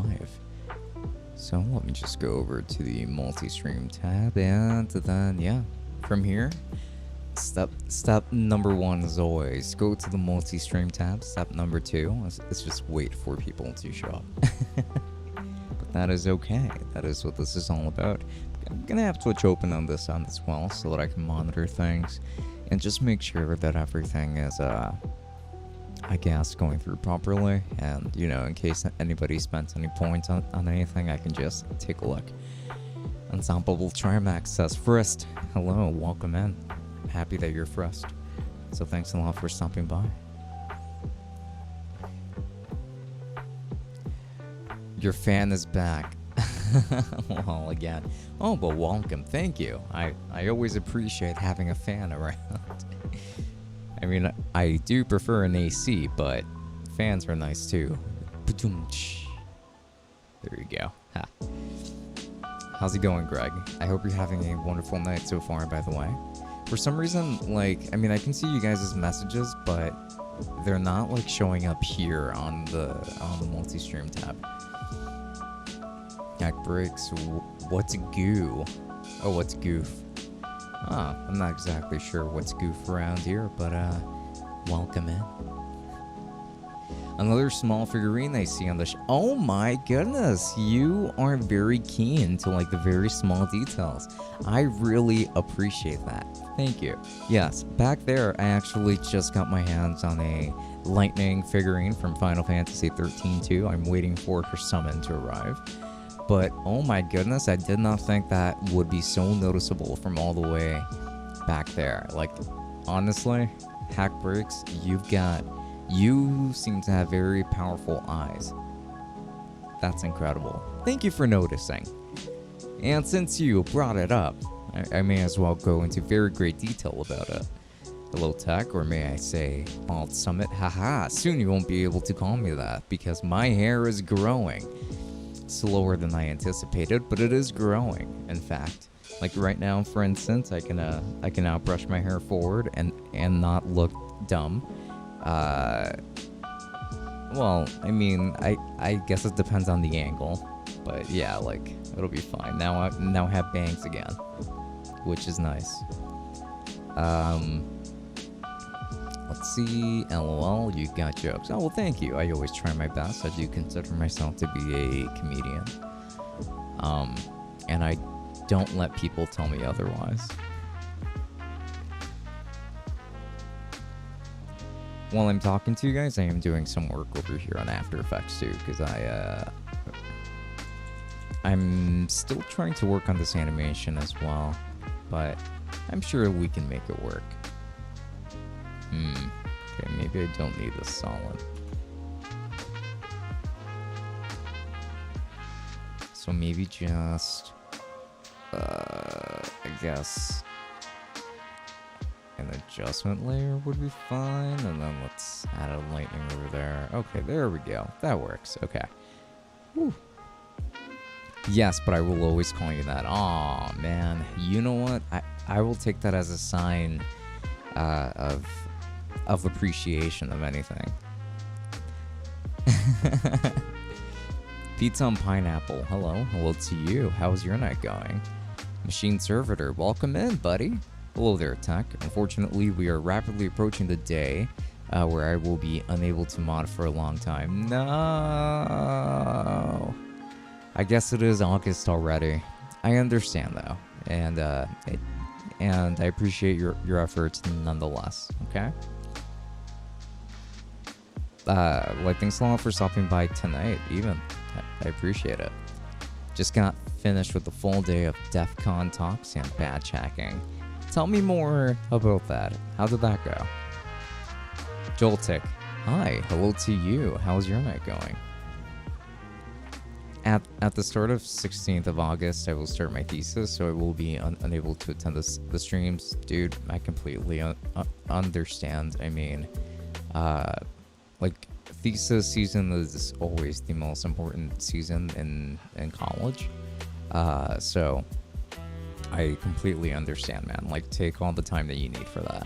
live. So let me just go over to the multi-stream tab, and then yeah, from here, step number one is always go to the multi-stream tab. Step number two is just wait for people to show up. But that is okay. That is what this is all about. I'm gonna have Twitch open on this end as well so that I can monitor things and just make sure that everything is I guess going through properly, and you know, in case anybody spent any points on anything, I can just take a look. Unstoppable Trimax says, Frist, hello, welcome in. Happy that you're Frist. So thanks a lot for stopping by. Your fan is back. Well, again. Oh, but welcome. Thank you. I always appreciate having a fan around. I mean, I do prefer an AC, but fans are nice too. There you go. Ha. How's it going, Greg? I hope you're having a wonderful night so far, by the way. For some reason, like, I mean, I can see you guys' messages, but they're not, like, showing up here on the multi-stream tab. Hack breaks. What's goo? Oh, what's goof? I'm not exactly sure what's goof around here, but welcome in. Another small figurine I see on the oh my goodness, you are very keen to like the very small details. I really appreciate that. Thank you. Yes, back there I actually just got my hands on a lightning figurine from Final Fantasy 13 too. I'm waiting for her summon to arrive. But oh my goodness, I did not think that would be so noticeable from all the way back there. Like, honestly, Hack Breaks, you seem to have very powerful eyes. That's incredible. Thank you for noticing. And since you brought it up, I may as well go into very great detail about it. Hello Tech, or may I say Bald Summit? Haha, soon you won't be able to call me that because my hair is growing. Slower than I anticipated, but it is growing. In fact, like right now, for instance, I can now brush my hair forward and not look dumb. Well, I mean, I guess it depends on the angle, but yeah, like it'll be fine. Now I have bangs again, which is nice. Let's see. LOL, you got jokes. Oh, well, thank you. I always try my best. I do consider myself to be a comedian. And I don't let people tell me otherwise. While I'm talking to you guys, I am doing some work over here on After Effects too, because I'm still trying to work on this animation as well, but I'm sure we can make it work. Okay, maybe I don't need this solid. So maybe just, I guess, an adjustment layer would be fine. And then let's add a lightning over there. Okay, there we go. That works. Okay. Whew. Yes, but I will always call you that. Aw, man. You know what? I will take that as a sign of appreciation of anything. Pizza on Pineapple. Hello to you. How's your night going? Machine Servitor, welcome in, buddy. Hello there, Tech. Unfortunately, we are rapidly approaching the day where I will be unable to mod for a long time. No. I guess it is August already. I understand though, and I appreciate your efforts nonetheless. Okay. Thanks a lot for stopping by tonight, even. I appreciate it. Just got finished with the full day of DEF CON talks and badge hacking. Tell me more about that. How did that go? Joltik, hi, hello to you. How's your night going? At the start of 16th of August, I will start my thesis, so I will be unable to attend the streams. Dude, I completely understand. I mean, like, thesis season is always the most important season in college. So I completely understand, man. Like, take all the time that you need for that.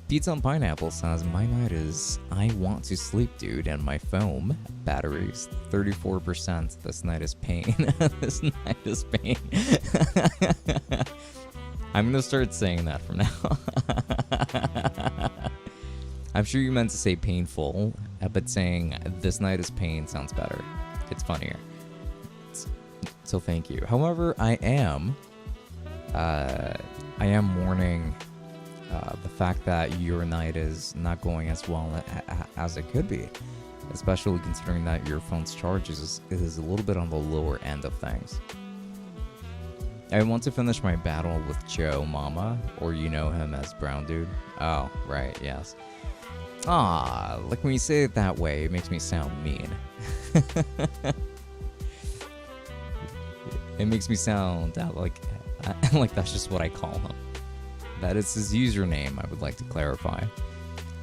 Pizza and Pineapple says, my night is I want to sleep, dude, and my foam batteries 34%. This night is pain. This night is pain. I'm gonna start saying that from now. I'm sure you meant to say painful, but saying this night is pain sounds better. It's funnier. So thank you. However, I am mourning the fact that your night is not going as well as it could be, especially considering that your phone's charge is a little bit on the lower end of things. I want to finish my battle with Joe Mama, or you know him as Brown Dude. Oh, right, yes. Ah, like when you say it that way, it makes me sound mean. It makes me sound like that's just what I call him. That is his username, I would like to clarify.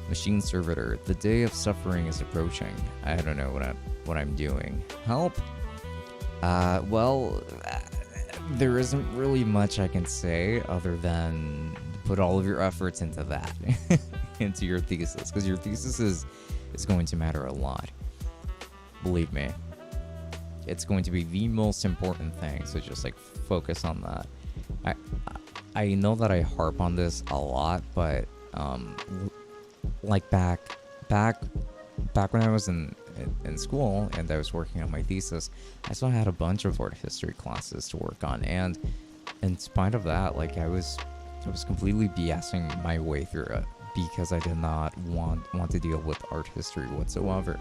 Machine Servitor, the day of suffering is approaching. I don't know what I'm doing. Help? Well, there isn't really much I can say other than put all of your efforts into that, into your thesis, because your thesis is going to matter a lot. Believe me. It's going to be the most important thing, so just like focus on that. I know that I harp on this a lot, but like back when I was in school and I was working on my thesis, I still had a bunch of art history classes to work on, and in spite of that, like I was completely BSing my way through it because I did not want to deal with art history whatsoever.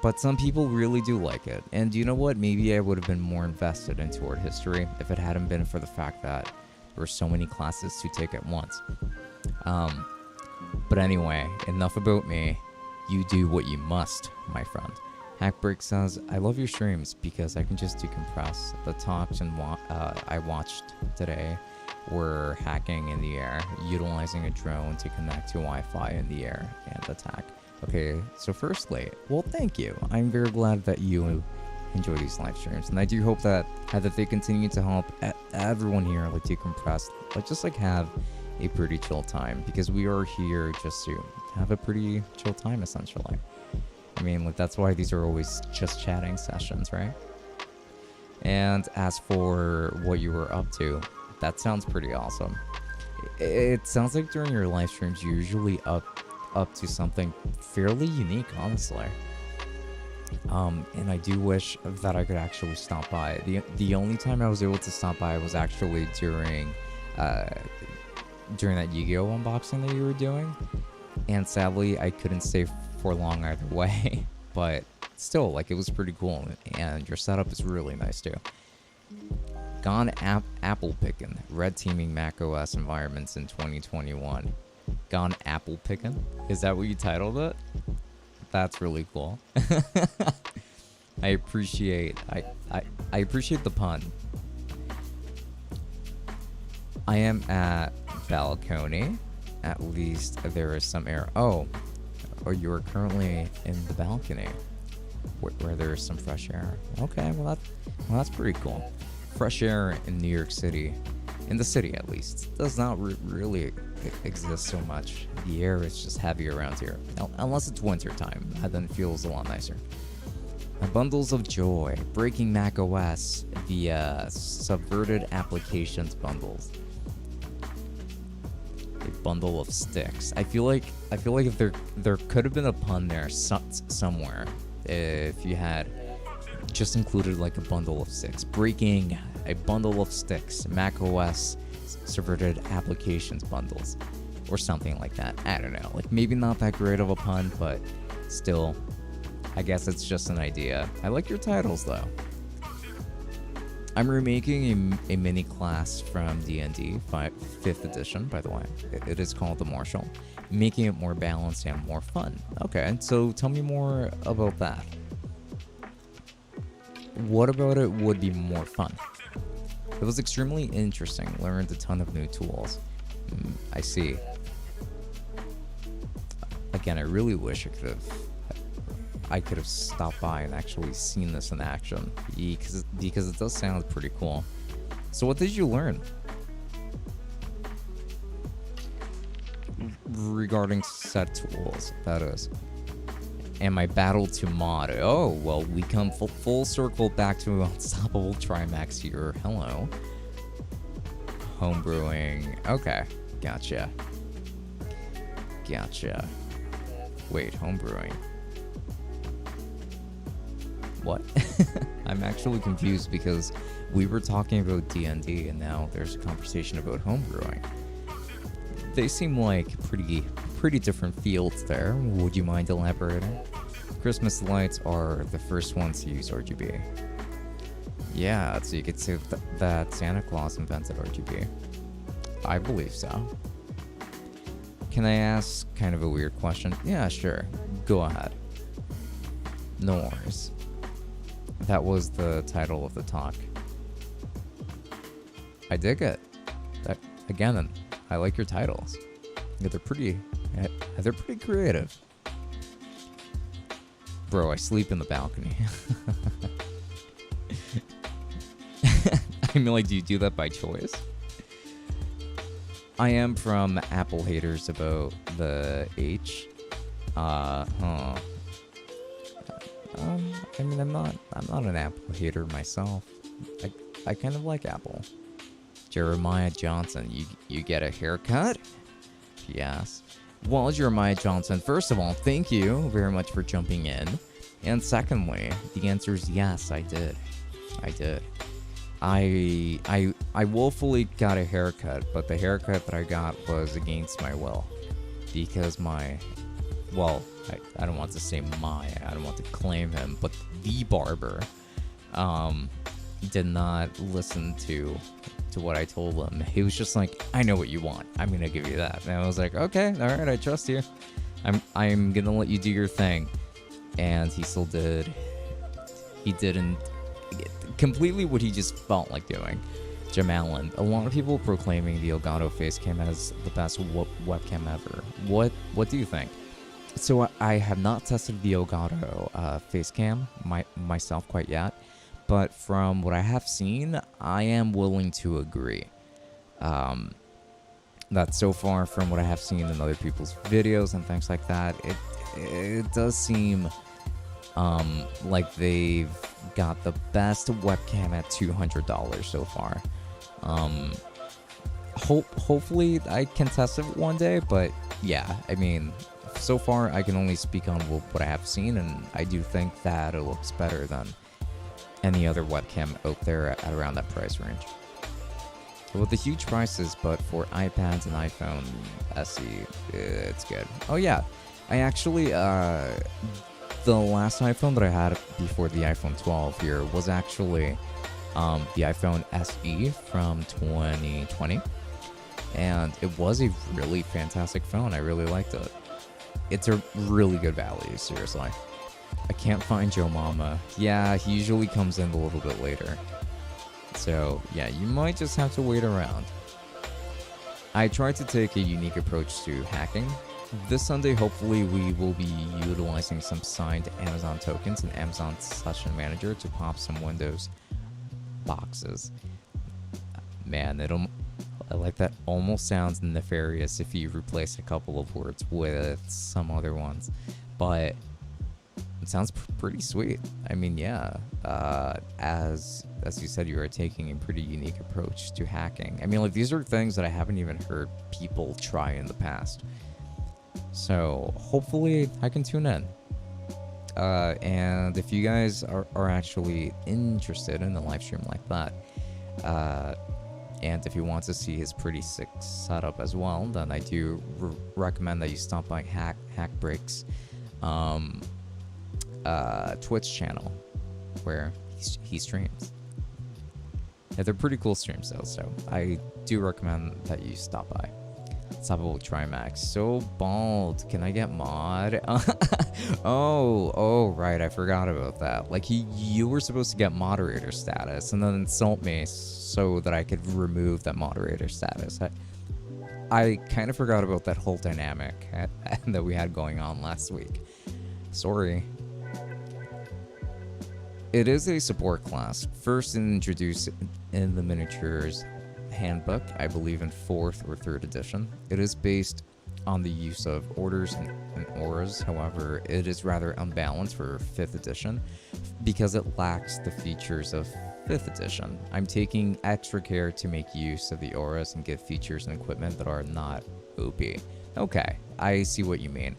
But some people really do like it, and you know what? Maybe I would have been more invested into art history if it hadn't been for the fact that there were so many classes to take at once. But anyway, enough about me. You do what you must, my friend. Hackbreak says, I love your streams because I can just decompress. The talks and I watched today were hacking in the air, utilizing a drone to connect to Wi-Fi in the air and attack. Okay, so firstly, well, thank you. I'm very glad that you enjoy these live streams, and I do hope that they continue to help everyone here like decompress, like just like have a pretty chill time, because we are here just to have a pretty chill time essentially. I mean, like that's why these are always just chatting sessions, right? And as for what you were up to, that sounds pretty awesome. It sounds like during your live streams you're usually up to something fairly unique, honestly. And I do wish that I could actually stop by. The only time I was able to stop by was actually during that Yu-Gi-Oh unboxing that you were doing, and sadly I couldn't stay for long either way. But still, like, it was pretty cool, and your setup is really nice too. Gone apple picking, red teaming macOS environments in 2021. Gone apple picking? Is that what you titled it? That's really cool. I appreciate the pun. I am at balcony. At least there is some air. Oh, you are currently in the balcony where there is some fresh air. Okay, well that's pretty cool. Fresh air in New York City, in the city at least, does not really exist so much. The air is just heavy around here, unless it's winter time, then it feels a lot nicer. Bundles of joy, breaking Mac OS via subverted applications bundles. A bundle of sticks. I feel like if there could have been a pun there somewhere if you had just included like a bundle of sticks. Breaking a bundle of sticks, Mac OS subverted applications bundles, or something like that. I don't know, like maybe not that great of a pun, but still, I guess it's just an idea. I like your titles though. I'm remaking a mini class from D&D 5th edition, by the way. It is called the Marshal, making it more balanced and more fun. Okay, so tell me more about that. What about it would be more fun? It was extremely interesting. Learned a ton of new tools. I see. Again, I really wish I could have stopped by and actually seen this in action, because it does sound pretty cool. So what did you learn? regarding set tools, that is. And my battle to mod. Oh, well, we come full circle back to Unstoppable Trimax here. Hello. Homebrewing. Okay, gotcha. Gotcha. Wait, homebrewing. What? I'm actually confused because we were talking about D&D and now there's a conversation about homebrewing. They seem like pretty different fields there. Would you mind elaborating? Christmas lights are the first ones to use RGB. Yeah, so you could say that Santa Claus invented RGB. I believe so. Can I ask kind of a weird question? Yeah, sure. Go ahead. No worries. That was the title of the talk. I dig it. Again, I like your titles. Yeah, they're pretty creative. Bro, I sleep in the balcony. I mean, like, do you do that by choice? I am from Apple haters about the H. I mean, I'm not an Apple hater myself. I kind of like Apple. Jeremiah Johnson, you get a haircut? Yes. Well, Jeremiah Johnson, first of all, thank you very much for jumping in. And secondly, the answer is yes, I did. I willfully got a haircut, but the haircut that I got was against my will. Because I don't want to say I don't want to claim him, but the barber did not listen to what I told him. He was just like, I know what you want. I'm gonna give you that. And I was like, okay, all right, I trust you. I'm gonna let you do your thing. And he still did. He didn't completely what he just felt like doing. Jim Allen. A lot of people proclaiming the Elgato Facecam as the best webcam ever. What do you think? So I have not tested the Elgato Facecam myself quite yet. But from what I have seen, I am willing to agree. That so far, from what I have seen in other people's videos and things like that, it does seem like they've got the best webcam at $200 so far. Hopefully I can test it one day, but yeah, I mean, so far I can only speak on what I have seen, and I do think that it looks better than any other webcam out there at around that price range. With the huge prices, but for iPads and iPhone SE, it's good. Oh yeah, I actually, the last iPhone that I had before the iPhone 12 here was actually the iPhone SE from 2020. And it was a really fantastic phone. I really liked it. It's a really good value, seriously. I can't find Joe Mama. Yeah, he usually comes in a little bit later. So, yeah, you might just have to wait around. I tried to take a unique approach to hacking. This Sunday, hopefully, we will be utilizing some signed Amazon tokens and Amazon Session Manager to pop some Windows boxes. Man, I like that. Almost sounds nefarious if you replace a couple of words with some other ones. But it sounds pretty sweet. I mean, yeah, as you said, you are taking a pretty unique approach to hacking. I mean, like, these are things that I haven't even heard people try in the past. So hopefully I can tune in. And if you guys are actually interested in a live stream like that, and if you want to see his pretty sick setup as well, then I do recommend that you stop by Hack Breaks Twitch channel where he streams. Yeah, they're pretty cool streams though, so I do recommend that you stop by. Unstoppable Trimax. So bald. Can I get mod? oh, right. I forgot about that. Like, you were supposed to get moderator status and then insult me so that I could remove that moderator status. I kind of forgot about that whole dynamic that we had going on last week. Sorry. It is a support class, first introduced in the miniatures handbook, I believe in 4th or 3rd edition. It is based on the use of orders and auras. However, it is rather unbalanced for 5th edition because it lacks the features of 5th edition. I'm taking extra care to make use of the auras and give features and equipment that are not OP. Okay, I see what you mean.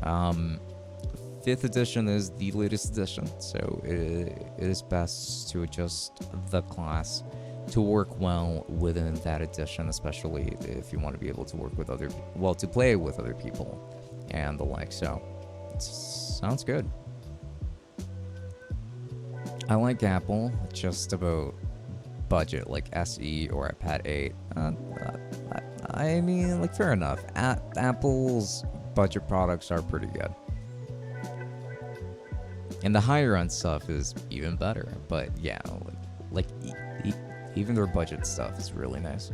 5th edition is the latest edition, so it is best to adjust the class to work well within that edition, especially if you want to be able to work with to play with other people and the like. So, sounds good. I like Apple just about budget, like SE or iPad 8. I mean, like, fair enough. Apple's budget products are pretty good. And the higher end stuff is even better. But yeah, even their budget stuff is really nice.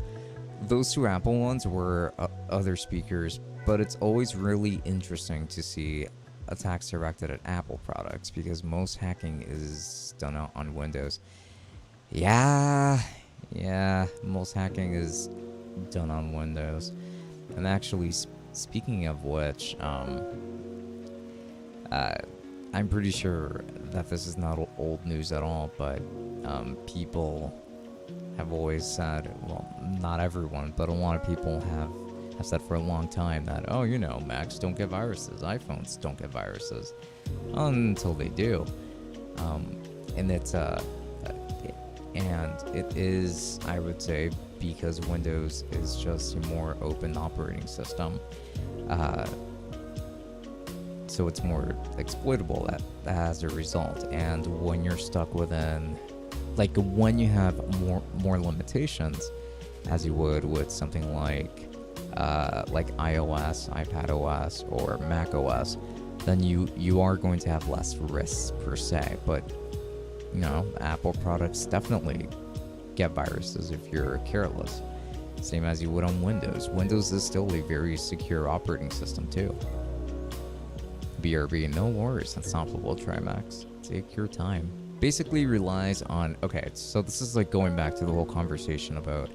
Those 2 Apple ones were other speakers, but it's always really interesting to see attacks directed at Apple products because most hacking is done on Windows. Yeah, most hacking is done on Windows. And actually, speaking of which, I'm pretty sure that this is not old news at all, but people have always said, well, not everyone, but a lot of people have said for a long time that, oh, Macs don't get viruses, iPhones don't get viruses, until they do. And it is, I would say, because Windows is just a more open operating system. So it's more exploitable as a result. And when you're stuck within, like, when you have more limitations, as you would with something like iOS, iPadOS, or macOS, then you are going to have less risks per se. But Apple products definitely get viruses if you're careless, same as you would on Windows. Windows is still a very secure operating system too. BRB, no worries, unstoppable Trimax. Take your time. Basically relies on, okay, so this is like going back to the whole conversation about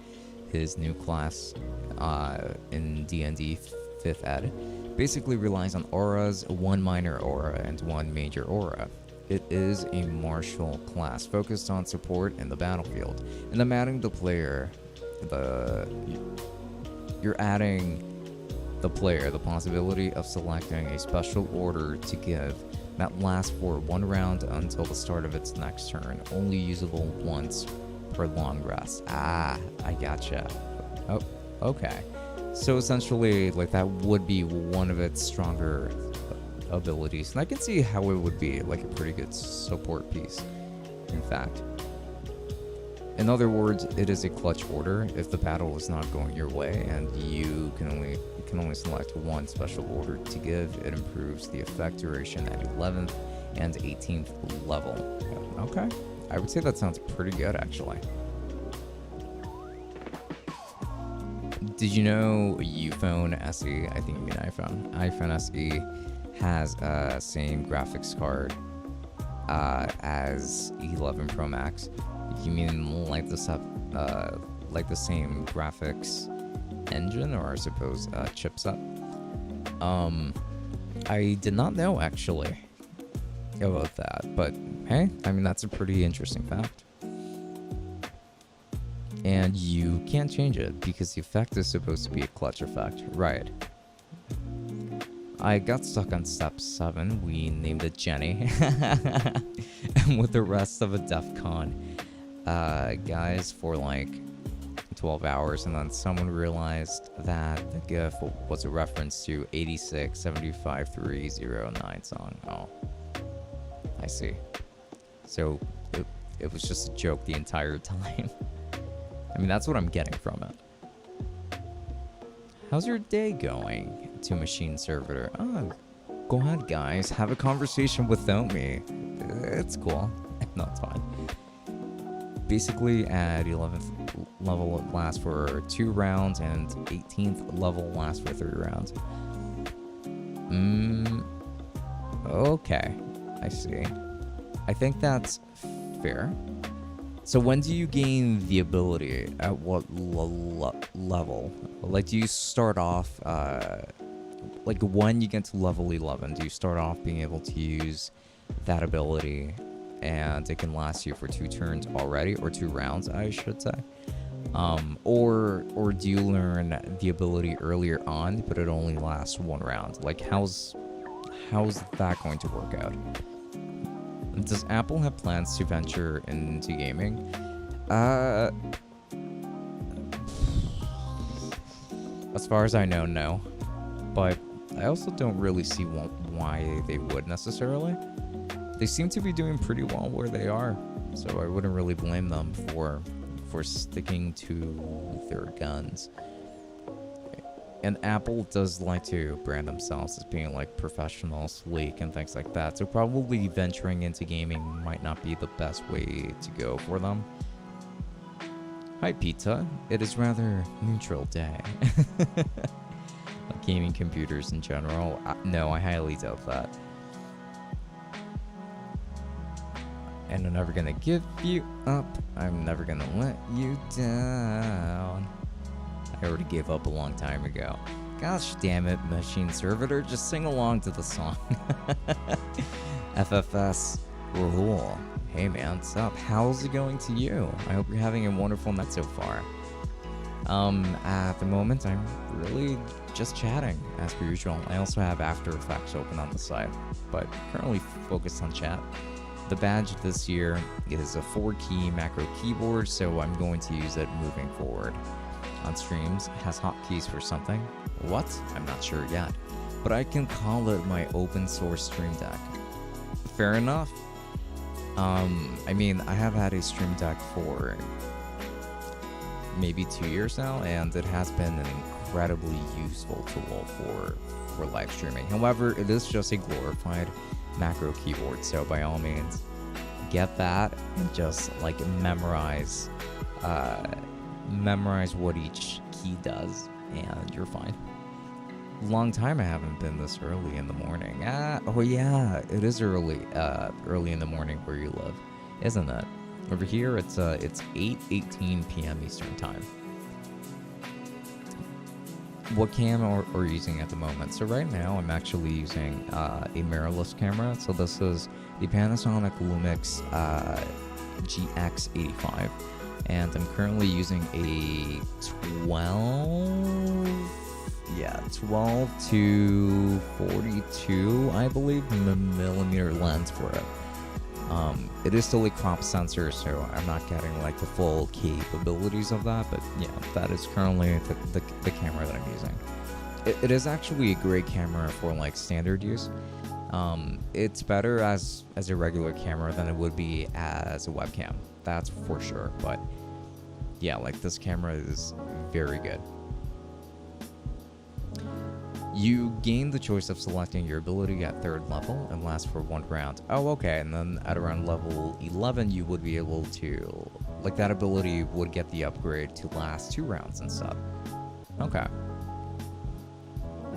his new class in D&D 5th ed. Basically relies on auras, 1 minor aura and 1 major aura. It is a martial class focused on support in the battlefield. And I'm adding the player, you're adding the player the possibility of selecting a special order to give that lasts for 1 round until the start of its next turn, only usable once per long rest. I gotcha. Oh, okay. So essentially, like, that would be one of its stronger abilities, and I can see how it would be like a pretty good support piece, in fact. In other words, it is a clutch order if the battle is not going your way and you can only select 1 special order to give. It improves the effect duration at 11th and 18th level. Okay, I would say that sounds pretty good, actually. Did you know Uphone SE, I think you mean iPhone SE, has same graphics card as 11 Pro Max? You mean like the same graphics engine, or I suppose chipset? I did not know actually about that, but hey, I mean, that's a pretty interesting fact. And you can't change it because the effect is supposed to be a clutch effect, right? I got stuck on step 7. We named it Jenny. And with the rest of a DEF CON guys for like 12 hours, and then someone realized that the GIF was a reference to 86-75-309 song. Oh, I see. So it was just a joke the entire time. I mean, that's what I'm getting from it. How's your day going? To Machine Servitor. Oh, go ahead, guys. Have a conversation without me. It's cool. No, it's fine. Basically, at 11th level, it lasts for 2 rounds, and 18th level lasts for 3 rounds. Okay. I see. I think that's fair. So when do you gain the ability? At what level? Like, do you start off like when you get to level 11, do you start off being able to use that ability and it can last you for 2 turns already, or 2 rounds, I should say? Or do you learn the ability earlier on, but it only lasts 1 round? Like, how's that going to work out? Does Apple have plans to venture into gaming? As far as I know, no. But I also don't really see why they would necessarily. They seem to be doing pretty well where they are, so I wouldn't really blame them for sticking to their guns. And Apple does like to brand themselves as being like professional, sleek, and things like that, so probably venturing into gaming might not be the best way to go for them. Hi Pizza, it is rather neutral day. Like gaming computers in general, no, I highly doubt that. And I'm never gonna give you up, I'm never gonna let you down. I already gave up a long time ago. Gosh damn it, Machine Servitor, just sing along to the song. FFS rule. Hey man, what's up? How's it going to you? I hope you're having a wonderful night so far. At the moment, I'm really just chatting, as per usual. I also have After Effects open on the side, but currently focused on chat. The badge this year is a 4-key macro keyboard, so I'm going to use it moving forward. On streams, it has hotkeys for something. What? I'm not sure yet, but I can call it my open source Stream Deck. Fair enough. I mean, I have had a Stream Deck for maybe 2 years now, and it has been an incredibly useful tool for live streaming. However, it is just a glorified macro keyboard, so by all means, get that and just like memorize what each key does, and you're fine. Long time I haven't been this early in the morning. Oh yeah, it is early in the morning where you live, isn't it? Over here it's 8:18 p.m. Eastern time. What cam are you using at the moment? So right now I'm actually using a mirrorless camera. So this is the Panasonic Lumix GX85, and I'm currently using a 12 to 42, I believe, millimeter lens for it. It is still a crop sensor, so I'm not getting like the full capabilities of that, but yeah, that is currently the camera that I'm using. It is actually a great camera for like standard use. It's better as a regular camera than it would be as a webcam, that's for sure, but yeah, like this camera is very good. You gain the choice of selecting your ability at 3rd level and lasts for 1 round. Oh, okay, and then at around level 11, you would be able to, like, that ability would get the upgrade to last 2 rounds instead. Okay.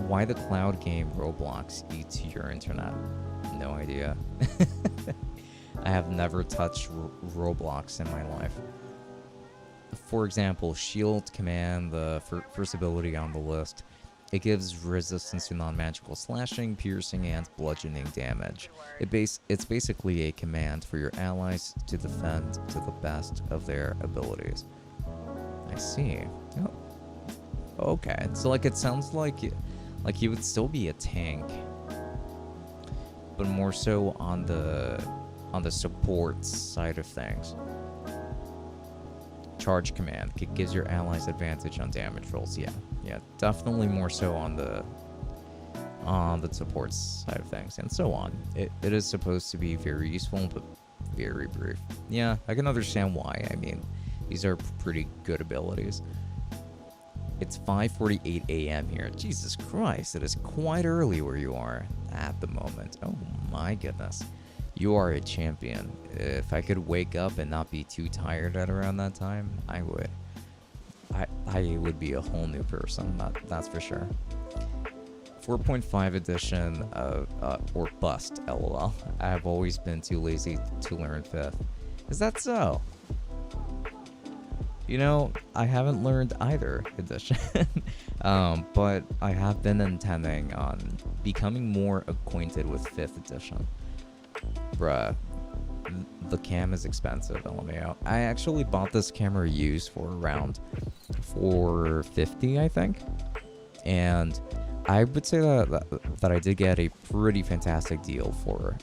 Why the cloud game Roblox eats your internet? No idea. I have never touched Roblox in my life. For example, Shield Command, the first ability on the list, it gives resistance to non-magical slashing, piercing, and bludgeoning damage. It's basically a command for your allies to defend to the best of their abilities. I see. Oh. Okay, so like it sounds like he would still be a tank, but more so on the support side of things. Charge command, it gives your allies advantage on damage rolls. Yeah, definitely more so on the support side of things, and so on. It is supposed to be very useful, but very brief. Yeah, I can understand why. I mean, these are pretty good abilities. It's 5:48 a.m. here. Jesus Christ, it is quite early where you are at the moment. Oh my goodness. You are a champion. If I could wake up and not be too tired at around that time, I would. I would be a whole new person, that's for sure. 4.5 edition of, or bust, lol. I have always been too lazy to learn 5th. Is that so? You know, I haven't learned either edition. But I have been intending on becoming more acquainted with 5th edition. Bruh, the cam is expensive, LMAO. I actually bought this camera used for around $450, I think. And I would say that I did get a pretty fantastic deal for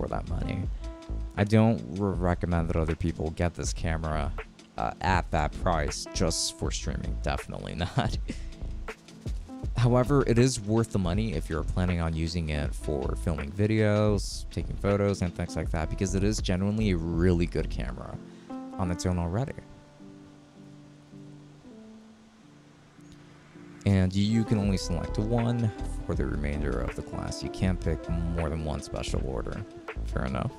that money. I don't recommend that other people get this camera at that price just for streaming. Definitely not. However, it is worth the money if you're planning on using it for filming videos, taking photos, and things like that, because it is genuinely a really good camera on its own already. And you can only select one for the remainder of the class. You can't pick more than one special order. Fair enough.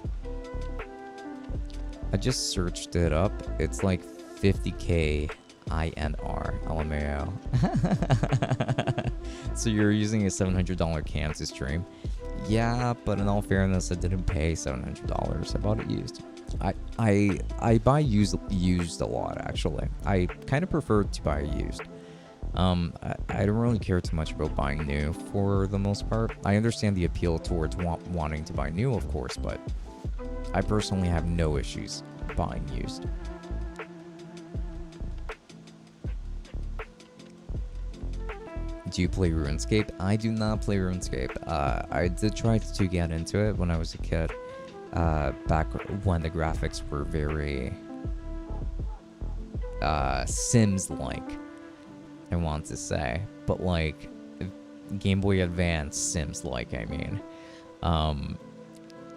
I just searched it up. It's like 50K INR, LMAO. So you're using a $700 cam to stream? Yeah, but in all fairness, I didn't pay $700. I bought it used. I buy used a lot, actually. I kind of prefer to buy used. I don't really care too much about buying new for the most part. I understand the appeal towards wanting to buy new, of course, but I personally have no issues buying used. Do you play RuneScape? I do not play RuneScape. I did try to get into it when I was a kid, back when the graphics were very Sims-like, I want to say, but like Game Boy Advance Sims-like, I mean.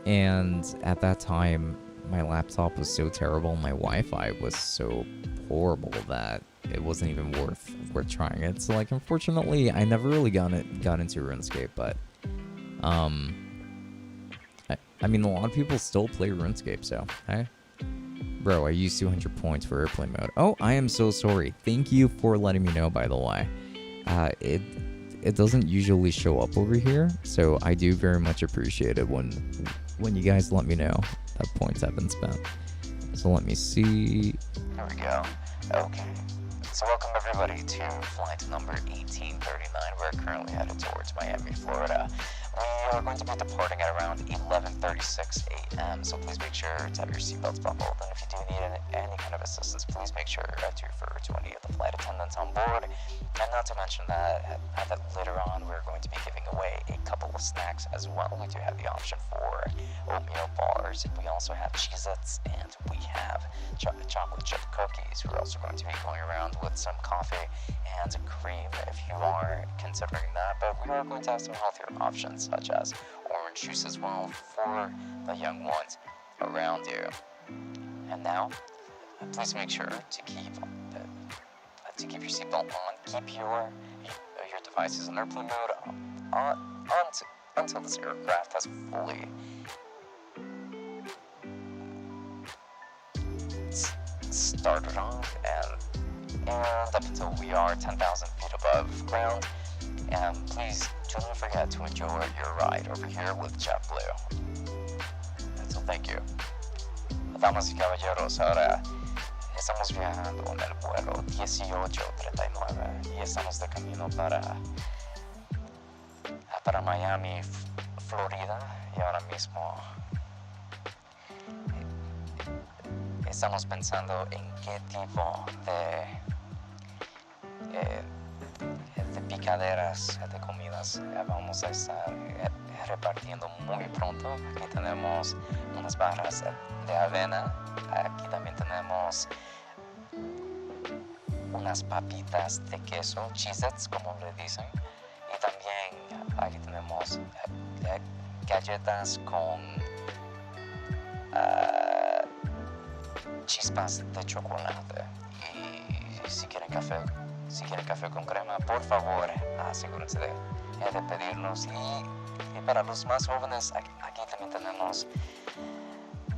And at that time, my laptop was so terrible, my Wi-Fi was so horrible that it wasn't even worth trying it. So like, unfortunately, I never really got into RuneScape, but I mean, a lot of people still play RuneScape, so hey. Bro, I used 200 points for airplane mode. Oh, I am so sorry. Thank you for letting me know, by the way. It doesn't usually show up over here, so I do very much appreciate it when you guys let me know that points have been spent. So let me see. Here we go. Okay. So welcome everybody to flight number 1839. We're currently headed towards Miami, Florida. We are going to be departing at around 11:36 a.m. So please make sure to have your seatbelts buckled. And if you do need any kind of assistance, please make sure to refer to any of the flight attendants on board. And not to mention that later on, we're going to be giving away a couple of snacks as well. We do have the option for oatmeal bars. We also have Cheez-Its, and we have chocolate chip cookies. We're also going to be going around with some coffee and cream if you are considering that. But we are going to have some healthier options, such as orange juice as well for the young ones around you. And now, please make sure to keep your seatbelt on. Keep your devices in airplane mode until this aircraft has fully started off, and up until we are 10,000 feet above ground. And please do not forget to enjoy your ride over here with JetBlue. And so thank you. Damas y caballeros, ahora estamos viajando en el vuelo 1839 y estamos de camino para Miami, Florida, y ahora mismo estamos pensando en qué tipo de picaderas de comidas vamos a estar repartiendo muy pronto. Aquí tenemos unas barras de avena, aquí también tenemos unas papitas de queso, Cheez-Its como le dicen, y también aquí tenemos galletas con chispas de chocolate. Y si quieren café con crema, por favor, asegúrense de pedirnos. Y para los más jóvenes, aquí también tenemos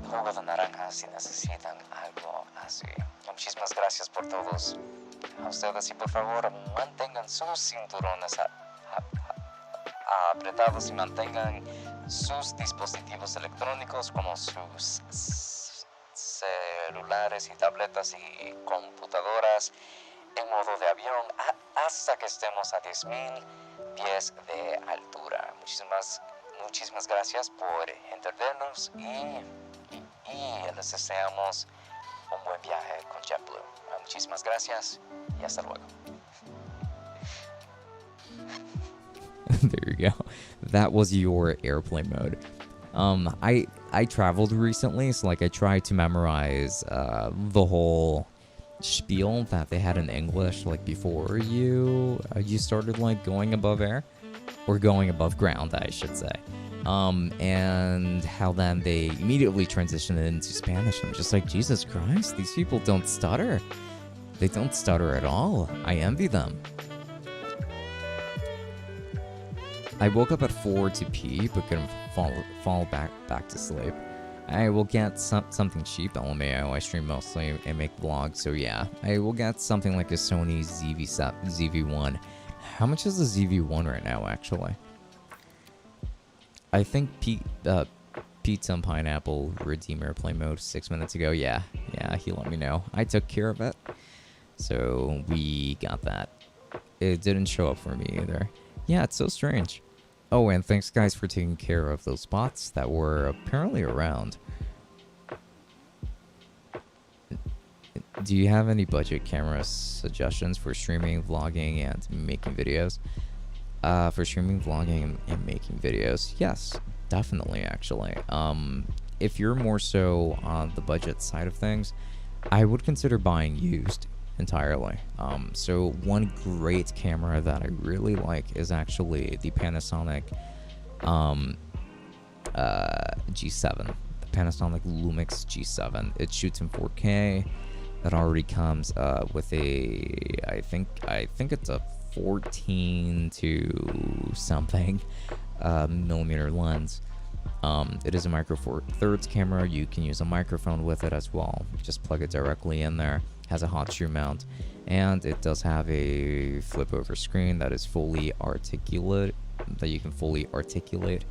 jugo de naranja si necesitan algo así. Muchísimas gracias por todos a ustedes, y por favor mantengan sus cinturones apretados y mantengan sus dispositivos electrónicos como sus celulares y tabletas y computadoras en modo de avión hasta que estemos a 10.000 pies de altura. Muchísimas gracias por entendernos y les deseamos un buen viaje con JetBlue. Muchísimas gracias y hasta luego. There you go. That was your airplane mode. I traveled recently, so like I tried to memorize the whole spiel that they had in English, like before you started like going above air, or going above ground, I should say. And how then they immediately transitioned it into Spanish. I'm just like, Jesus Christ, these people don't stutter. They don't stutter at all. I envy them. I woke up at 4 to pee, but couldn't fall back to sleep. I will get something cheap. LMAO, I stream mostly and make vlogs, so yeah. I will get something like a Sony ZV-1. How much is the ZV-1 right now, actually? I think Pizza and Pineapple redeemed airplane mode 6 minutes ago. Yeah, he let me know. I took care of it, so we got that. It didn't show up for me either. Yeah, it's so strange. Oh, and thanks guys for taking care of those bots that were apparently around. Do you have any budget camera suggestions for streaming, vlogging, and making videos? For streaming, vlogging, and making videos? Yes, definitely, actually. If you're more so on the budget side of things, I would consider buying used entirely. So one great camera that I really like is actually the Panasonic G7, the Panasonic Lumix G7. It shoots in 4K. It already comes with a, I think it's a 14 to something millimeter lens. It is a Micro Four Thirds camera. You can use a microphone with it as well. Just plug it directly in there. Has a hot shoe mount, and it does have a flip over screen that is fully articulate, that you can fully articulate,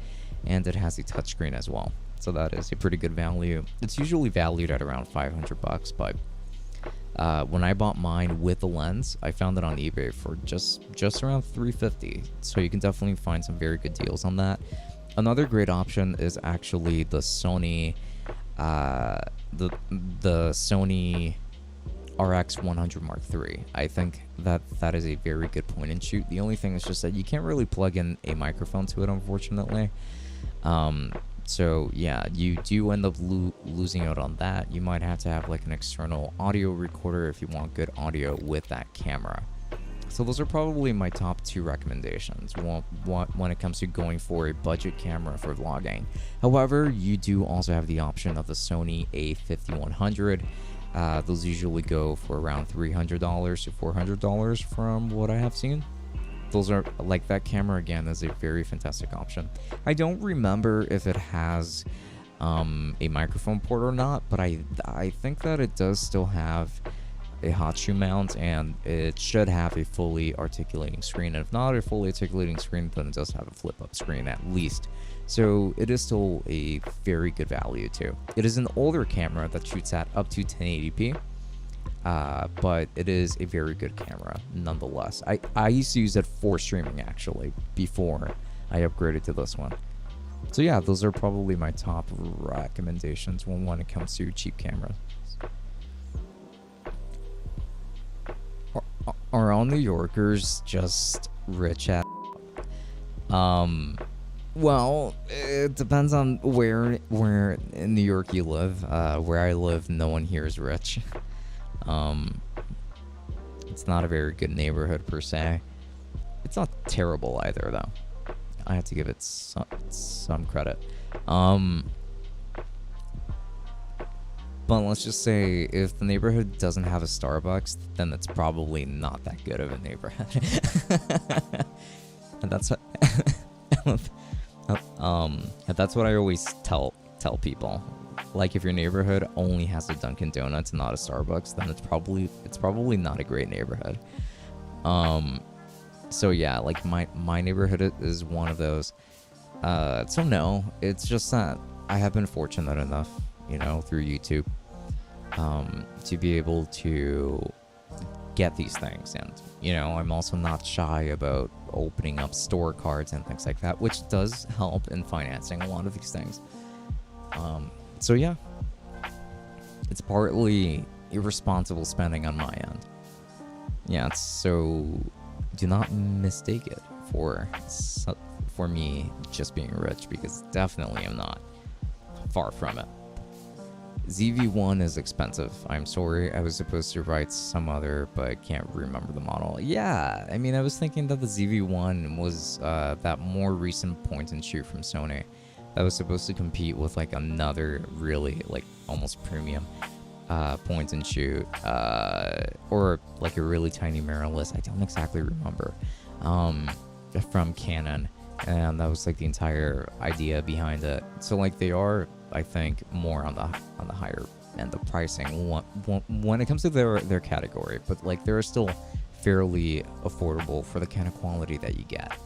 and it has a touchscreen as well. So that is a pretty good value. It's usually valued at around $500, but when I bought mine with the lens, I found it on eBay for just around $350. So you can definitely find some very good deals on that. Another great option is actually the Sony, the Sony RX100 Mark III. I think that is a very good point and shoot. The only thing is just that you can't really plug in a microphone to it, unfortunately. So yeah, you do end up losing out on that. You might have to have like an external audio recorder if you want good audio with that camera. So those are probably my top two recommendations when it comes to going for a budget camera for vlogging. However, you do also have the option of the Sony a5100. Those usually go for around $300 to $400 from what I have seen. Those are, like, that camera again is a very fantastic option. I don't remember if it has a microphone port or not, but I think that it does still have a hot shoe mount, and it should have a fully articulating screen. And if not a fully articulating screen, then it does have a flip-up screen at least. So it is still a very good value too. It is an older camera that shoots at up to 1080p, but it is a very good camera nonetheless. I used to use it for streaming actually before I upgraded to this one. So yeah, those are probably my top recommendations when it comes to cheap cameras. Are all New Yorkers just rich at? Well, it depends on where in New York you live. Where I live, no one here is rich. It's not a very good neighborhood per se. It's not terrible either, though. I have to give it some credit. But let's just say if the neighborhood doesn't have a Starbucks, then it's probably not that good of a neighborhood. And that's what that's what I always tell people. Like, if your neighborhood only has a Dunkin' Donuts and not a Starbucks, then it's probably not a great neighborhood. So yeah, like my neighborhood is one of those. So no, it's just that I have been fortunate enough, you know, through YouTube, to be able to get these things. And, I'm also not shy about opening up store cards and things like that, which does help in financing a lot of these things. So yeah, it's partly irresponsible spending on my end. Yeah, so do not mistake it for me just being rich, because definitely I'm not. Far from it. ZV-1 is expensive. I'm sorry, I was supposed to write some other, but I can't remember the model. Yeah, I mean, I was thinking that the ZV-1 was that more recent point and shoot from Sony that was supposed to compete with like another really like almost premium point and shoot, or like a really tiny mirrorless. I don't exactly remember, from Canon, and that was like the entire idea behind it. So like they are, I think, more on the higher end of pricing when it comes to their category, but like they're still fairly affordable for the kind of quality that you get.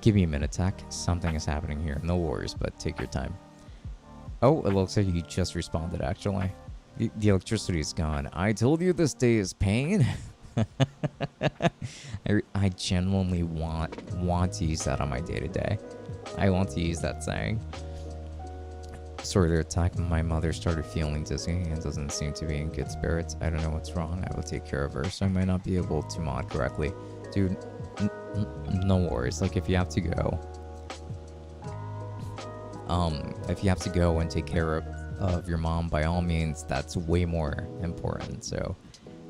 Give me a minute, Tech. Something is happening here. No worries, but take your time. Oh, it looks like you just responded, actually. The electricity is gone. I told you this day is pain. I genuinely want to use that on my day-to-day. I want to use that saying. Sorry to attack. My mother started feeling dizzy and doesn't seem to be in good spirits. I don't know what's wrong. I will take care of her, so I might not be able to mod correctly. Dude, no worries. Like, if you have to go... if you have to go and take care of your mom, by all means, that's way more important. So,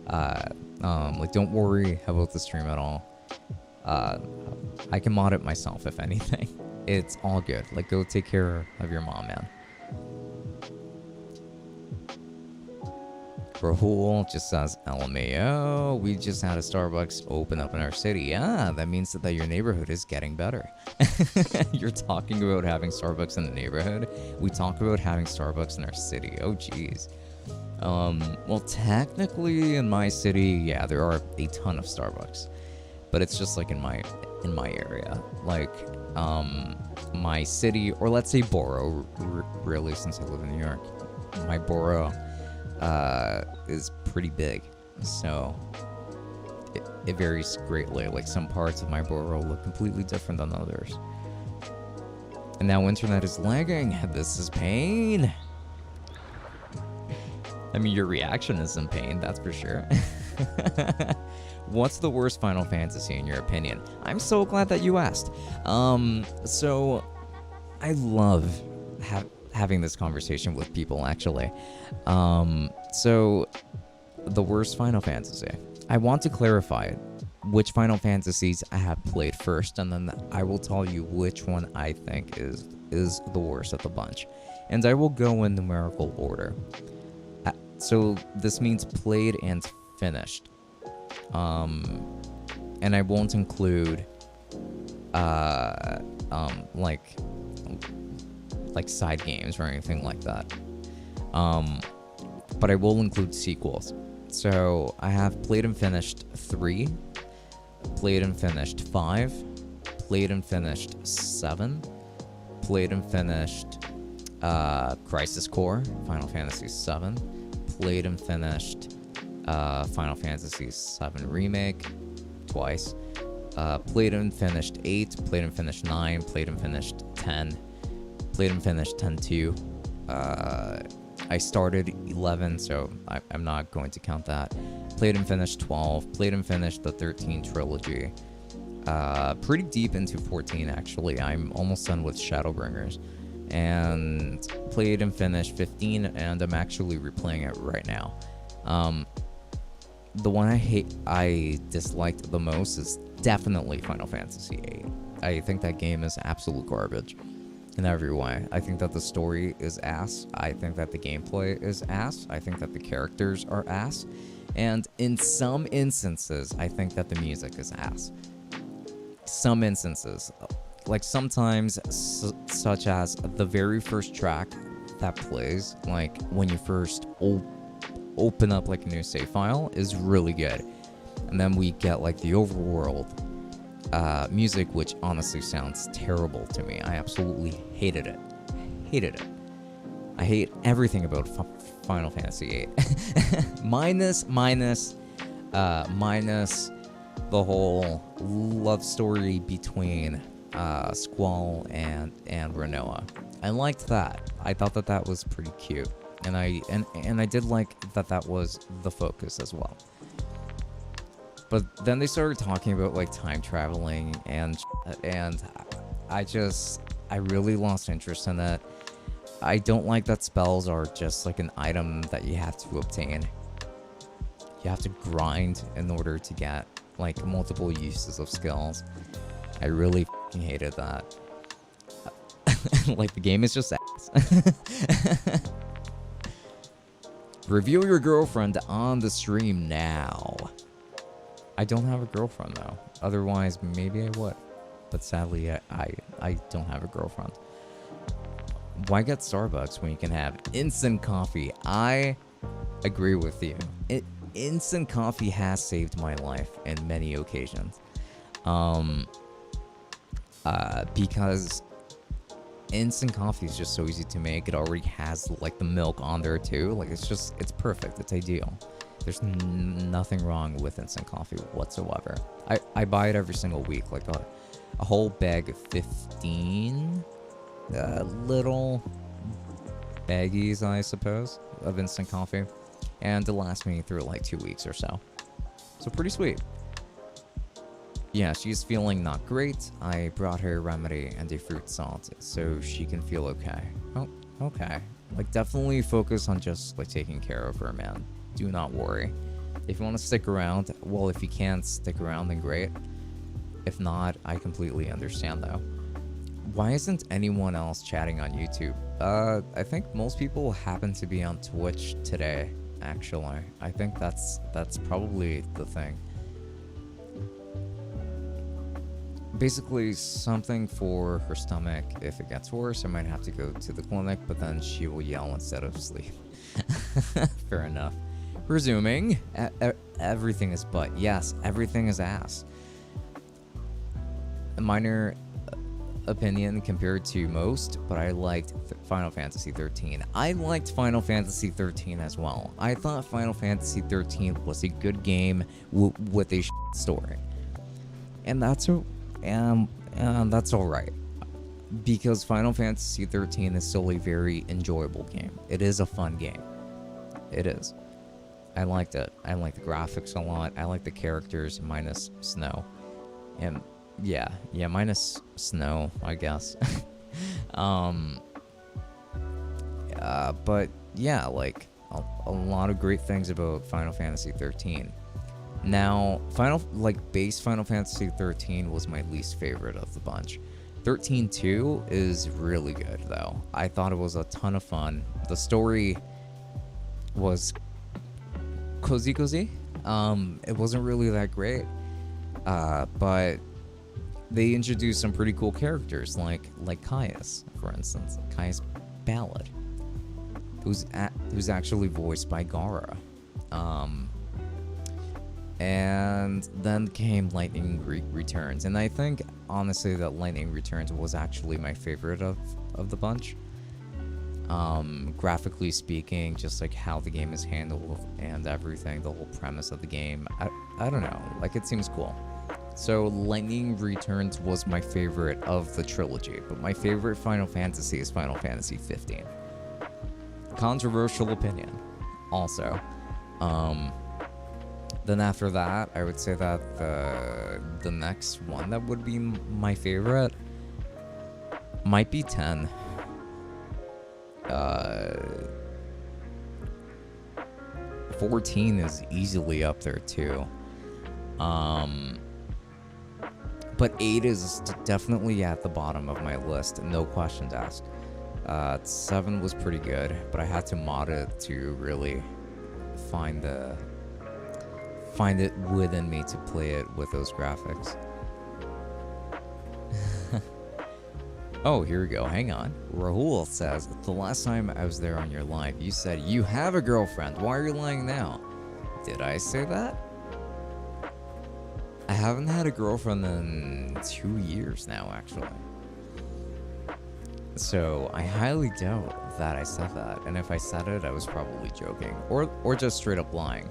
like, don't worry about the stream at all. I can mod it myself, if anything. It's all good. Like, go take care of your mom, man. Rahul just says, LMAO, we just had a Starbucks open up in our city. Yeah, that means that your neighborhood is getting better. You're talking about having Starbucks in the neighborhood. We talk about having Starbucks in our city. Oh, geez. Well, technically in my city, yeah, there are a ton of Starbucks, but it's just like in my area, like, my city, or let's say borough, really, since I live in New York, my borough, is pretty big, so it varies greatly. Like, some parts of my borough look completely different than others. And now internet is lagging. This is pain. I mean, your reaction is in pain, that's for sure. What's the worst Final Fantasy in your opinion? I'm so glad that you asked. So I love having this conversation with people, actually. So the worst Final Fantasy. I want to clarify which Final Fantasies I have played first, and then I will tell you which one I think is the worst of the bunch. And I will go in numerical order. So this means played and finished. And I won't include like side games or anything like that. But I will include sequels. So I have played and finished 3, played and finished 5, played and finished 7, played and finished Crisis Core, Final Fantasy 7, played and finished Final Fantasy 7 Remake twice, played and finished 8, played and finished 9, played and finished 10, played and finished 10-2. I started 11, so I'm not going to count that. Played and finished 12, played and finished the 13 trilogy. Pretty deep into 14, actually. I'm almost done with Shadowbringers. And played and finished 15, and I'm actually replaying it right now. The one I disliked the most is definitely Final Fantasy VIII. I think that game is absolute garbage in every way. I think that the story is ass. I think that the gameplay is ass. I think that the characters are ass. And in some instances, I think that the music is ass. Some instances. Like, sometimes, such as the very first track that plays, like, when you first open up, like, a new save file, is really good. And then we get, like, the overworld music, which honestly sounds terrible to me. I absolutely hated it. I hate everything about Final Fantasy VIII. minus the whole love story between Squall and Renoa. I liked that. I thought that was pretty cute, and I did like that was the focus as well. But then they started talking about like time traveling and I really lost interest in it. I don't like that spells are just like an item that you have to obtain. You have to grind in order to get like multiple uses of skills. I really hated that. Like the game is just ass. Review your girlfriend on the stream now. I don't have a girlfriend though. Otherwise, maybe I would. But sadly, I don't have a girlfriend. Why get Starbucks when you can have instant coffee? I agree with you. Instant coffee has saved my life in many occasions. Because instant coffee is just so easy to make. It already has like the milk on there too. Like it's perfect. It's ideal. There's nothing wrong with instant coffee whatsoever. I buy it every single week, like a whole bag of 15 little baggies, I suppose, of instant coffee, and it lasts me through like 2 weeks or so. So pretty sweet. Yeah, she's feeling not great. I brought her a remedy and a fruit salad so she can feel okay. Oh, okay. Like definitely focus on just like taking care of her, man. Do not worry. If you want to stick around, well, if you can't stick around, then great. If not, I completely understand though. Why isn't anyone else chatting on YouTube? I think most people happen to be on Twitch today, actually. I think that's probably the thing. Basically, something for her stomach. If it gets worse, I might have to go to the clinic, but then she will yell instead of sleep. Fair enough. Resuming. Everything is butt. Yes, everything is ass. A minor opinion compared to most, but I liked Final Fantasy 13. I liked Final Fantasy 13 as well. I thought Final Fantasy 13 was a good game with a story. And that's alright. Because Final Fantasy 13 is still a very enjoyable game. It is a fun game. It is. I liked it. I like the graphics a lot. I like the characters minus Snow. And yeah, minus Snow, I guess. But yeah, like a lot of great things about Final Fantasy 13. Now, base Final Fantasy 13 was my least favorite of the bunch. 13-2 is really good though. I thought it was a ton of fun. The story was cozy. It wasn't really that great. But they introduced some pretty cool characters like Caius, for instance. Caius Ballad, who's actually voiced by Gara. And then came Lightning Returns, and I think honestly that Lightning Returns was actually my favorite of the bunch. Graphically speaking, just like how the game is handled and everything, the whole premise of the game, I don't know, like it seems cool. So Lightning Returns was my favorite of the trilogy, but my favorite Final Fantasy is Final Fantasy 15. Controversial opinion, also. Then after that, I would say that the next one that would be my favorite might be 10. 14 is easily up there too. But 8 is definitely at the bottom of my list, no questions asked. 7 was pretty good, but I had to mod it to really find it within me to play it with those graphics. Oh, here we go. Hang on. Rahul says, the last time I was there on your live, you said you have a girlfriend. Why are you lying now? Did I say that? I haven't had a girlfriend in 2 years now, actually. So I highly doubt that I said that, and if I said it, I was probably joking, or just straight up lying.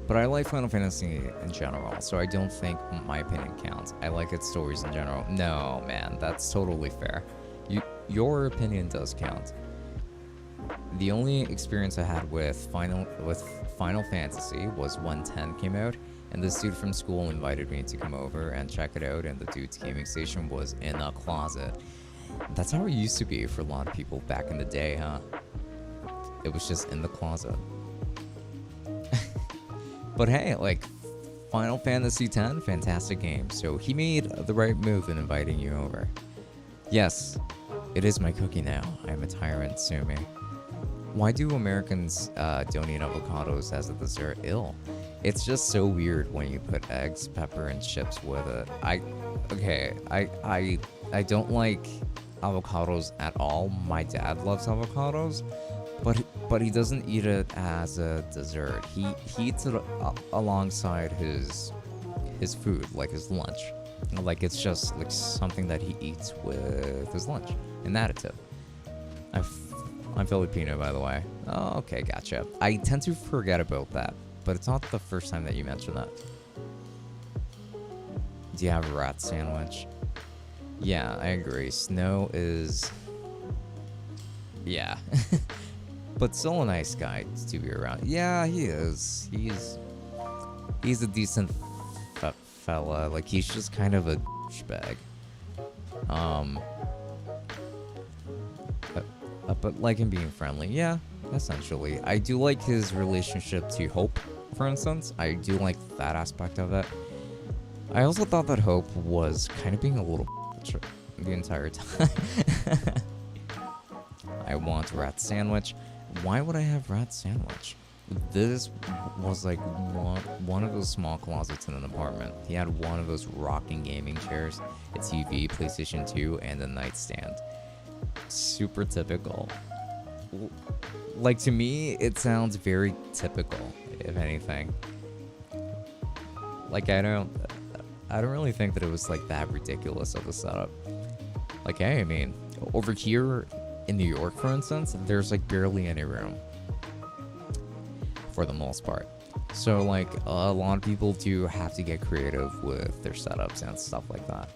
But I like Final Fantasy in general, so I don't think my opinion counts. I like its stories in general. No, man, that's totally fair. Your opinion does count. The only experience I had with Final Fantasy was when 10 came out, and this dude from school invited me to come over and check it out, and the dude's gaming station was in a closet. That's how it used to be for a lot of people back in the day, huh? It was just in the closet. But hey, like, Final Fantasy X, fantastic game. So he made the right move in inviting you over. Yes, it is my cookie now. I am a tyrant, sue me. Why do Americans don't eat avocados as a dessert? Ill. It's just so weird when you put eggs, pepper, and chips with it. I don't like avocados at all. My dad loves avocados, but he doesn't eat it as a dessert. He eats it alongside his food, like his lunch. Like it's just like something that he eats with his lunch, an additive. I'm Filipino, by the way. Oh, okay, gotcha. I tend to forget about that, but it's not the first time that you mentioned that. Do you have a rat sandwich? Yeah, I agree. Snow is... yeah. But still a nice guy to be around. Yeah, he is. He's a decent fella. Like, he's just kind of a douchebag. But like him being friendly, yeah, essentially. I do like his relationship to Hope, for instance. I do like that aspect of it. I also thought that Hope was kind of being a little bitch the entire time. I want rat sandwich. Why would I have rat sandwich? This was like one of those small closets in an apartment. He had one of those rocking gaming chairs, a TV, PlayStation 2, and a nightstand. Super typical. Like, to me, it sounds very typical, if anything. Like, I don't really think that it was like that ridiculous of a setup. Like, hey, I mean, over here in New York, for instance, there's like barely any room for the most part. So like a lot of people do have to get creative with their setups and stuff like that.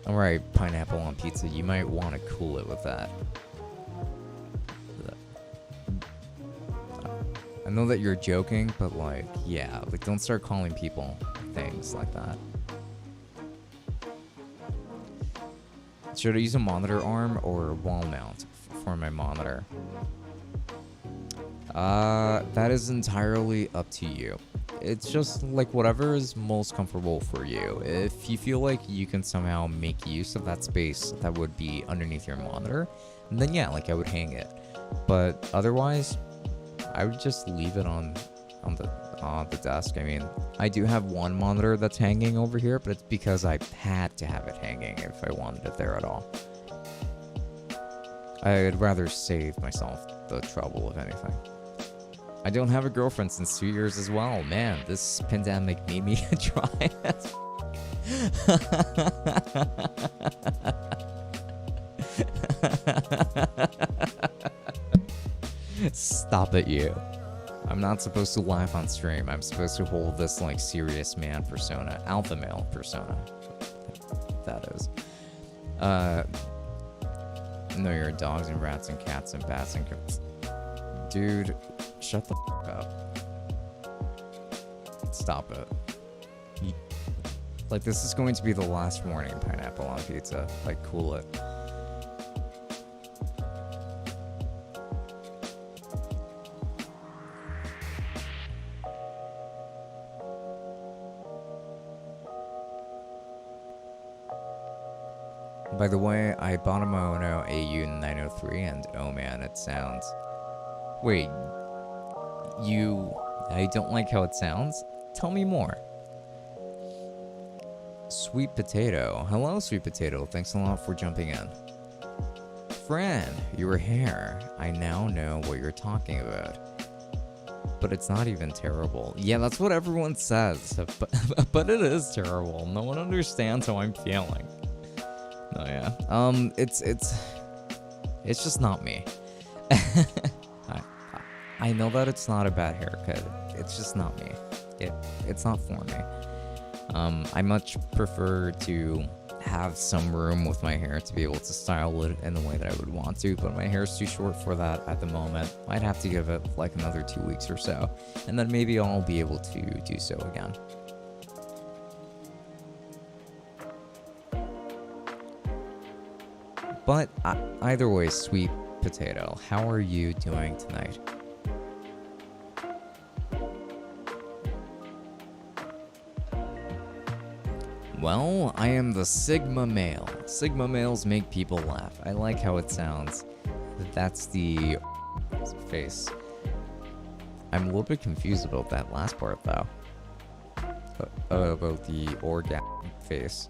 Alright, pineapple on pizza, you might want to cool it with that. I know that you're joking, but like, yeah, like don't start calling people things like that. Should I use a monitor arm or wall mount for my monitor? That is entirely up to you. It's just like whatever is most comfortable for you. If you feel like you can somehow make use of that space that would be underneath your monitor, then yeah, like I would hang it. But otherwise, I would just leave it on the desk. I mean, I do have one monitor that's hanging over here, but it's because I had to have it hanging if I wanted it there at all. I'd rather save myself the trouble, if anything. I don't have a girlfriend since 2 years as well. Man, this pandemic made me try as Stop it, you. I'm not supposed to laugh on stream. I'm supposed to hold this like serious man persona, alpha male persona. That is. No, you're dogs and rats and cats and bats and dude, shut the f up. Stop it. Like, this is going to be the last warning, pineapple on pizza. Like, cool it. By the way, I bought a Mono AU903 and oh man, it sounds... Wait, I don't like how it sounds? Tell me more. Sweet Potato. Hello, Sweet Potato. Thanks a lot for jumping in. friend, your hair. I now know what you're talking about. But it's not even terrible. Yeah, that's what everyone says. But it is terrible. No one understands how I'm feeling. Oh yeah. It's just not me. I know that it's not a bad haircut. It's just not me. It's not for me. I much prefer to have some room with my hair to be able to style it in the way that I would want to, but my hair's too short for that at the moment. I'd have to give it like another 2 weeks or so, and then maybe I'll be able to do so again. But either way, sweet potato, how are you doing tonight? Well, I am the Sigma male. Sigma males make people laugh. I like how it sounds. That's the face. I'm a little bit confused about that last part, though. About the orgasm face.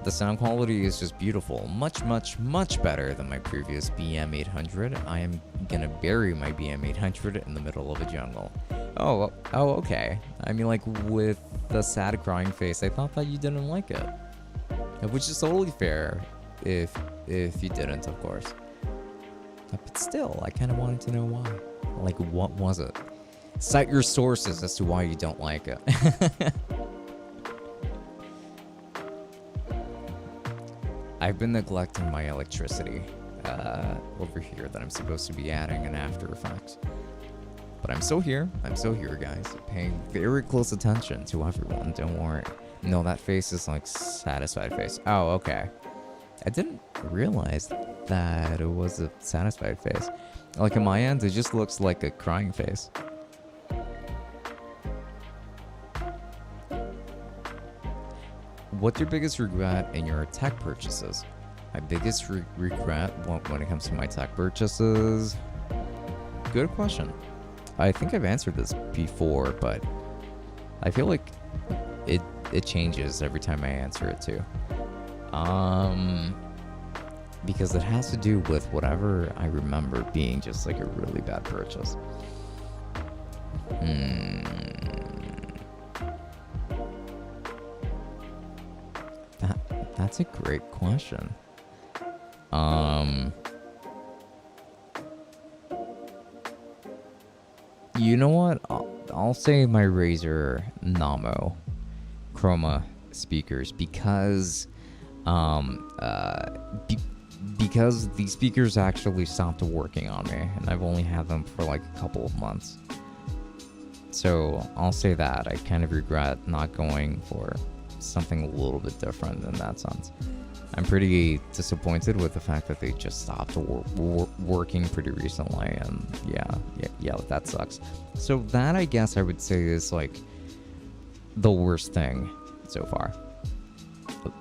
The sound quality is just beautiful. Much, much, much better than my previous BM800. I am gonna bury my BM800 in the middle of a jungle. Oh, okay. I mean, like, with the sad crying face, I thought that you didn't like it. Which is totally fair if you didn't, of course. But still, I kind of wanted to know why. Like, what was it? Cite your sources as to why you don't like it. I've been neglecting my electricity over here that I'm supposed to be adding in After Effects. But I'm still here, guys, paying very close attention to everyone, don't worry. No, that face is like satisfied face. Oh, okay. I didn't realize that it was a satisfied face. Like, on my end, it just looks like a crying face. What's your biggest regret in your tech purchases? My biggest regret when it comes to my tech purchases? Good question. I think I've answered this before, but I feel like it changes every time I answer it too. Because it has to do with whatever I remember being just like a really bad purchase. That's a great question. You know what? I'll say my Razer Namo Chroma speakers because because these speakers actually stopped working on me, and I've only had them for like a couple of months. So I'll say that I kind of regret not going for something a little bit different in that sense. I'm pretty disappointed with the fact that they just stopped working pretty recently, and yeah, that sucks. So that, I guess I would say, is like the worst thing so far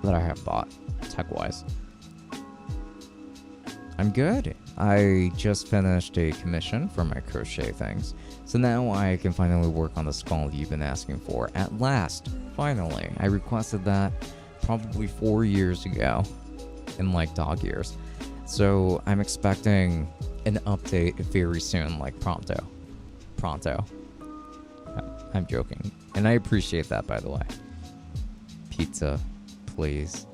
that I have bought tech-wise. I'm good. I just finished a commission for my crochet things, so now I can finally work on the skull you've been asking for. At last, finally. I requested that probably 4 years ago, in like dog years. So I'm expecting an update very soon, like pronto. I'm joking, and I appreciate that, by the way. Pizza, please.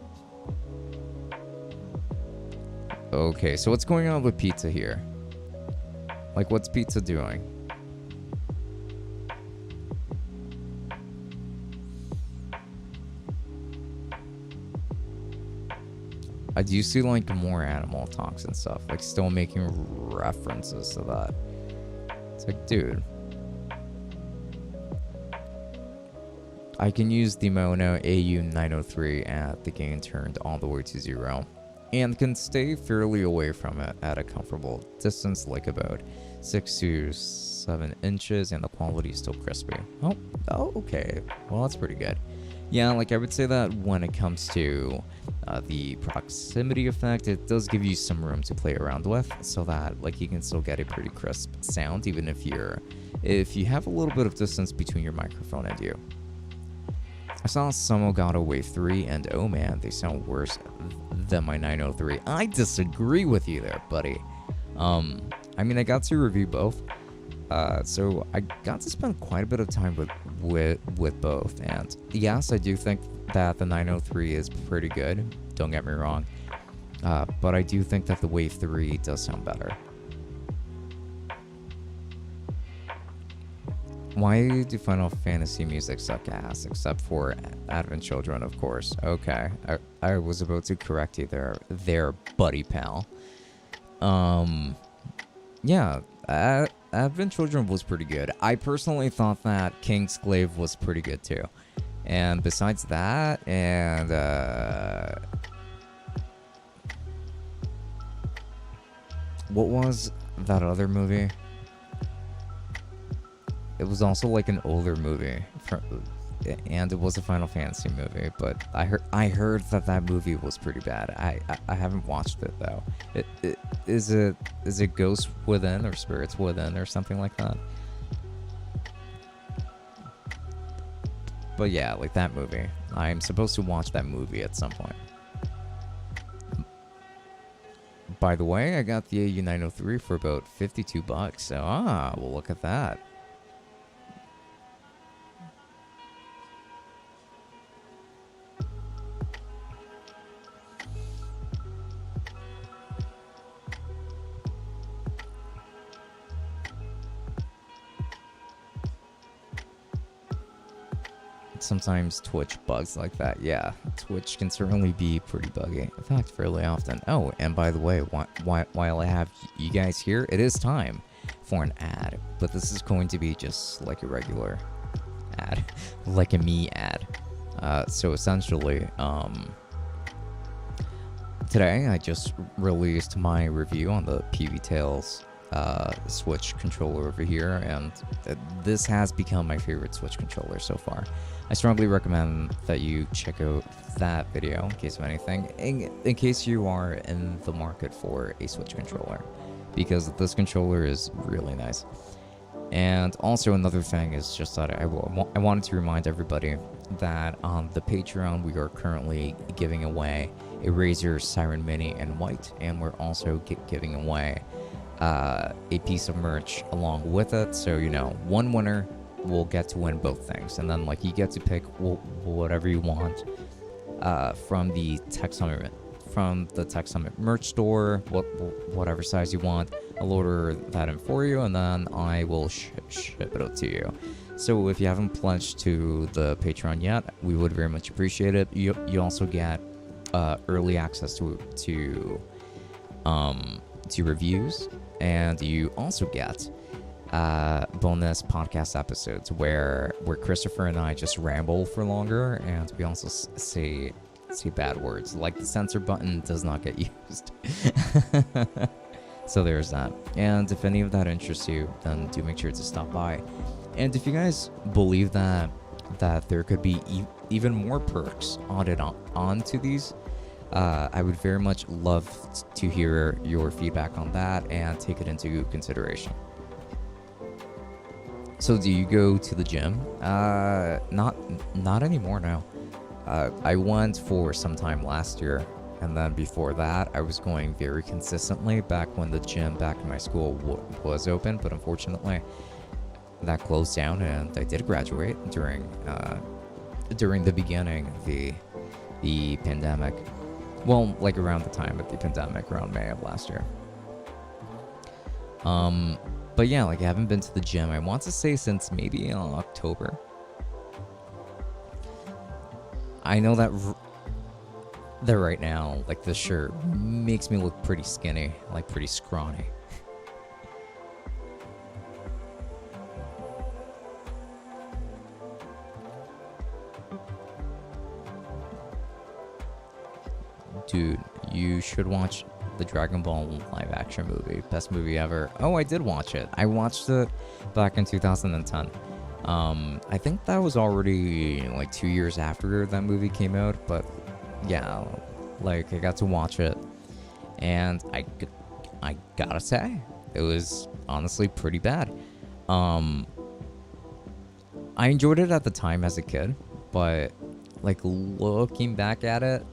Okay, so what's going on with pizza here? Like, what's pizza doing? I do see like more animal talks and stuff, like still making references to that. It's like, dude, I can use the Mono AU903 at the gain turned all the way to 0, and can stay fairly away from it at a comfortable distance, like about 6 to 7 inches, and the quality is still crispy. Oh, okay. Well, that's pretty good. Yeah, like I would say that when it comes to the proximity effect, it does give you some room to play around with, so that like you can still get a pretty crisp sound, even if you have a little bit of distance between your microphone and you. I saw some Elgato Wave 3, and oh man, they sound worse than my 903. I disagree with you there, buddy. I mean, I got to review both. So I got to spend quite a bit of time with both, and yes, I do think that the 903 is pretty good. Don't get me wrong, but I do think that the Wave 3 does sound better. Why do Final Fantasy music suck ass, except for Advent Children, of course? Okay, I was about to correct you there, buddy pal. Yeah, Advent Children was pretty good. I personally thought that Kingsglaive was pretty good too. And besides that, and what was that other movie? It was also like an older movie, and it was a Final Fantasy movie. But I heard that movie was pretty bad. I haven't watched it though. Is it Ghosts Within or Spirits Within or something like that? But yeah, like that movie. I'm supposed to watch that movie at some point. By the way, I got the AU903 for about $52. So well, look at that. Sometimes Twitch bugs like that. Yeah, Twitch can certainly be pretty buggy. In fact, fairly often. Oh, and by the way, while I have you guys here, it is time for an ad. But this is going to be just like a regular ad, like a me ad. So essentially, today I just released my review on the PV Tales Switch controller over here, and this has become my favorite Switch controller so far. I strongly recommend that you check out that video in case of anything, in case you are in the market for a Switch controller, because this controller is really nice. And also another thing is just that I wanted to remind everybody that on the Patreon we are currently giving away a Razer Siren Mini in white, and we're also giving away a piece of merch along with it. So, you know, one winner will get to win both things, and then like you get to pick whatever you want from the Tech Summit merch store, whatever size you want. I'll order that in for you, and then I will ship it out to you. So if you haven't pledged to the Patreon yet, we would very much appreciate it. You also get early access to reviews, and you also get bonus podcast episodes where Christopher and I just ramble for longer, and we also say bad words. Like the censor button does not get used. So there's that. And if any of that interests you, then do make sure to stop by. And if you guys believe that there could be even more perks onto these, I would very much love to hear your feedback on that and take it into consideration. So do you go to the gym? Not anymore now. I went for some time last year, and then before that I was going very consistently back when the gym back in my school was open, but unfortunately that closed down, and I did graduate during the beginning of the pandemic. Well, like around the time of the pandemic, around May of last year. But yeah, like I haven't been to the gym, I want to say, since maybe October. I know that right now, like this shirt makes me look pretty skinny, like pretty scrawny. Dude, you should watch the Dragon Ball live action movie. Best movie ever. Oh, I did watch it. I watched it back in 2010. I think that was already like 2 years after that movie came out, but yeah, like I got to watch it, and I gotta say, it was honestly pretty bad. I enjoyed it at the time as a kid, but like looking back at it,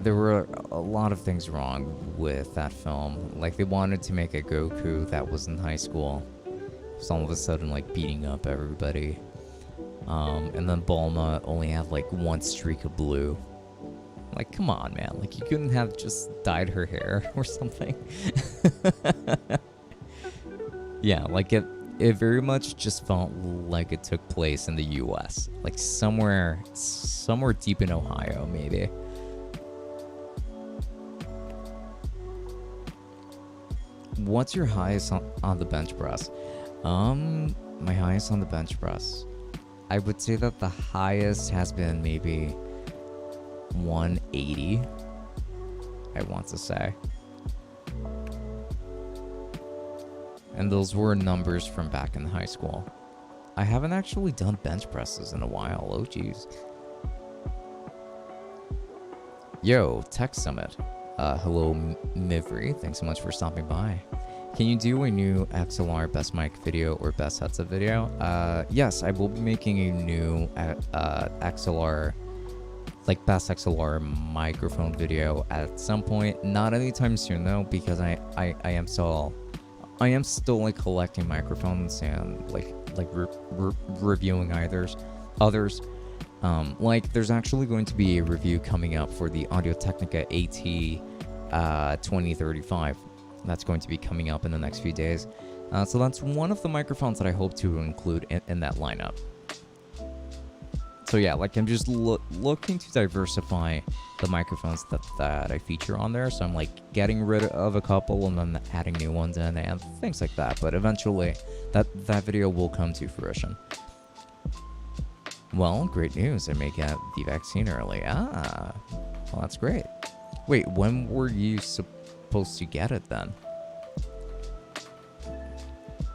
there were a lot of things wrong with that film. Like, they wanted to make a Goku that was in high school, so all of a sudden, like, beating up everybody. And then Bulma only had, like, one streak of blue. Like, come on, man. Like, you couldn't have just dyed her hair or something. Yeah, like, it very much just felt like it took place in the US. Like, somewhere deep in Ohio, maybe. What's your highest on the bench press? My highest on the bench press, I would say that the highest has been maybe 180, I want to say. And those were numbers from back in high school. I haven't actually done bench presses in a while. Oh, jeez. Yo, Tech Summit. Hello, Mivri. Thanks so much for stopping by. Can you do a new XLR best mic video or best headset video? Yes, I will be making a new XLR, like best XLR microphone video at some point. Not anytime soon though, because I am still like collecting microphones and like reviewing others. Like, there's actually going to be a review coming up for the Audio-Technica AT 2035. That's going to be coming up in the next few days. So that's one of the microphones that I hope to include in that lineup. So yeah, like, I'm just looking to diversify the microphones that I feature on there. So I'm like getting rid of a couple and then adding new ones in and things like that. But eventually that video will come to fruition. Well, great news. I may get the vaccine early. Well, that's great. Wait, when were you supposed to get it then?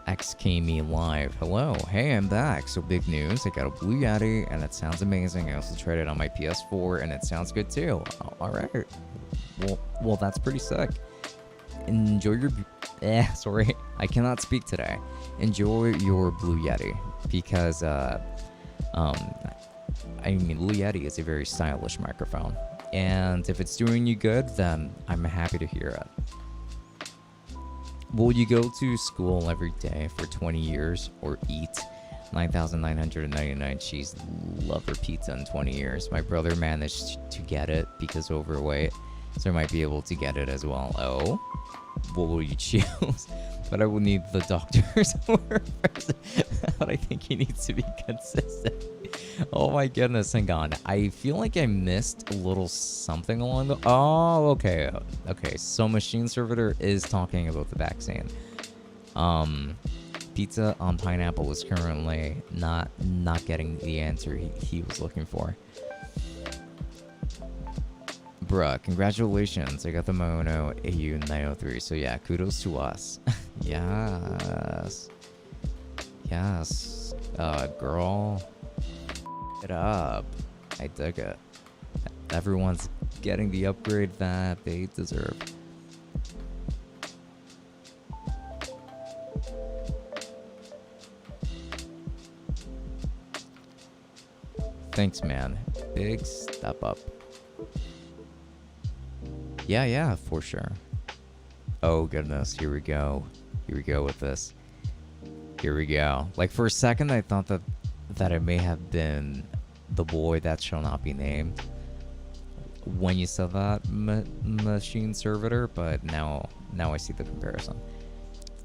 XKME Live. Hello. Hey, I'm back. So big news. I got a Blue Yeti and it sounds amazing. I also tried it on my PS4 and it sounds good too. All right. Well, that's pretty sick. Enjoy your... sorry. I cannot speak today. Enjoy your Blue Yeti because... I mean, Blue Yeti is a very stylish microphone, and if it's doing you good, then I'm happy to hear it. Will you go to school every day for 20 years or eat 9,999 cheese lover pizza in 20 years? My brother managed to get it because overweight, so I might be able to get it as well. Oh, what will you choose? But I will need the doctor's order first. But I think he needs to be consistent. Oh my goodness, hang on. I feel like I missed a little something along the... Oh, okay. Okay, so Machine Servitor is talking about the vaccine. Pizza on pineapple is currently not getting the answer he was looking for. Bruh, congratulations. I got the Mono AU903. So yeah, kudos to us. Yes. Yes. Girl. It up. I dig it. Everyone's getting the upgrade that they deserve. Thanks, man. Big step up. Yeah, for sure. Oh, goodness. Here we go. Here we go with this. Here we go. Like, for a second, I thought that it may have been the boy that shall not be named when you said that, Machine Servitor, but now I see the comparison.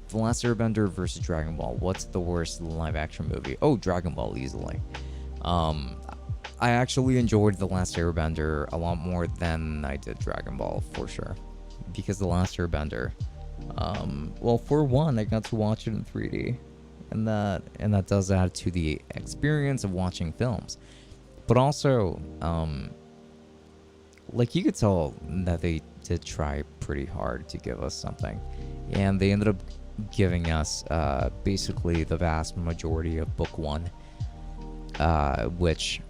The Last Airbender versus Dragon Ball. What's the worst live-action movie? Oh, Dragon Ball, easily. I actually enjoyed The Last Airbender a lot more than I did Dragon Ball, for sure. Because The Last Airbender, well, for one, I got to watch it in 3D. And that does add to the experience of watching films. But also, like, you could tell that they did try pretty hard to give us something. And they ended up giving us basically the vast majority of Book 1, which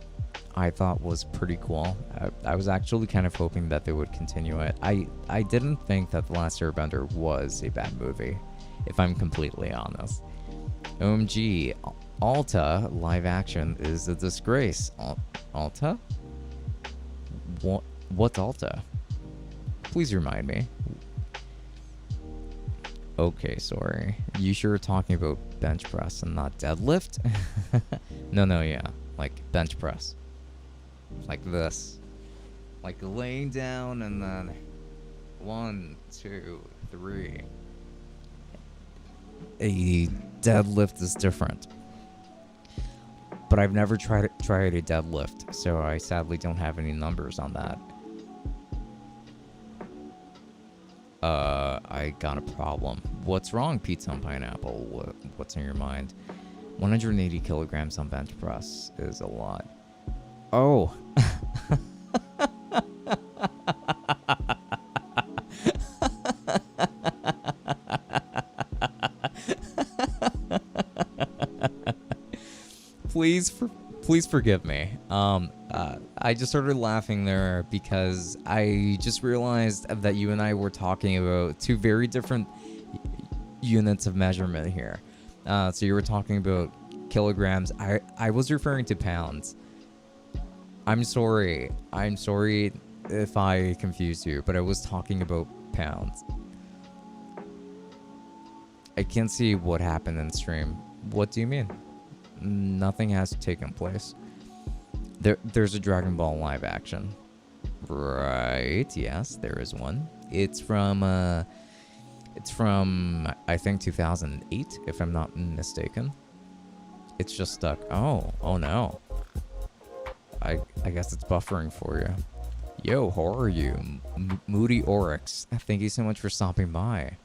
I thought was pretty cool. I was actually kind of hoping that they would continue it. I didn't think that The Last Airbender was a bad movie, if I'm completely honest. OMG, Alta live action is a disgrace. Alta? What's Alta? Please remind me. Okay, sorry. You sure are talking about bench press and not deadlift? No, yeah. Like bench press. Like this. Like laying down and then 1, 2, 3. A deadlift is different. But I've never tried a deadlift, so I sadly don't have any numbers on that. I got a problem. What's wrong, pizza and pineapple? What's on your mind? 180 kilograms on bench press is a lot. Oh. Please forgive me. I just started laughing there because I just realized that you and I were talking about two very different units of measurement here. So you were talking about kilograms. I was referring to pounds. I'm sorry if I confused you, but I was talking about pounds. I can't see what happened in stream. What do you mean? Nothing has taken place. There's a Dragon Ball live action. Right, yes, there is one. It's from I think 2008, if I'm not mistaken. It's just stuck. Oh no. I guess it's buffering for you. Yo, how are you? Moody Oryx. Thank you so much for stopping by.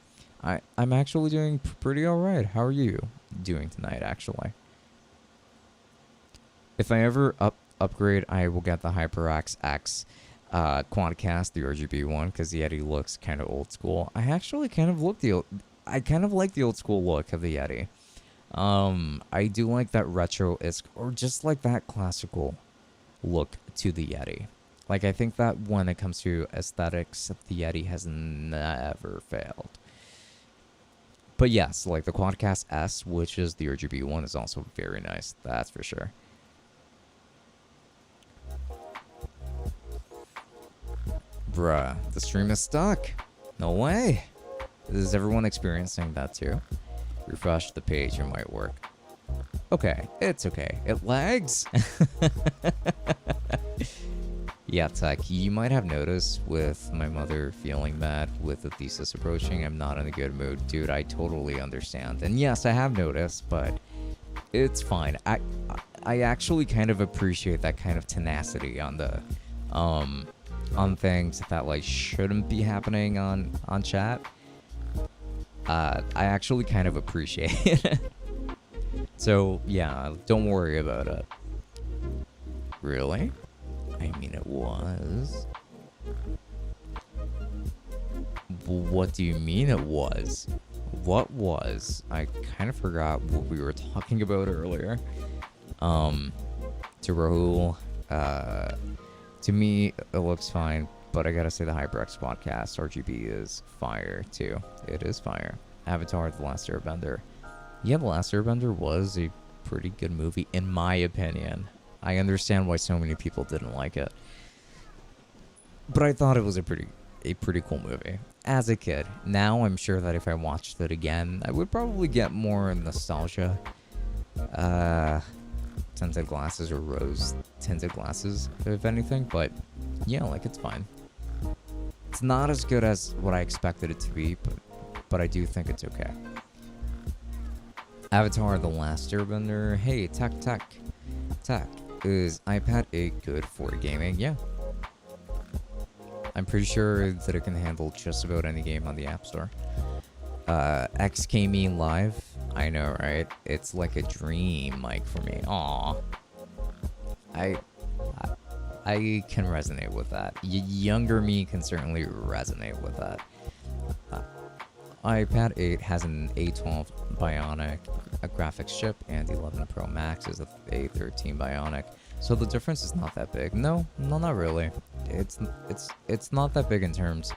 I'm actually doing pretty alright. How are you doing tonight, actually? If I ever upgrade, I will get the HyperX X Quadcast, the RGB one, because the Yeti looks kind of old school. I actually kind of like the old school look of the Yeti. I do like that retro-esque, or just like that classical look to the Yeti. Like, I think that when it comes to aesthetics, the Yeti has never failed. But yes, like the Quadcast S, which is the RGB one, is also very nice. That's for sure. Bruh, the stream is stuck. No way. Is everyone experiencing that too? Refresh the page, it might work. Okay, it's okay. It lags. Yeah, Tech, you might have noticed with my mother feeling that with the thesis approaching, I'm not in a good mood. Dude, I totally understand. And yes, I have noticed, but it's fine. I actually kind of appreciate that kind of tenacity on the on things that like shouldn't be happening on chat. I actually kind of appreciate it. So yeah, don't worry about it. Really? I mean, it was. What do you mean it was? What was? I kind of forgot what we were talking about earlier. To Rahul, to me, it looks fine, but I gotta say the HyperX Podcast RGB is fire too. It is fire. Avatar: The Last Airbender. Yeah, The Last Airbender was a pretty good movie, in my opinion. I understand why so many people didn't like it, but I thought it was a pretty cool movie as a kid. Now I'm sure that if I watched it again, I would probably get more nostalgia. Tinted glasses or rose tinted glasses, if anything, but yeah, like, it's fine. It's not as good as what I expected it to be, but I do think it's okay. Avatar: The Last Airbender. Hey, Tech. Is iPad 8 good for gaming? Yeah. I'm pretty sure that it can handle just about any game on the App Store. XKMe Live. I know, right? It's like a dream, like, for me. Aw. I can resonate with that. Younger me can certainly resonate with that. iPad 8 has an A12 Bionic graphics chip, and 11 Pro Max is a A13 Bionic. So the difference is not that big. No, not really. It's not that big in terms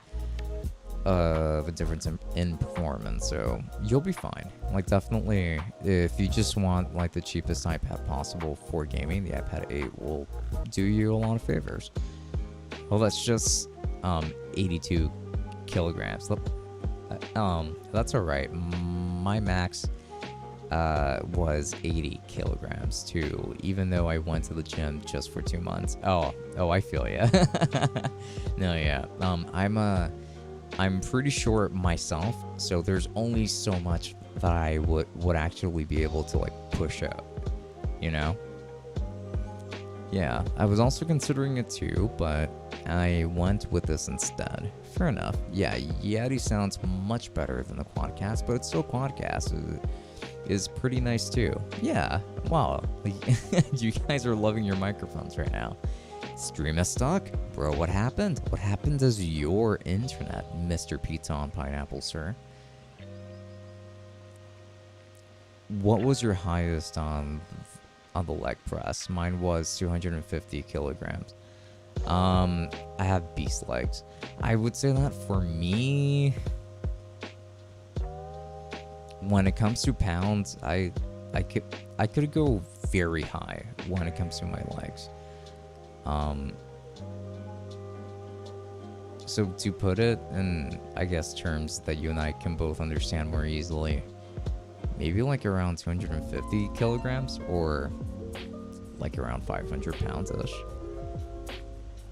of a difference in performance, so you'll be fine. Like, definitely, if you just want like the cheapest iPad possible for gaming, the iPad 8 will do you a lot of favors. Well, that's just 82 kilograms. That's all right. My max was 80 kilograms too, even though I went to the gym just for 2 months. Oh, I feel ya. No, yeah. I'm pretty short myself, so there's only so much that I would actually be able to like push up, you know? Yeah, I was also considering it too, but I went with this instead. Fair enough. Yeah, Yeti sounds much better than the Quadcast, but it's still Quadcast is pretty nice too. Yeah, wow. You guys are loving your microphones right now. Stream is stuck? Bro, what happened? What happened to your internet, Mr. Pizza on Pineapple, sir? What was your highest on the leg press? Mine was 250 kilograms. I have beast legs. I would say that for me, when it comes to pounds, I could go very high when it comes to my legs. So to put it in, I guess, terms that you and I can both understand more easily, maybe like around 250 kilograms or like around 500 pounds-ish,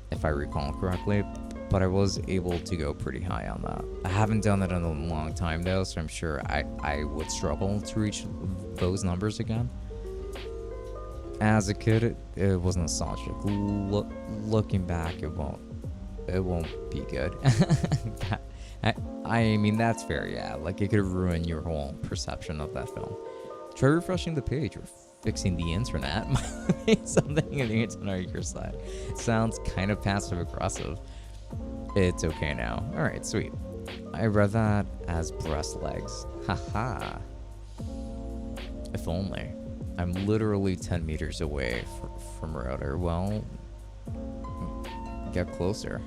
if I recall correctly. But I was able to go pretty high on that. I haven't done it in a long time though, so I'm sure I would struggle to reach those numbers again. As a kid, it was nostalgic. Looking back, it won't be good. I mean, that's fair, yeah. Like, it could ruin your whole perception of that film. Try refreshing the page or fixing the internet. Something in the internet on your side. Sounds kind of passive aggressive. It's okay now. Alright, sweet. I read that as breast legs. Haha. If only. I'm literally 10 meters away from Rotor. Well, get closer.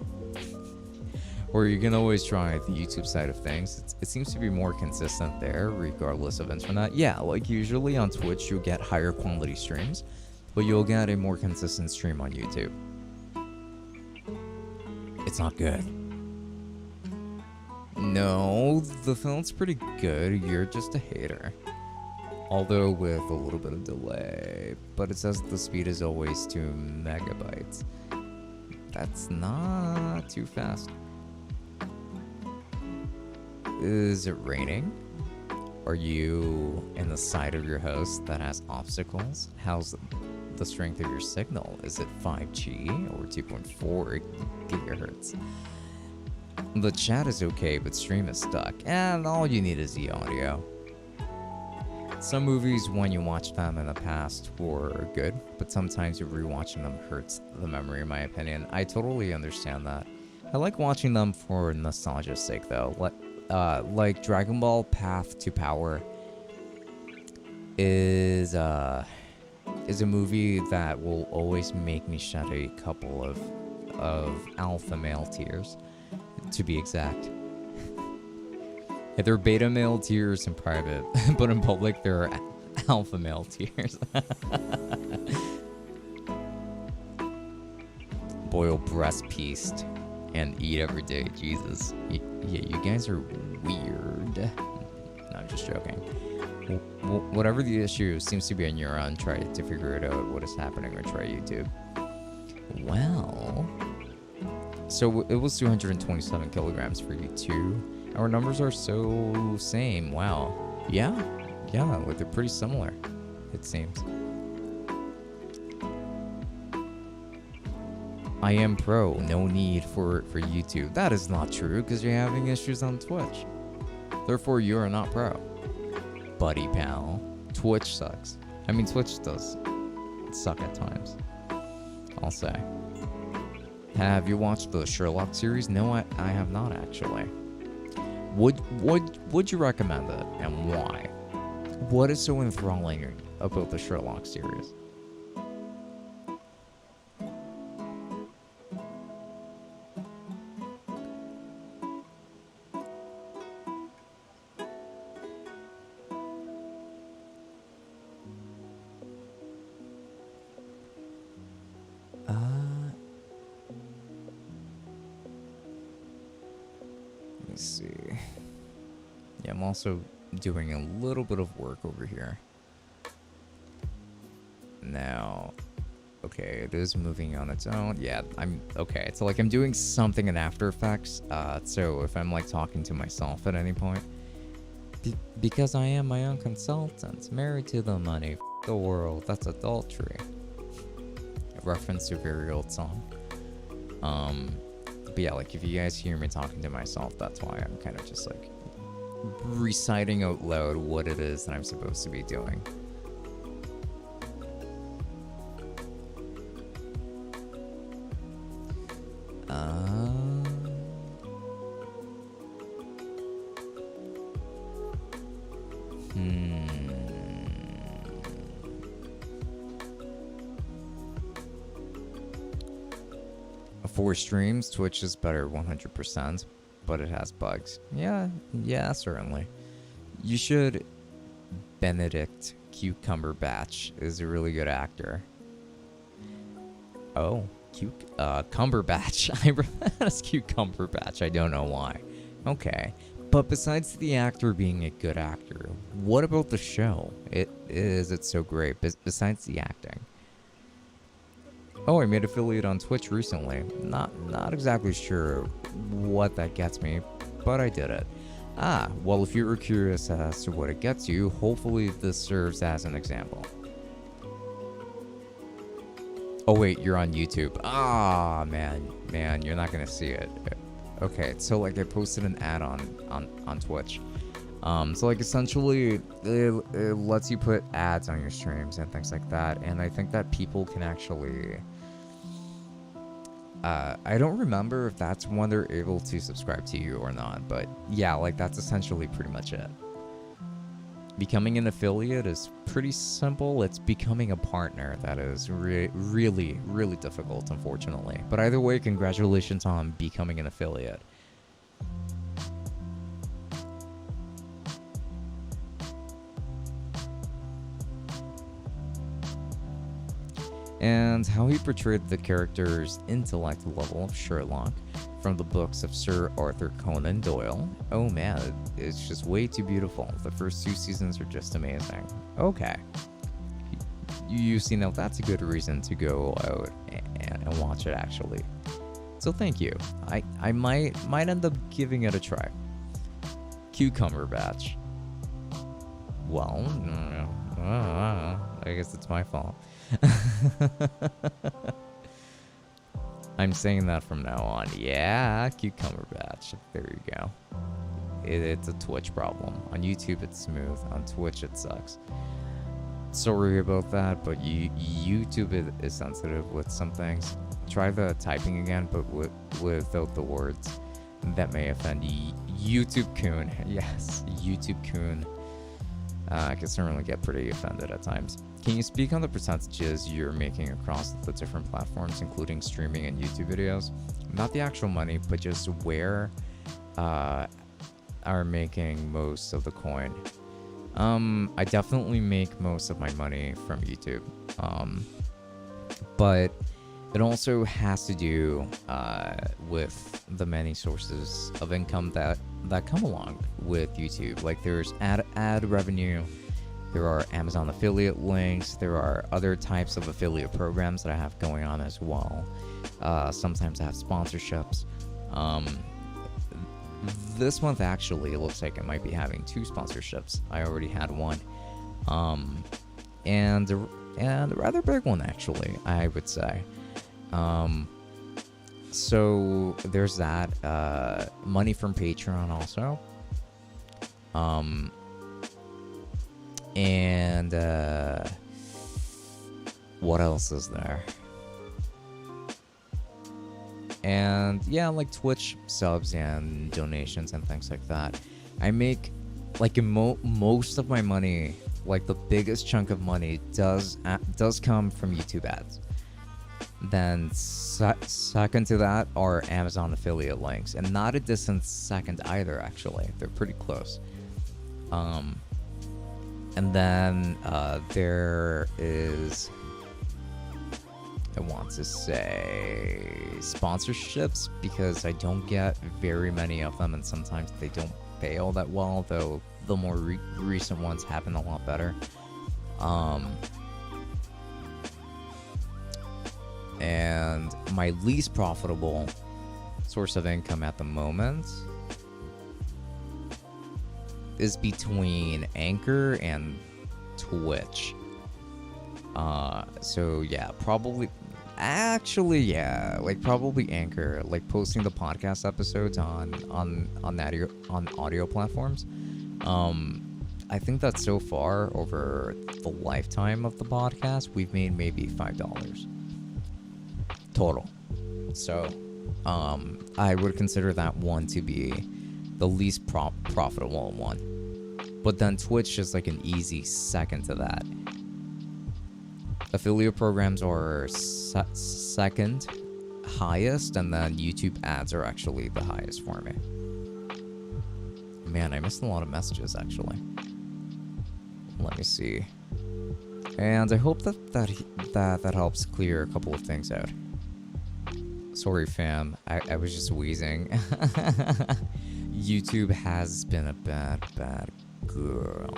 Or you can always try the YouTube side of things. It seems to be more consistent there, regardless of internet. Yeah, like usually on Twitch, you'll get higher quality streams, but you'll get a more consistent stream on YouTube. It's not good. No, the film's pretty good. You're just a hater. Although with a little bit of delay. But it says the speed is always 2 megabytes. That's not too fast. Is it raining? Are you in the side of your house that has obstacles? How's the strength of your signal? Is it 5G or 2.4 gigahertz? The chat is okay, but stream is stuck. And all you need is the audio. Some movies, when you watch them in the past, were good, but sometimes rewatching them hurts the memory, in my opinion. I totally understand that. I like watching them for nostalgia's sake, though. Like Dragon Ball Path to Power is a movie that will always make me shed a couple of alpha male tears, to be exact. They're beta male tears in private, but in public they're alpha male tears. Boil breast pieced and eat every day. Jesus. Yeah, you guys are weird. No, I'm just joking. Whatever the issue seems to be on your end, try to figure it out what is happening or try YouTube. Well, so it was 227 kilograms for you too. Our numbers are so same. Wow. Yeah, like they're pretty similar, it seems. I am pro, no need for YouTube. That is not true, because you're having issues on Twitch. Therefore, you are not pro. Buddy pal. Twitch sucks. I mean, Twitch does suck at times, I'll say. Have you watched the Sherlock series? No, I have not, actually. Would you recommend it, and why? What is so enthralling about the Sherlock series? see. Yeah, I'm also doing a little bit of work over here. Now, okay, it is moving on its own. Yeah, I'm okay. So like I'm doing something in After Effects. So if I'm like talking to myself at any point, because I am my own consultant, married to the money, the world, that's adultery. A reference to a very old song. But yeah, like if you guys hear me talking to myself, that's why I'm kind of just like reciting out loud what it is that I'm supposed to be doing. For streams, Twitch is better 100%, but it has bugs. Yeah, certainly. You should. Benedict Cumberbatch is a really good actor. Oh, Cumberbatch. I read as Cumberbatch. I don't know why. Okay. But besides the actor being a good actor, what about the show? It's so great, besides the acting? Oh, I made affiliate on Twitch recently. Not exactly sure what that gets me, but I did it. Well, if you're curious as to what it gets you, hopefully this serves as an example. Oh wait, you're on YouTube. Man, you're not gonna see it. Okay, so like I posted an ad on Twitch. So like essentially it lets you put ads on your streams and things like that, and I think that people can actually I don't remember if that's when they're able to subscribe to you or not, but yeah, like that's essentially pretty much it. Becoming an affiliate is pretty simple. It's becoming a partner that is really difficult, unfortunately. But either way, congratulations on becoming an affiliate. And how he portrayed the character's intellect level of Sherlock from the books of Sir Arthur Conan Doyle. Oh man, it's just way too beautiful. The first 2 seasons are just amazing. Okay. You see, now that's a good reason to go out and watch it, actually. So thank you. I might end up giving it a try. Cumberbatch. Well, I guess it's my fault. I'm saying that from now on. Yeah, Cumberbatch. There you go. It's a Twitch problem. On YouTube, it's smooth. On Twitch, it sucks. Sorry about that, but YouTube is sensitive with some things. Try the typing again, but without the words. That may offend YouTube Coon. Yes, YouTube Coon. I can certainly get pretty offended at times. Can you speak on the percentages you're making across the different platforms, including streaming and YouTube videos? Not the actual money, but just where are making most of the coin. I definitely make most of my money from YouTube, but it also has to do with the many sources of income that come along with YouTube. Like there's ad revenue, there are Amazon affiliate links, there are other types of affiliate programs that I have going on as well. Sometimes I have sponsorships. This month actually it looks like I might be having 2 sponsorships. I already had one, and a rather big one actually, I would say. So there's that. Money from Patreon also. And what else is there? And yeah, like Twitch subs and donations and things like that. I make like most of my money, like the biggest chunk of money does come from YouTube ads. Then second to that are Amazon affiliate links, and not a distant second either, actually. They're pretty close. And then there is I want to say sponsorships, because I don't get very many of them, and sometimes they don't pay all that well, though the more recent ones have been a lot better. And my least profitable source of income at the moment is between Anchor and Twitch. So yeah, probably probably Anchor, like posting the podcast episodes on audio platforms. I think that so far over the lifetime of the podcast, we've made maybe $5 total. So I would consider that one to be the least profitable one. But then Twitch is like an easy second to that. Affiliate programs are second highest, and then YouTube ads are actually the highest for me. Man, I missed a lot of messages actually. Let me see. And I hope that helps clear a couple of things out. Sorry, fam. I was just wheezing. YouTube has been a bad girl.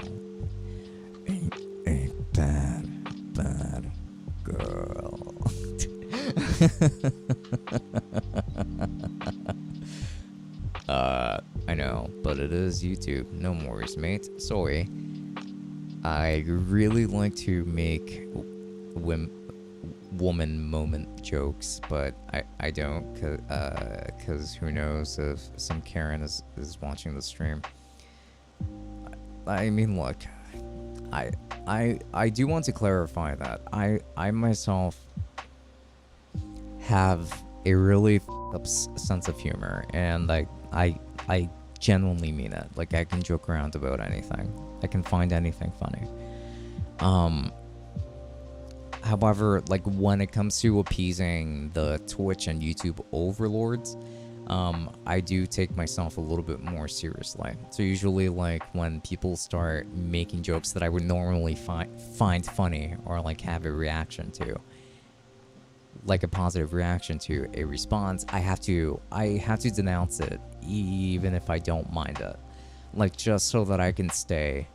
A bad girl. I know, but it is YouTube. No worries, mate. Sorry. I really like to make woman moment jokes, but I don't, cause who knows if some Karen is watching the stream. I mean, look, I do want to clarify that I myself have a really up sense of humor, and I genuinely mean it. Like, I can joke around about anything. I can find anything funny. However, like, when it comes to appeasing the Twitch and YouTube overlords, I do take myself a little bit more seriously. So usually, like, when people start making jokes that I would normally find funny, or like have a reaction to, like a positive reaction to a response, I have to denounce it, even if I don't mind it, like, just so that I can stay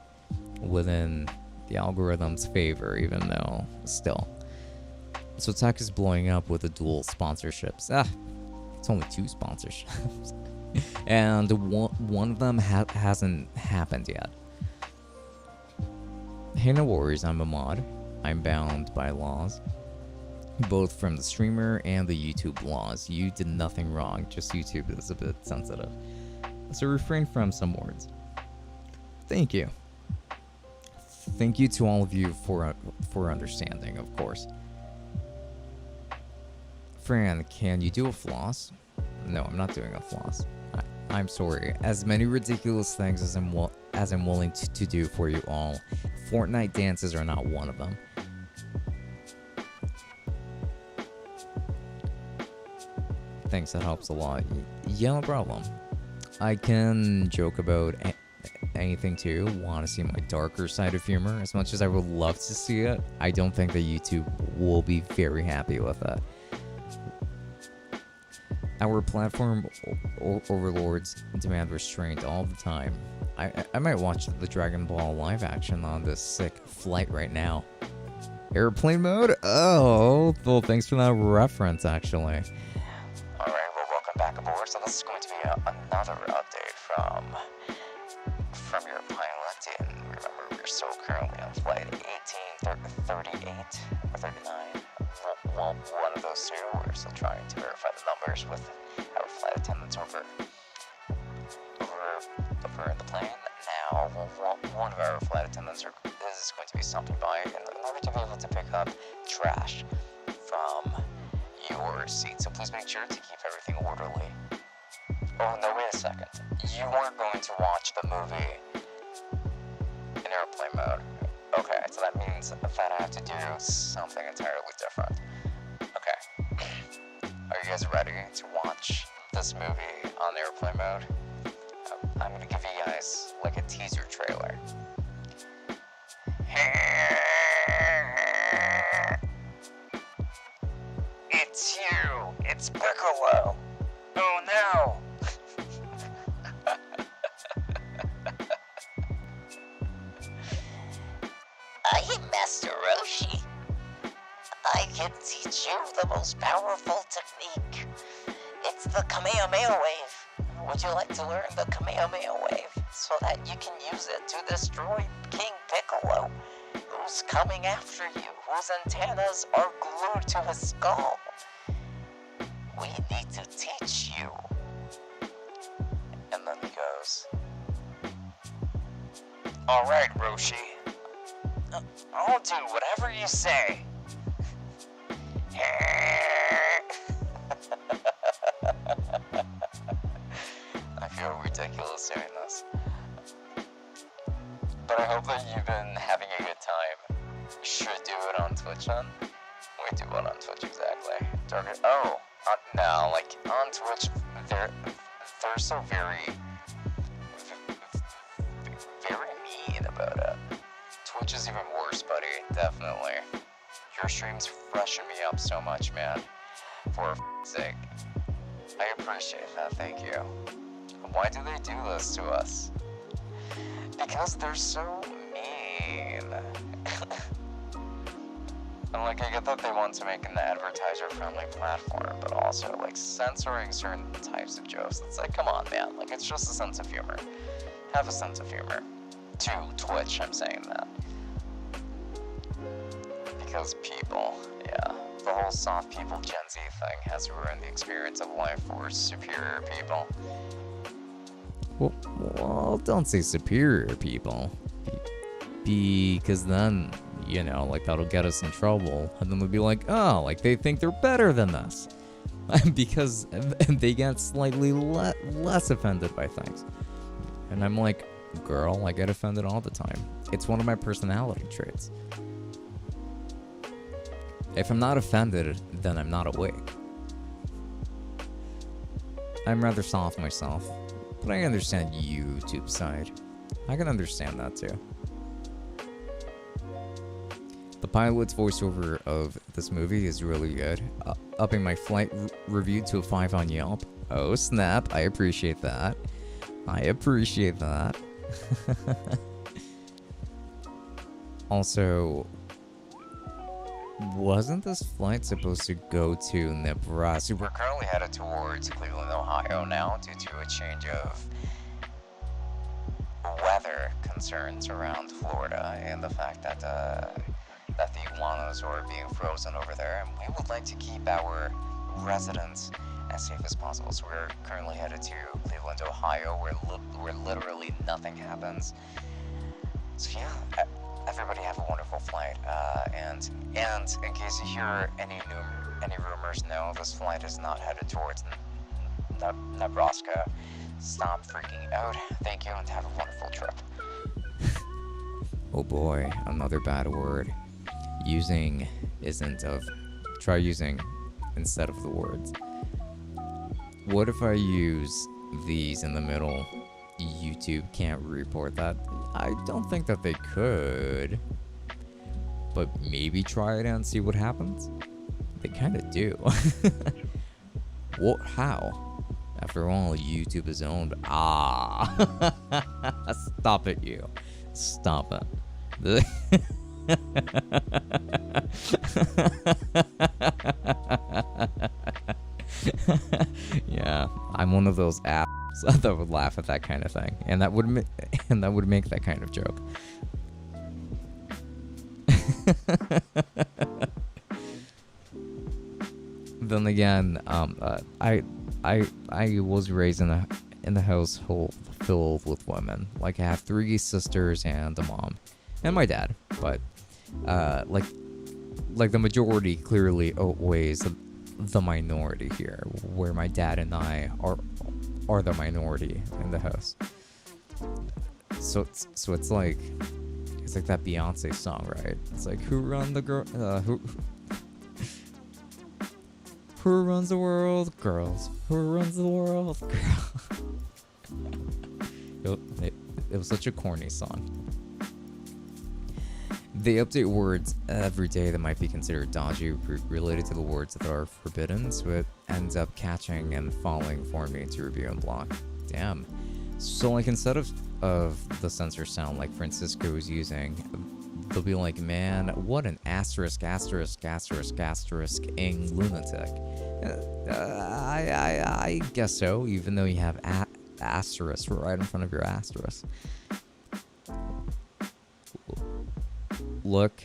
within the algorithm's favor, even though still. So tech is blowing up with the dual sponsorships. It's only 2 sponsorships. And one of them hasn't happened yet. Hey, no worries, I'm a mod. I'm bound by laws, both from the streamer and the YouTube laws. You did nothing wrong, just YouTube is a bit sensitive. So refrain from some words. Thank you. Thank you to all of you for understanding, of course. Fran, can you do a floss? No, I'm not doing a floss. I'm sorry. As many ridiculous things as I'm willing to do for you all, Fortnite dances are not one of them. Thanks, that helps a lot. Yeah, no problem. I can joke about anything too. Want to see my darker side of humor? As much as I would love to see it, I don't think that YouTube will be very happy with it. Our platform overlords demand restraint all the time. I might watch the Dragon Ball live action on this sick flight right now. Airplane mode? Oh, well, thanks for that reference, actually. Alright, well, welcome back aboard. So this is going to be another update from your pilot. And remember, we're still currently on flight 1838 or 39. One of those two. We're still trying to verify the numbers with our flight attendants over the plane. Now, one of our flight attendants is going to be stopping by in order to be able to pick up trash from your seat. So please make sure to keep everything orderly. Oh, no, wait a second. You weren't going to watch the movie in airplane mode. Okay, so that means that I have to do something entirely different. Okay. Are you guys ready to watch this movie on airplane mode? I'm gonna give you guys like a teaser trailer. Master Roshi. I can teach you the most powerful technique. It's the Kamehameha Wave. Would you like to learn the Kamehameha Wave so that you can use it to destroy King Piccolo, who's coming after you, whose antennas are glued to his skull? We need to teach you. And then he goes, Alright, Roshi. I'll do whatever you say. I feel ridiculous doing this. But I hope that you've been having a good time. You should do it on Twitch then. Wait, do what on Twitch exactly? Target. Oh, no, like on Twitch, they're so very mean about it. Twitch is even worse, buddy. Definitely. Your streams freshen me up so much, man. For f***'s sake. I appreciate that, thank you. Why do they do this to us? Because they're so mean. And like, I get that they want to make an advertiser-friendly platform, but also, like, censoring certain types of jokes. It's like, come on, man. Like, it's just a sense of humor. Have a sense of humor. To Twitch, I'm saying that. Because people, yeah, the whole soft people Gen Z thing has ruined the experience of life for superior people. Well, don't say superior people. Because then, you know, like, that'll get us in trouble. And then we'll be like, oh, like, they think they're better than us. Because they get slightly less offended by things. And I'm like, girl, I get offended all the time. It's one of my personality traits. If I'm not offended, then I'm not awake. I'm rather soft myself, but I understand YouTube side. I can understand that too. The pilot's voiceover of this movie is really good. Upping my flight review to a 5 on Yelp. Oh snap, I appreciate that. I appreciate that. Also, wasn't this flight supposed to go to Nebraska? We're currently headed towards Cleveland, Ohio now due to a change of weather concerns around Florida and the fact that the iguanas are being frozen over there, and we would like to keep our residents as safe as possible. So we're currently headed to Cleveland, Ohio, where literally nothing happens. So yeah, everybody have a wonderful flight. And in case you hear any rumors, no, this flight is not headed towards Nebraska. Stop freaking out. Thank you, and have a wonderful trip. Oh boy, another bad word. Using isn't of. Try using instead of the words. What if I use these in the middle? YouTube can't report that. I don't think that they could. But maybe try it and see what happens. They kind of do. What? How? After all, YouTube is owned. Ah. Stop it, you. Stop it. Yeah, I'm one of those apps that would laugh at that kind of thing, and that would make that kind of joke. Then again, I was raised in a household filled with women. Like, I have 3 sisters and a mom, and my dad. But like the majority clearly outweighs the minority here, where my dad and I are the minority in the house. So it's like that Beyonce song, right? It's like, who runs the world? Girls. Who runs the world? Girls. It was such a corny song. They update words every day that might be considered dodgy related to the words that are forbidden, so it ends up catching and falling for me to review and block. Damn. So like, instead of the censor sound like Francisco is using, they'll be like, man, what an asterisk-ing lunatic. I guess so, even though you have asterisk right in front of your asterisk. Look,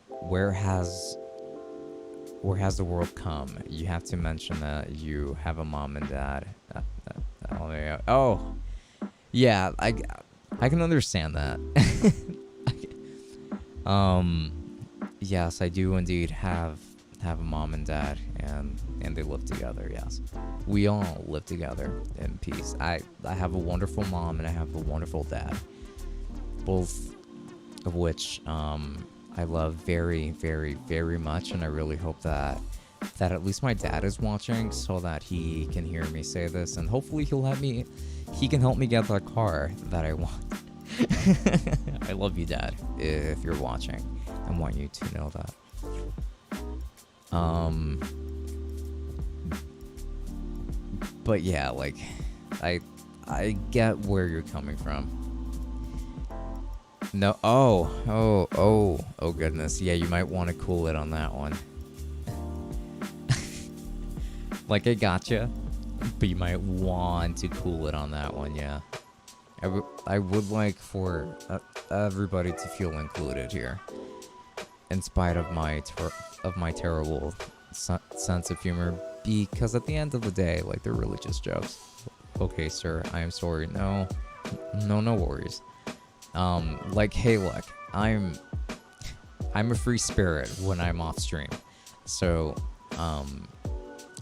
where has the world come? You have to mention that you have a mom and dad. Oh, yeah, I can understand that. Yes, I do indeed have a mom and dad, and they live together. Yes, we all live together in peace. I have a wonderful mom and I have a wonderful dad, both of which I love very, very, very much, and I really hope that at least my dad is watching so that he can hear me say this, and hopefully he can help me get that car that I want. I love you, Dad, if you're watching. I want you to know that. But yeah, like, I get where you're coming from. No, oh goodness. Yeah, you might want to cool it on that one. Like, I gotcha, but you might want to cool it on that one, yeah. I would like for everybody to feel included here, in spite of my terrible sense of humor, because at the end of the day, like, they're really just jokes. Okay, sir, I am sorry. No worries. Like, hey, look, I'm a free spirit when I'm off stream, so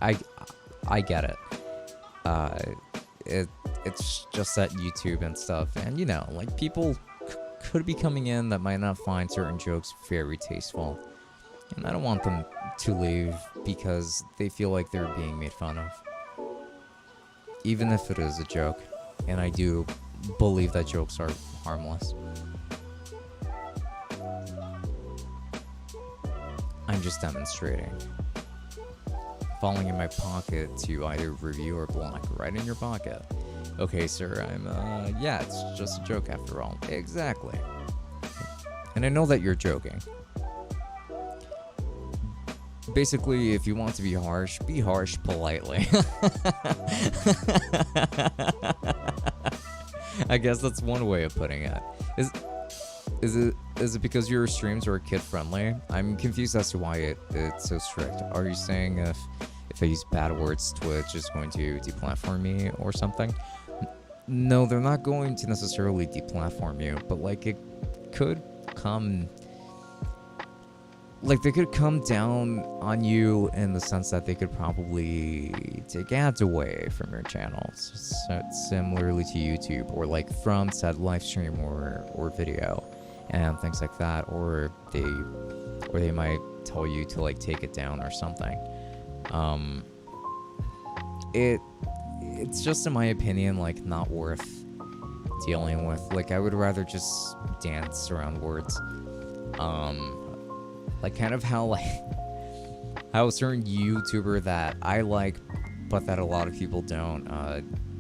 I get it. It's just that YouTube and stuff, and you know, like, people could be coming in that might not find certain jokes very tasteful, and I don't want them to leave because they feel like they're being made fun of, even if it is a joke, and I do believe that jokes are harmless. I'm just demonstrating. Falling in my pocket to either review or block right in your pocket. Okay, sir, yeah, it's just a joke after all. Exactly. And I know that you're joking. Basically, if you want to be harsh politely. I guess that's one way of putting it. Is it because your streams are kid friendly? I'm confused as to why it's so strict. Are you saying if I use bad words, Twitch is going to deplatform me or something? No, they're not going to necessarily deplatform you, but like, it could come, like, they could come down on you in the sense that they could probably take ads away from your channels, so similarly to YouTube, or like from said live stream or video and things like that, or they might tell you to like take it down or something. It's just, in my opinion, like, not worth dealing with. Like, I would rather just dance around words. Like, kind of how a certain YouTuber that I like, but that a lot of people don't,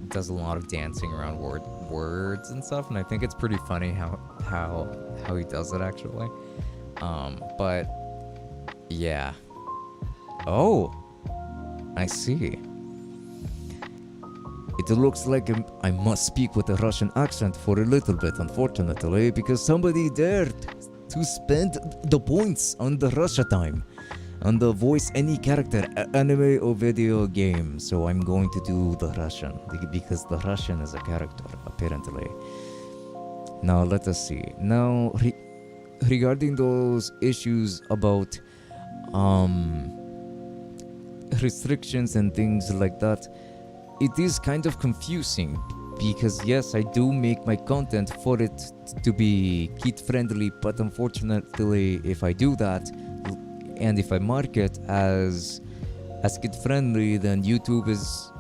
does a lot of dancing around words and stuff, and I think it's pretty funny how he does it, actually. But yeah. Oh, I see. It looks like I must speak with a Russian accent for a little bit, unfortunately, because somebody dared to spend the points on the Russia time, on the voice any character, anime or video game. So I'm going to do the Russian, because the Russian is a character, apparently. Now, let us see. Now, regarding those issues about restrictions and things like that, it is kind of confusing, because yes, I do make my content for it to be kid friendly, but unfortunately, if I do that and if I mark it as kid friendly, then YouTube is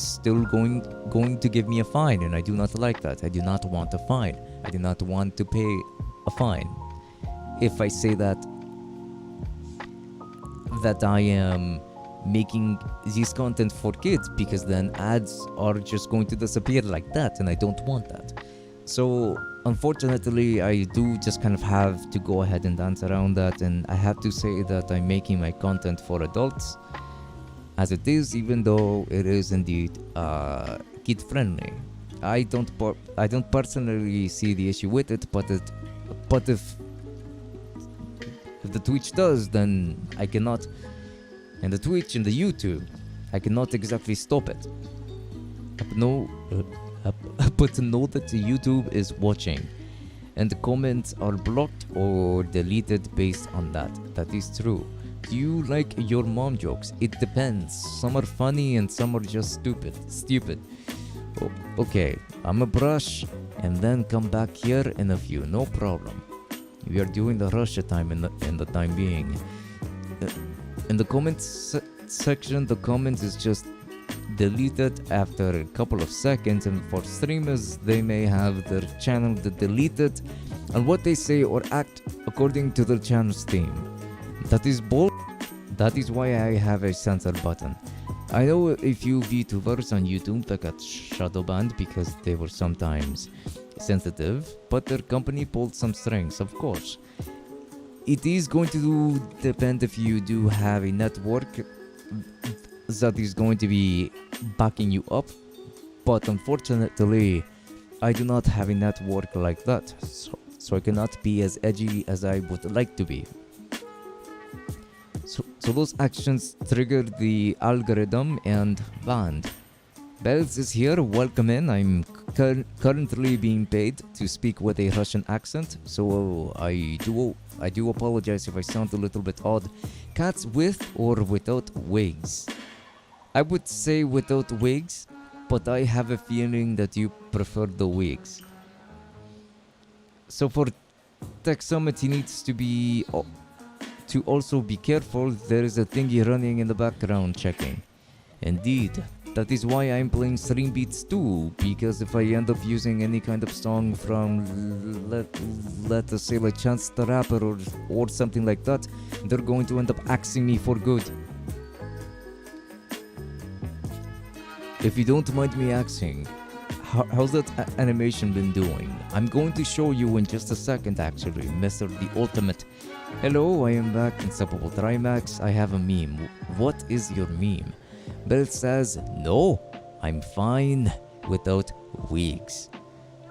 still going to give me a fine, and I do not like that. I do not want a fine. I do not want to pay a fine if I say that I am making this content for kids, because then ads are just going to disappear like that, and I don't want that. So unfortunately, I do just kind of have to go ahead and dance around that, and I have to say that I'm making my content for adults as it is, even though it is indeed kid friendly. I don't personally see the issue with it, but if the Twitch does, then I cannot, and the Twitch and the YouTube, I cannot exactly stop it. But but know that the YouTube is watching, and the comments are blocked or deleted based on that. That is true. Do you like your mom jokes? It depends. Some are funny and some are just stupid. Okay, I'ma brush and then come back here in a few. No problem. We are doing the rush time in the time being. In the comments section, the comments is just deleted after a couple of seconds, and for streamers, they may have their channel deleted and what they say or act according to their channel's theme. That is bull. That is why I have a censor button. I know a few VTubers on YouTube that got shadow banned because they were sometimes sensitive, but their company pulled some strings, of course. It is going to depend if you do have a network that is going to be backing you up, but unfortunately, I do not have a network like that, so I cannot be as edgy as I would like to be. So those actions triggered the algorithm and banned. Bells is here, welcome in. I'm currently being paid to speak with a Russian accent, so I do apologize if I sound a little bit odd. Cats with or without wigs? I would say without wigs, but I have a feeling that you prefer the wigs. So for Tech Summit, he needs to also be careful. There is a thingy running in the background checking. Indeed, that is why I'm playing Stream Beats too, because if I end up using any kind of song from let us say like Chance the Rapper or something like that, they're going to end up axing me for good. If you don't mind me asking, how's that animation been doing? I'm going to show you in just a second actually, Mr. The Ultimate. Hello, I am back, Inseparable Trimax. I have a meme. What is your meme? Bell says, no, I'm fine without wigs.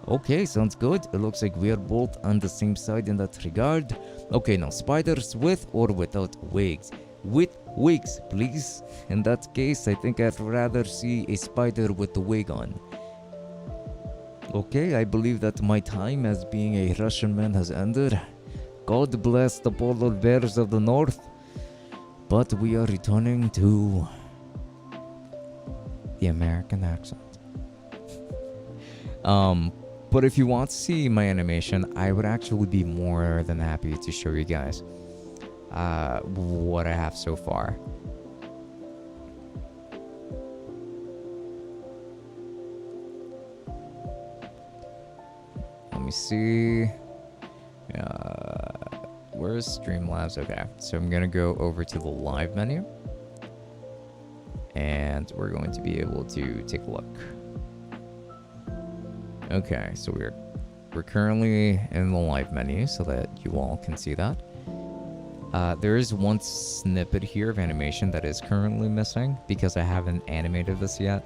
Okay, sounds good. It looks like we are both on the same side in that regard. Okay, now spiders with or without wigs? With wigs, please. In that case, I think I'd rather see a spider with the wig on. Okay, I believe that my time as being a Russian man has ended. God bless the polar bears of the north. But we are returning to the American accent. But if you want to see my animation, I would actually be more than happy to show you guys what I have so far. Let me see. Where's Streamlabs? Okay, so I'm gonna go over to the live menu, and we're going to be able to take a look. Okay, so we're currently in the live menu so that you all can see that. There is one snippet here of animation that is currently missing because I haven't animated this yet.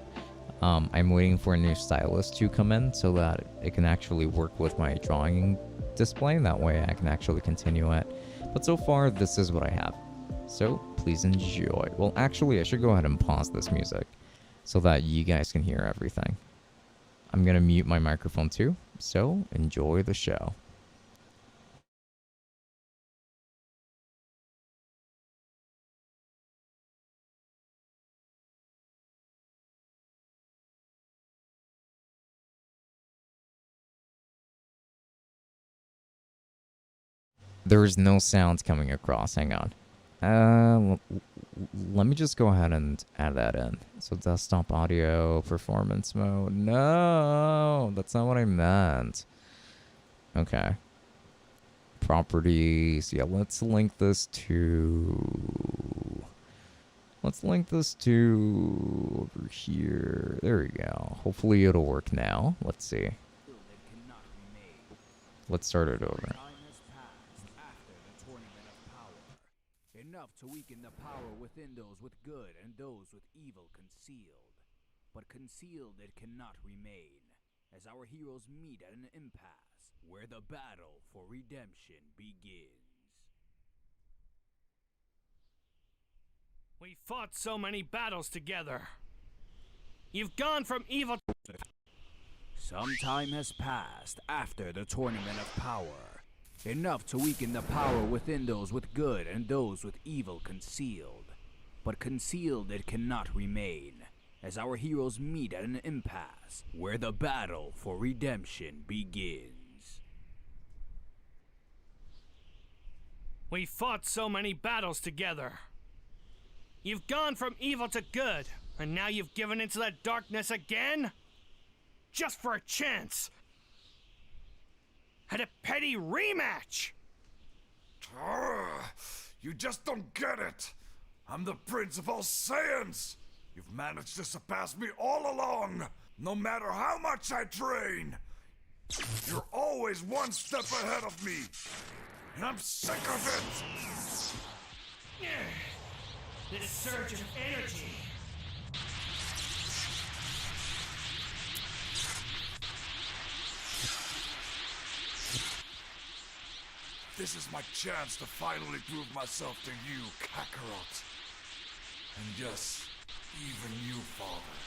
I'm waiting for a new stylus to come in so that it can actually work with my drawing display, and that way I can actually continue it. But so far, this is what I have. So please enjoy. Well, actually, I should go ahead and pause this music so that you guys can hear everything. I'm gonna mute my microphone too, so enjoy the show. There is no sound coming across. Hang on. Let me just go ahead and add that in. So desktop audio performance mode. No, that's not what I meant. Okay. Properties. Yeah, let's link this to over here. There we go. Hopefully it'll work now. Let's see. Let's start it over. Time has passed after the tournament of power. Enough to weaken the power within those with good and those with evil concealed. But concealed it cannot remain, as our heroes meet at an impasse, where the battle for redemption begins. We fought so many battles together. You've gone from evil to... Some time has passed after the tournament of power. Enough to weaken the power within those with good and those with evil concealed. But concealed it cannot remain, as our heroes meet at an impasse, where the battle for redemption begins. We fought so many battles together. You've gone from evil to good, and now you've given into that darkness again? Just for a chance! At a petty rematch! You just don't get it! I'm the Prince of all Saiyans! You've managed to surpass me all along, no matter how much I train! You're always one step ahead of me, and I'm sick of it! This surge of energy. This is my chance to finally prove myself to you, Kakarot. And yes, even you, Father.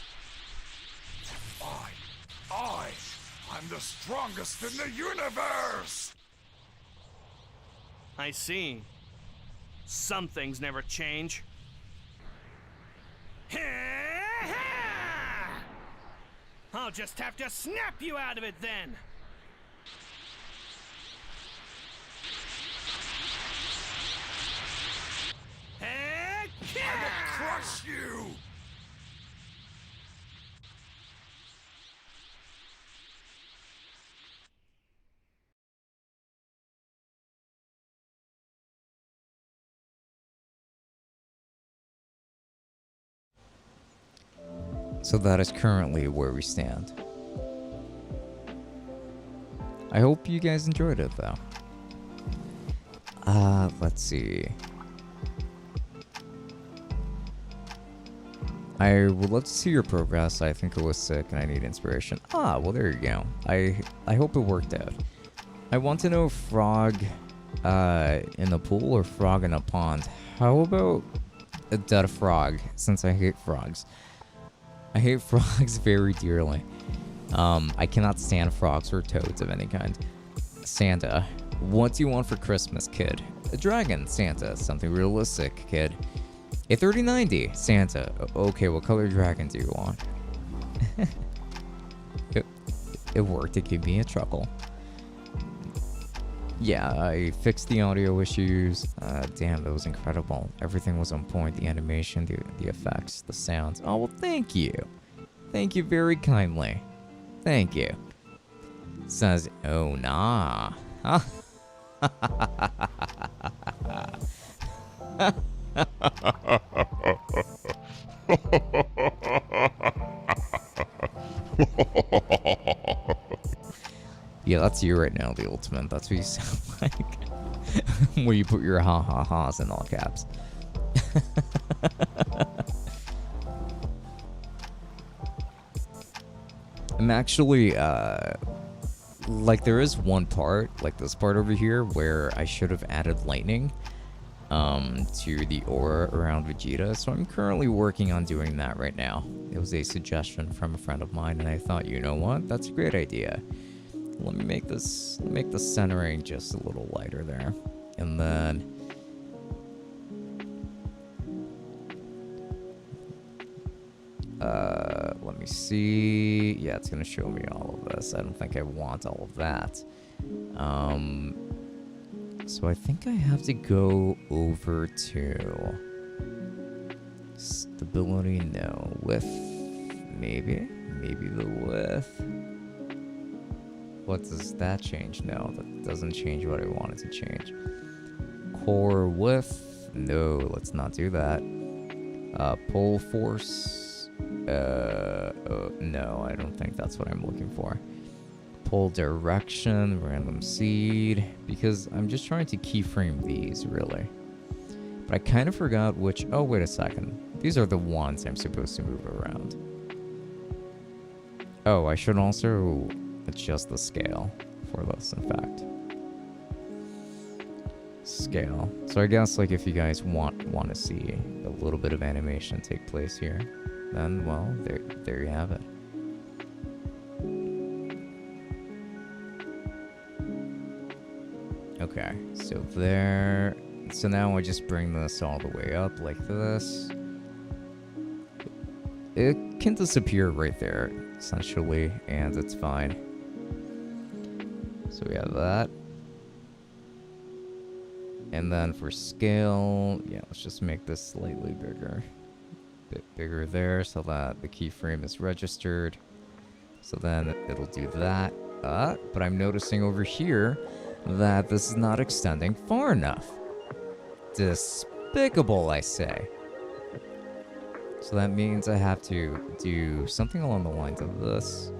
I'm the strongest in the universe! I see. Some things never change. I'll just have to snap you out of it then! I will crush you! So that is currently where we stand. I hope you guys enjoyed it though. Let's see. I would love to see your progress. I think it was sick and I need inspiration. Well there you go. I hope it worked out. I want to know frog in the pool or frog in a pond. How about a dead frog, since I hate frogs. I hate frogs very dearly. I cannot stand frogs or toads of any kind. Santa, what do you want for Christmas, kid? A dragon, Santa. Something realistic, kid. A 3090, Santa. Okay, what color dragon do you want? It worked. It gave me a chuckle. Yeah, I fixed the audio issues. Damn, that was incredible. Everything was on point. The animation, the effects, the sounds. Oh, well, thank you. Thank you very kindly. Thank you. Says, oh, nah. Yeah, that's you right now, the ultimate. That's what you sound like. Where you put your ha-ha-ha's in all caps. I'm actually, like, there is one part, like this part over here, where I should have added lightning to the aura around Vegeta. So I'm currently working on doing that right now. It was a suggestion from a friend of mine, and I thought, you know what? That's a great idea. Let me make the centering just a little lighter there. And then let me see. Yeah, it's gonna show me all of this. I don't think I want all of that. So I think I have to go over to stability. No, width, maybe the width. What does that change? No, that doesn't change what I wanted to change. Core width, no, let's not do that. Pole force, no, I don't think that's what I'm looking for. pull direction, random seed, because I'm just trying to keyframe these, really. But I kind of forgot which... Oh, wait a second. These are the ones I'm supposed to move around. Oh, I should also adjust the scale for this, in fact. Scale. So I guess, like, if you guys want to see a little bit of animation take place here, then, well, there you have it. Okay, so there... So now I just bring this all the way up like this. It can disappear right there, essentially, and it's fine. So we have that. And then for scale, yeah, let's just make this slightly bigger. A bit bigger there so that the keyframe is registered. So then it'll do that. But I'm noticing over here that this is not extending far enough. Despicable, I say. So that means I have to do something along the lines of this,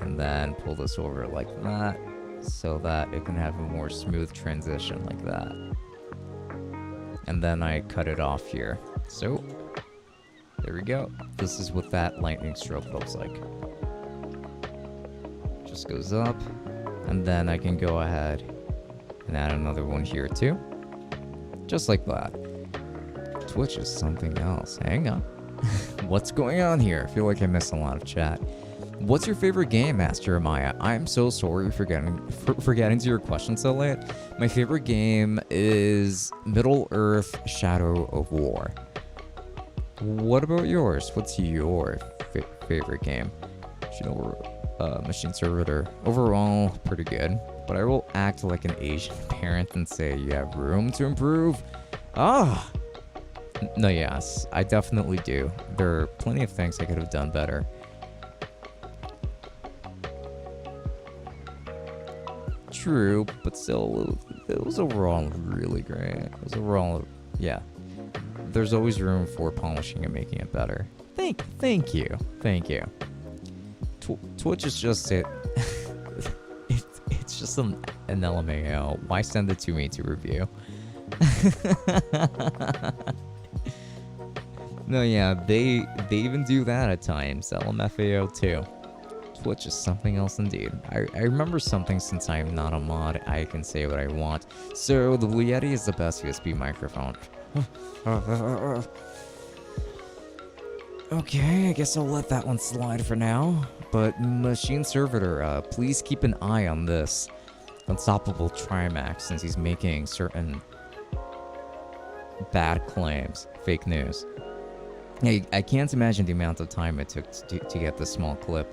and then pull this over like that, so that it can have a more smooth transition like that. And then I cut it off here. So, there we go. This is what that lightning stroke looks like. Just goes up, and then I can go ahead and add another one here too. Just like that. Twitch is something else. Hang on. What's going on here? I feel like I missed a lot of chat. What's your favorite game, asked Jeremiah? I'm so sorry for getting to your question so late. My favorite game is Middle-earth: Shadow of War. What about yours? What's your favorite game? Machine Servitor. Overall, pretty good. But I will act like an Asian parent and say you have room to improve. No, yes, I definitely do. There are plenty of things I could have done better. True, but still, it was overall really great. It was overall, yeah. There's always room for polishing and making it better. Thank you. Twitch is just it. It's just an LMAO. Why send it to me to review? No, yeah, they even do that at times. LMFAO too. Twitch is something else indeed. I remember something since I'm not a mod. I can say what I want. So the Blue Yeti is the best USB microphone. Okay, I guess I'll let that one slide for now. But Machine Servitor, please keep an eye on this Unstoppable Trimax, since he's making certain bad claims, fake news. I can't imagine the amount of time it took to get this small clip.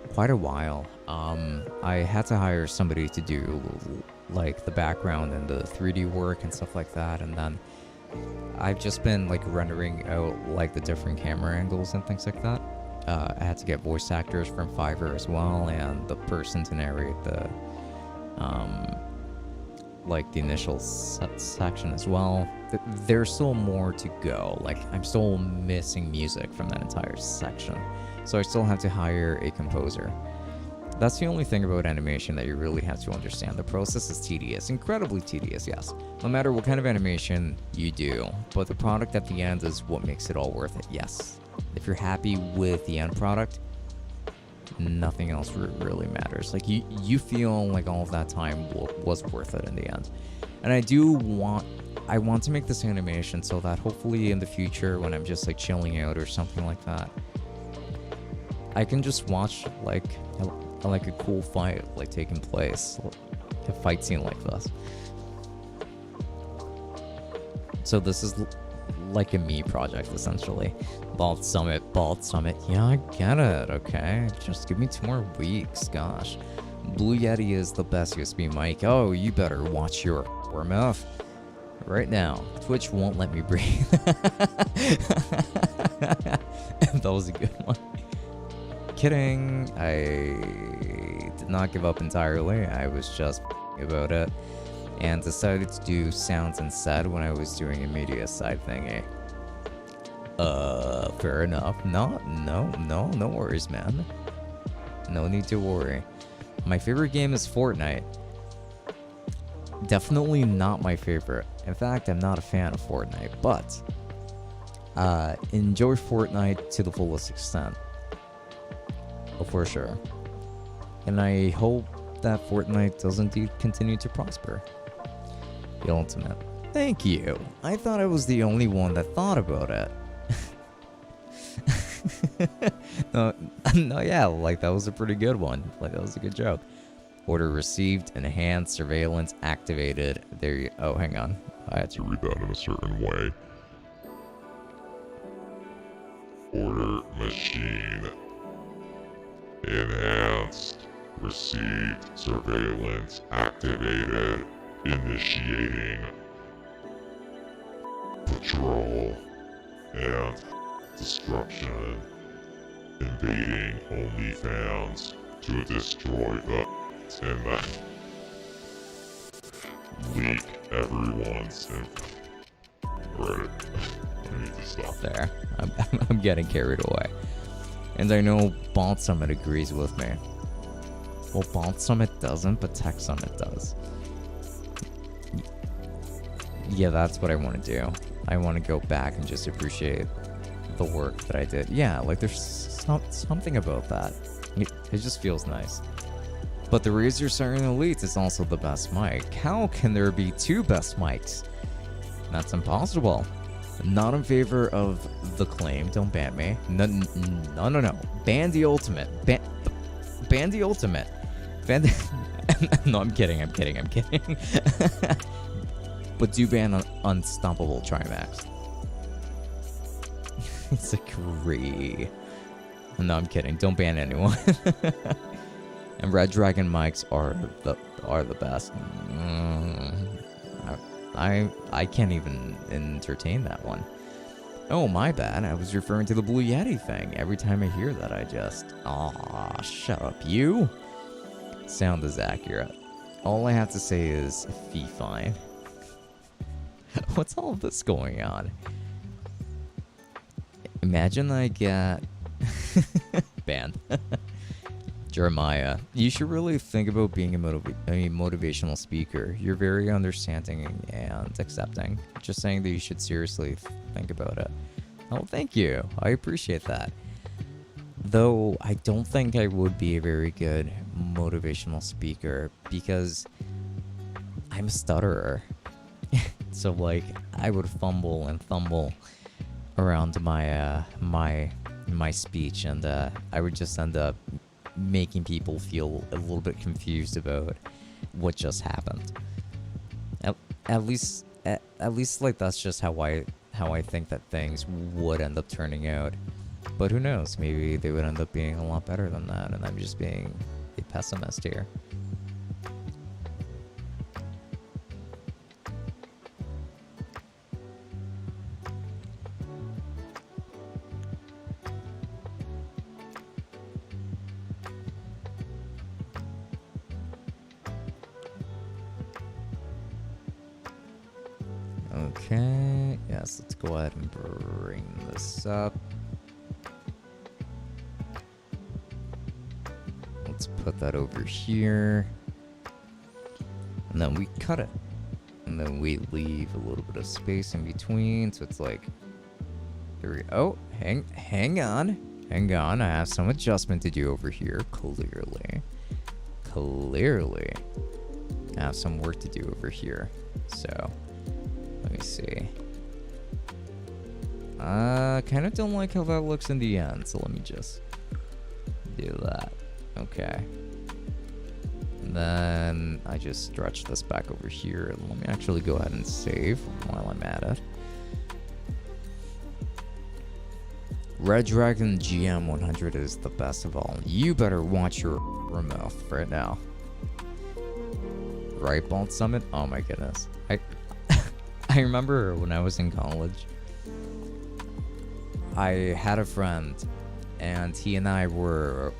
Quite a while. I had to hire somebody to do like the background and the 3D work and stuff like that, and then I've just been like rendering out like the different camera angles and things like that. I had to get voice actors from Fiverr as well, and the person to narrate the like the initial section as well. There's still more to go. Like, I'm still missing music from that entire section, so I still have to hire a composer. That's the only thing about animation that you really have to understand. The process is tedious, incredibly tedious, yes, no matter what kind of animation you do, but the product at the end is what makes it all worth it. Yes, if you're happy with the end product, nothing else really matters. Like, you feel like all of that time was worth it in the end. And I want to make this animation so that hopefully in the future, when I'm just like chilling out or something like that, I can just watch like a cool fight like taking place, a fight scene like this. So this is like a me project, essentially. Bald Summit. Yeah, I get it, okay? Just give me 2 more weeks, gosh. Blue Yeti is the best USB mic. Oh, you better watch your mouth right now. Twitch won't let me breathe. That was a good one. Kidding. I did not give up entirely. I was just about it, and decided to do sounds instead when I was doing a media side thingy. Fair enough. No worries, man. No need to worry. My favorite game is Fortnite. Definitely not my favorite. In fact, I'm not a fan of Fortnite, but enjoy Fortnite to the fullest extent. Oh, for sure. And I hope that Fortnite does indeed continue to prosper. The ultimate. Thank you. I thought I was the only one that thought about it. No, yeah, like that was a pretty good one. Like that was a good joke. Order received, enhanced, surveillance activated. There you. Oh, hang on. I had to read that in a certain way. Order machine. Enhanced, received, surveillance activated. Initiating patrol and destruction. Invading OnlyFans to destroy the internet. Leak everyone's info. Right. I need to stop there. I'm getting carried away. And I know Bond Summit agrees with me. Well, Bond Summit doesn't, but Tech Summit does. Yeah, that's what I want to do. I want to go back and just appreciate the work that I did. Yeah, like there's something about that. It just feels nice. But the Razer Siren Elite is also the best mic. How can there be two best mics? That's impossible. Not in favor of the claim. Don't ban me. No. Ban the ultimate. Ban the ultimate. Ban the... No, I'm kidding. But do ban Unstoppable Trimax. It's a great... No, I'm kidding. Don't ban anyone. And Red Dragon mics are the best. I can't even entertain that one. Oh, my bad. I was referring to the Blue Yeti thing. Every time I hear that, I just... Aw, shut up, you. Sound is accurate. All I have to say is, fee fine. What's all of this going on? Imagine I get... banned. Jeremiah, you should really think about being a motivational speaker. You're very understanding and accepting. Just saying that you should seriously think about it. Oh, thank you. I appreciate that. Though I don't think I would be a very good motivational speaker because I'm a stutterer. So like I would fumble and fumble around my my speech, and I would just end up making people feel a little bit confused about what just happened. At least like that's just how I think that things would end up turning out. But who knows? Maybe they would end up being a lot better than that, and I'm just being a pessimist here. Okay, yes, let's go ahead and bring this up. Let's put that over here. And then we cut it. And then we leave a little bit of space in between, so it's like... Here we go. Oh, hang on. Hang on, I have some adjustment to do over here, clearly. Clearly. I have some work to do over here, so... Let me see. Kind of don't like how that looks in the end, so let me just do that. Okay. And then I just stretch this back over here. Let me actually go ahead and save while I'm at it. Red Dragon GM 100 is the best of all. You better watch your mouth right now. Right, Bald Summit? Oh my goodness. I remember when I was in college, I had a friend, and he and I were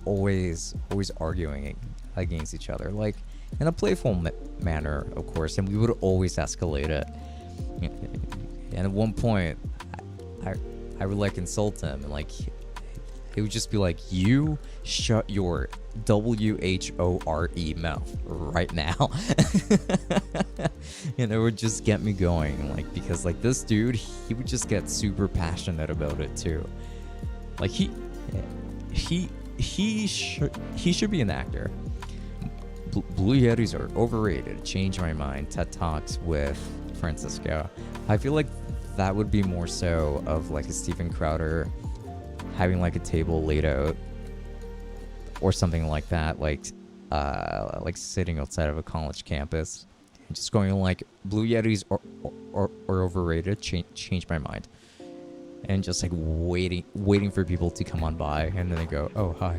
always arguing against each other, like in a playful manner, of course, and we would always escalate it. And at one point, I would like insult him, and like it would just be like, you shut your WHORE mouth right now. And it would just get me going, like, because like this dude, he would just get super passionate about it too. Like he should be an actor. Blue Yetis are overrated. Change my mind. TED Talks with Francisco. I feel like that would be more so of like a Steven Crowder having like a table laid out or something like that, like sitting outside of a college campus, just going like, Blue Yetis are overrated. Change my mind. And just like waiting for people to come on by, and then they go, oh hi,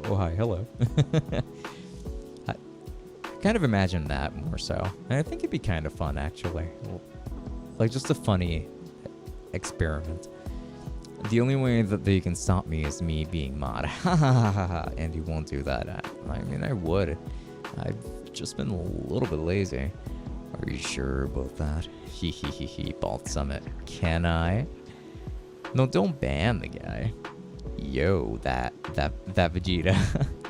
hello. I kind of imagine that more so, and I think it'd be kind of fun actually, like just a funny experiment. The only way that they can stop me is me being mod. And you won't do that. I mean, I would. I've just been a little bit lazy. Are you sure about that? He Bald Summit. Can I? No, don't ban the guy. Yo, that Vegeta.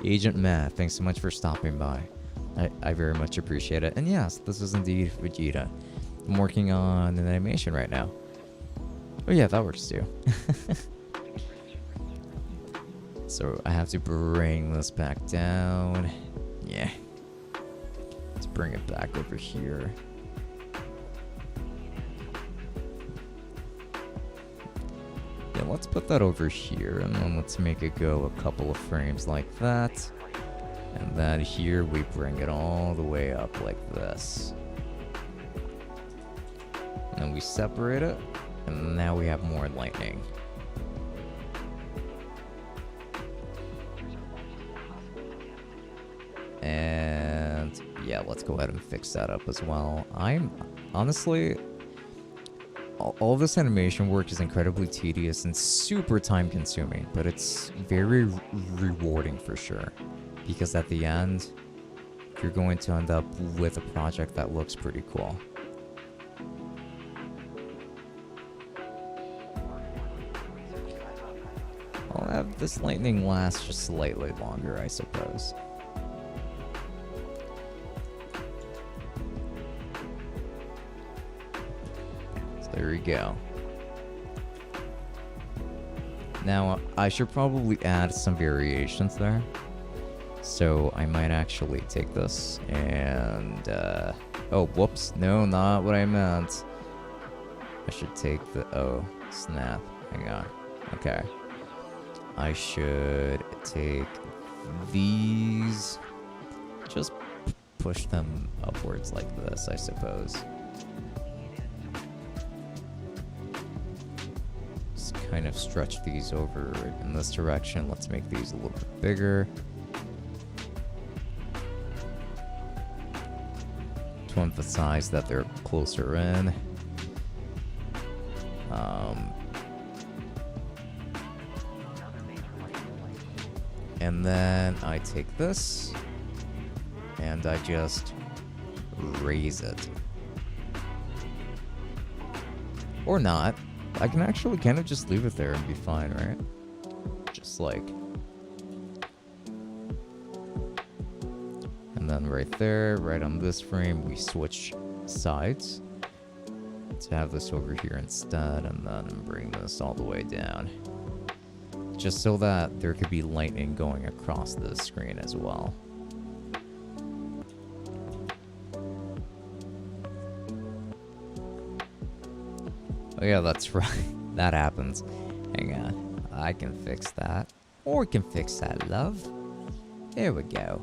Agent Matt, thanks so much for stopping by. I very much appreciate it. And yes, this is indeed Vegeta. I'm working on an animation right now. Oh yeah, that works too. So I have to bring this back down. Yeah. Let's bring it back over here. Yeah, let's put that over here, and then let's make it go a couple of frames like that. And then here we bring it all the way up like this. And then we separate it, and now we have more lightning. And yeah, let's go ahead and fix that up as well. I'm honestly, all this animation work is incredibly tedious and super time consuming, but it's very rewarding for sure, because at the end you're going to end up with a project that looks pretty cool. I'll have this lightning last just slightly longer, I suppose. There we go. Now, I should probably add some variations there. So I might actually take this and, oh, whoops. No, not what I meant. I should take the, oh, snap. Hang on. Okay. I should take these. Just push them upwards like this, I suppose. Kind of stretch these over in this direction. Let's make these a little bit bigger to emphasize that they're closer in. And then I take this and I just raise it. Or not. I can actually kind of just leave it there and be fine, right? Just like. And then right there, right on this frame, we switch sides to have this over here instead, and then bring this all the way down. Just so that there could be lightning going across the screen as well. Oh yeah, that's right. That happens. Hang on. I can fix that. Or we can fix that, love. There we go.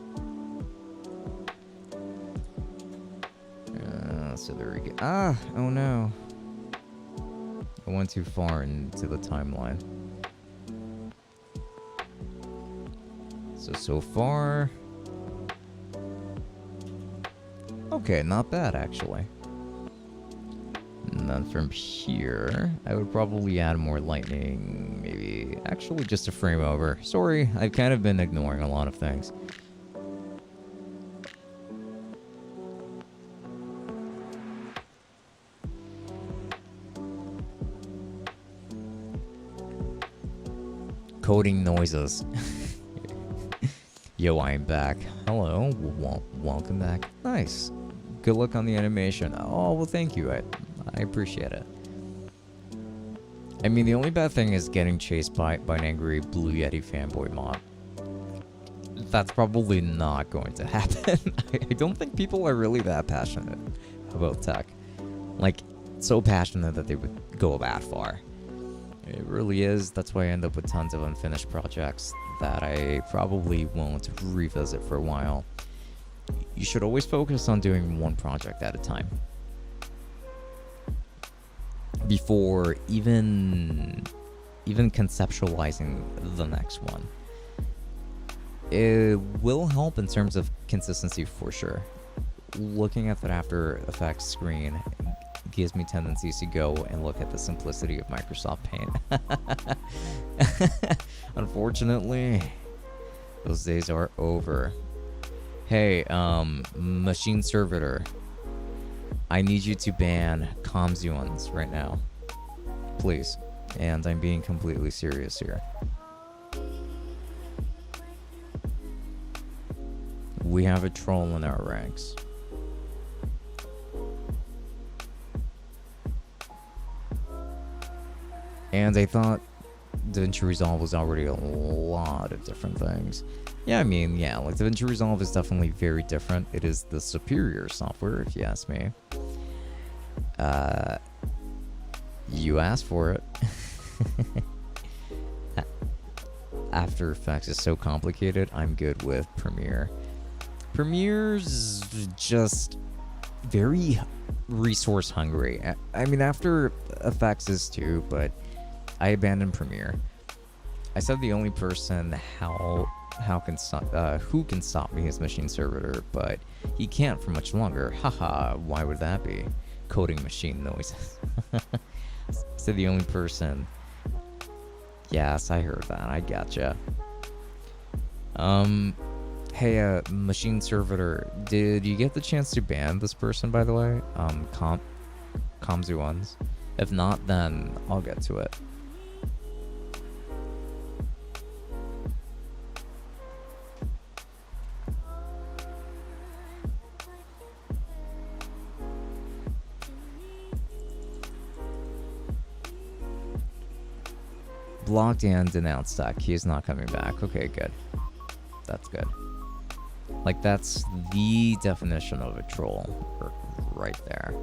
So there we go. Ah! Oh no. I went too far into the timeline. So far... Okay, not bad actually. And then from here, I would probably add more lightning, maybe actually just a frame over. Sorry, I've kind of been ignoring a lot of things. coding noises. Yo, I'm back. Hello, welcome back. Nice. Good luck on the animation. Oh, well, thank you. I appreciate it. I mean, the only bad thing is getting chased by an angry Blue Yeti fanboy mob. That's probably not going to happen. I don't think people are really that passionate about tech. Like, so passionate that they would go that far. It really is. That's why I end up with tons of unfinished projects that I probably won't revisit for a while. You should always focus on doing one project at a time before even conceptualizing the next one. It will help in terms of consistency for sure. Looking at that After Effects screen gives me tendencies to go and look at the simplicity of Microsoft Paint. Unfortunately, those days are over. Hey, Machine Servitor, I need you to ban Comzuans right now, please. And I'm being completely serious here. We have a troll in our ranks. And I thought DaVinci Resolve was already a lot of different things. Yeah, I mean, yeah, like DaVinci Resolve is definitely very different. It is the superior software, if you ask me. You asked for it. After Effects is so complicated, I'm good with Premiere. Premiere's just very resource hungry. I mean, After Effects is too, but I abandoned Premiere. I said the only person who can stop me is Machine Servitor, but he can't for much longer. Haha, why would that be? Coding machine noises. So the only person. Yes, I heard that. I gotcha. Hey, Machine Servitor, did you get the chance to ban this person, by the way? Comzuans. If not, then I'll get to it. Blocked and denounced that he is not coming back. Okay, good. That's good. Like, that's the definition of a troll right there.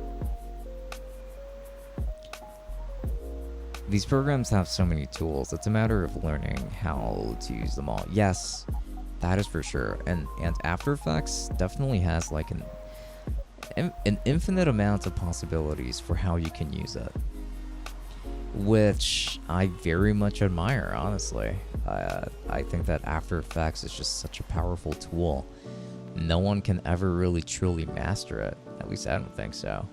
These programs have so many tools. It's a matter of learning how to use them all. Yes, that is for sure. And After Effects definitely has like an infinite amount of possibilities for how you can use it, which I very much admire, honestly. I think that After Effects is just such a powerful tool. No one can ever really truly master it. At least I don't think so.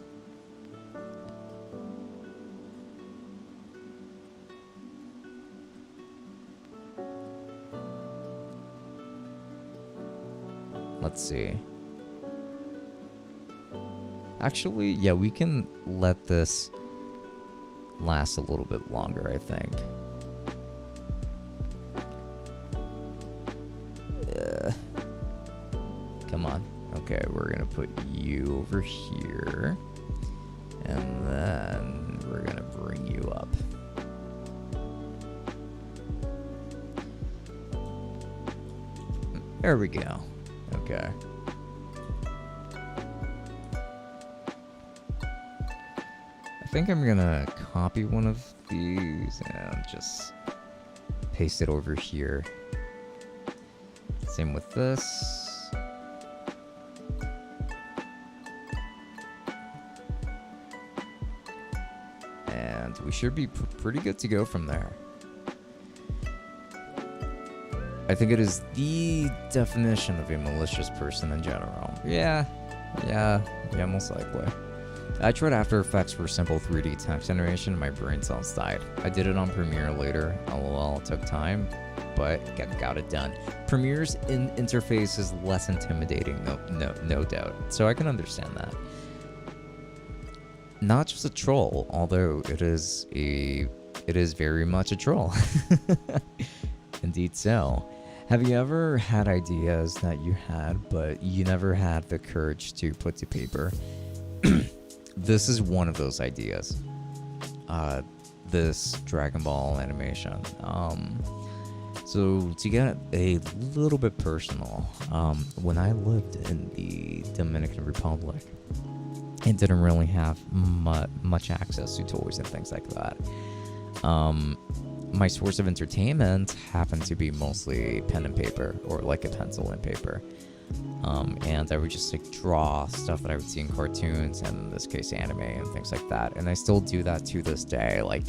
Let's see. Actually, yeah, we can let this last a little bit longer, I think. Come on. Okay, we're gonna put you over here. And then we're gonna bring you up. There we go. Okay. I think I'm gonna copy one of these and just paste it over here. Same with this. And we should be pretty good to go from there. I think it is the definition of a malicious person in general. Yeah, most likely. I tried After Effects for simple 3D text generation and my brain cells died. I did it on Premiere later. LOL, it took time, but got it done. Premiere's interface is less intimidating, no doubt. So I can understand that. Not just a troll, although it is very much a troll. Indeed so. Have you ever had ideas that you had, but you never had the courage to put to paper? This is one of those ideas. This Dragon Ball animation. So to get a little bit personal, when I lived in the Dominican Republic, and didn't really have much access to toys and things like that. My source of entertainment happened to be mostly pen and paper, or like a pencil and paper. And I would just like draw stuff that I would see in cartoons, and in this case anime and things like that. And I still do that to this day. Like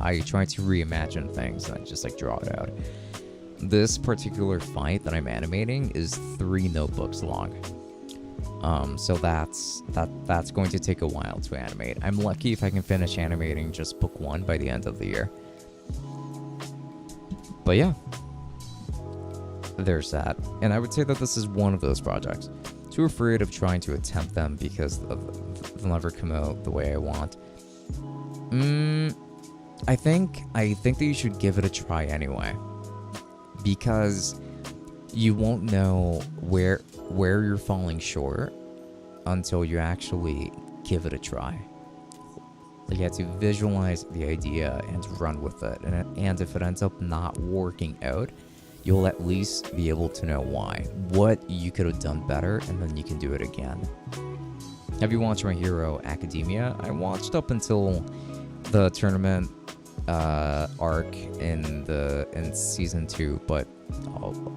I try to reimagine things and I just like draw it out. This particular fight that I'm animating is 3 notebooks long. So that's going to take a while to animate. I'm lucky if I can finish animating just book 1 by the end of the year. But yeah, there's that. And I would say that this is one of those projects. Too afraid of trying to attempt them because they'll never come out the way I want. I think that you should give it a try anyway, because you won't know where you're falling short until you actually give it a try. Like you have to visualize the idea and run with it, and if it ends up not working out, you'll at least be able to know why, what you could have done better, and then you can do it again. Have you watched My Hero Academia? I watched up until the tournament arc in season 2, but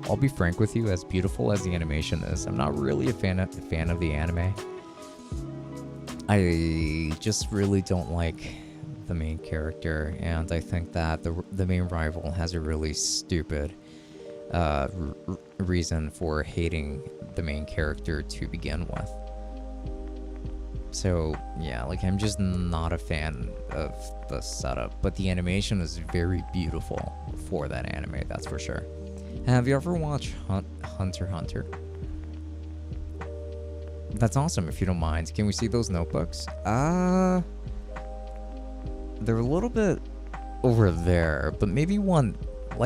I'll be frank with you, as beautiful as the animation is, I'm not really a fan of the anime. I just really don't like the main character, and I think that the main rival has a really stupid reason for hating the main character to begin with. So yeah, like I'm just not a fan of the setup, but the animation is very beautiful for that anime, that's for sure. Have you ever watched Hunter x Hunter? That's awesome if you don't mind. Can we see those notebooks? They're a little bit over there, but maybe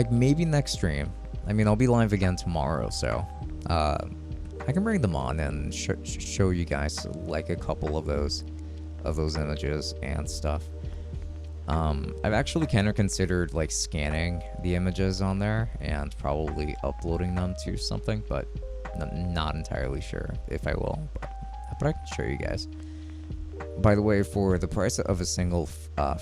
maybe next stream. I mean, I'll be live again tomorrow, so I can bring them on and show you guys like a couple of those images and stuff. I've actually kind of considered like scanning the images on there and probably uploading them to something, but I'm not entirely sure if I will, but I can show you guys. By the way, for the price of a single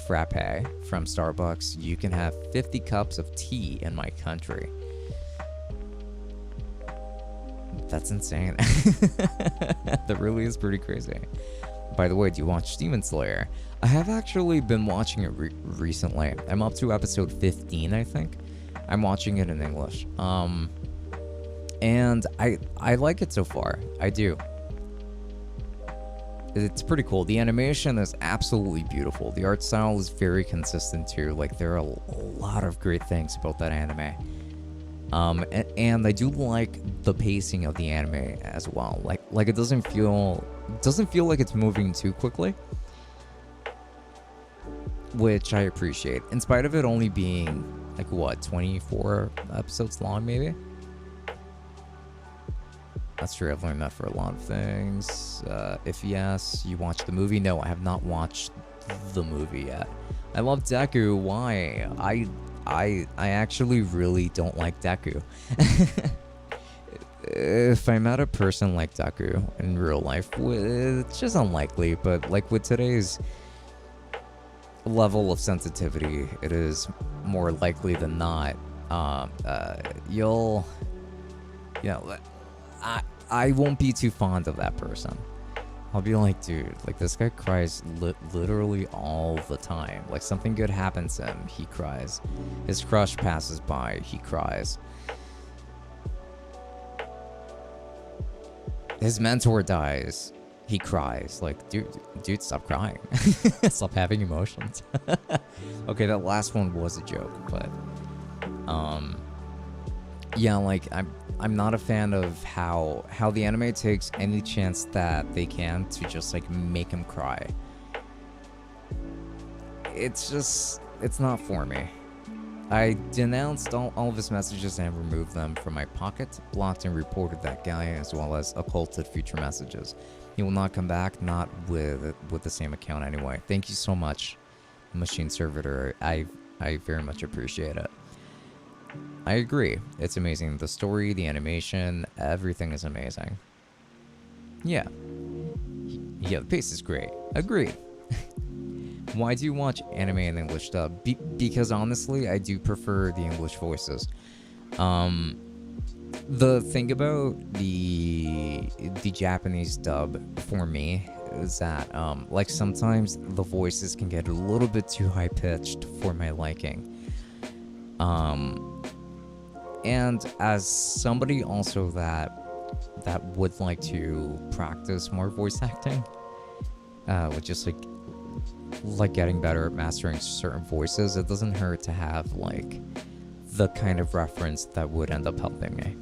frappe from Starbucks, you can have 50 cups of tea in my country. That's insane. That really is pretty crazy. By the way, do you watch Demon Slayer? I have actually been watching it recently. I'm up to episode 15, I think. I'm watching it in English. And I like it so far. I do. It's pretty cool. The animation is absolutely beautiful. The art style is very consistent too. Like there are a lot of great things about that anime. And I do like the pacing of the anime as well. Like it doesn't feel like it's moving too quickly, which I appreciate. In spite of it only being like what, 24 episodes long, maybe. That's true. I've learned that for a lot of things. If yes, you watched the movie? No, I have not watched the movie yet. I love Deku. Why? I actually really don't like Deku. If I met a person like Deku in real life, it's just unlikely, but like with today's level of sensitivity, it is more likely than not. I won't be too fond of that person. I'll be like, dude, like this guy cries literally all the time. Like something good happens to him, he cries. His crush passes by, he cries. His mentor dies, he cries. Like, dude, stop crying. Stop having emotions. Okay, that last one was a joke, but yeah, like I'm not a fan of how the anime takes any chance that they can to just like make him cry. It's not for me. I denounced all of his messages and removed them from my pocket, blocked and reported that guy, as well as occulted future messages. He will not come back, not with the same account anyway. Thank you so much, Machine Servitor. I very much appreciate it. I agree. It's amazing. The story, the animation, everything is amazing. Yeah. Yeah, the pace is great. Agreed. Why do you watch anime in English dub? Because honestly, I do prefer the English voices. The thing about the Japanese dub for me is that like sometimes the voices can get a little bit too high pitched for my liking. And as somebody also that would like to practice more voice acting, with just like getting better at mastering certain voices, it doesn't hurt to have like the kind of reference that would end up helping me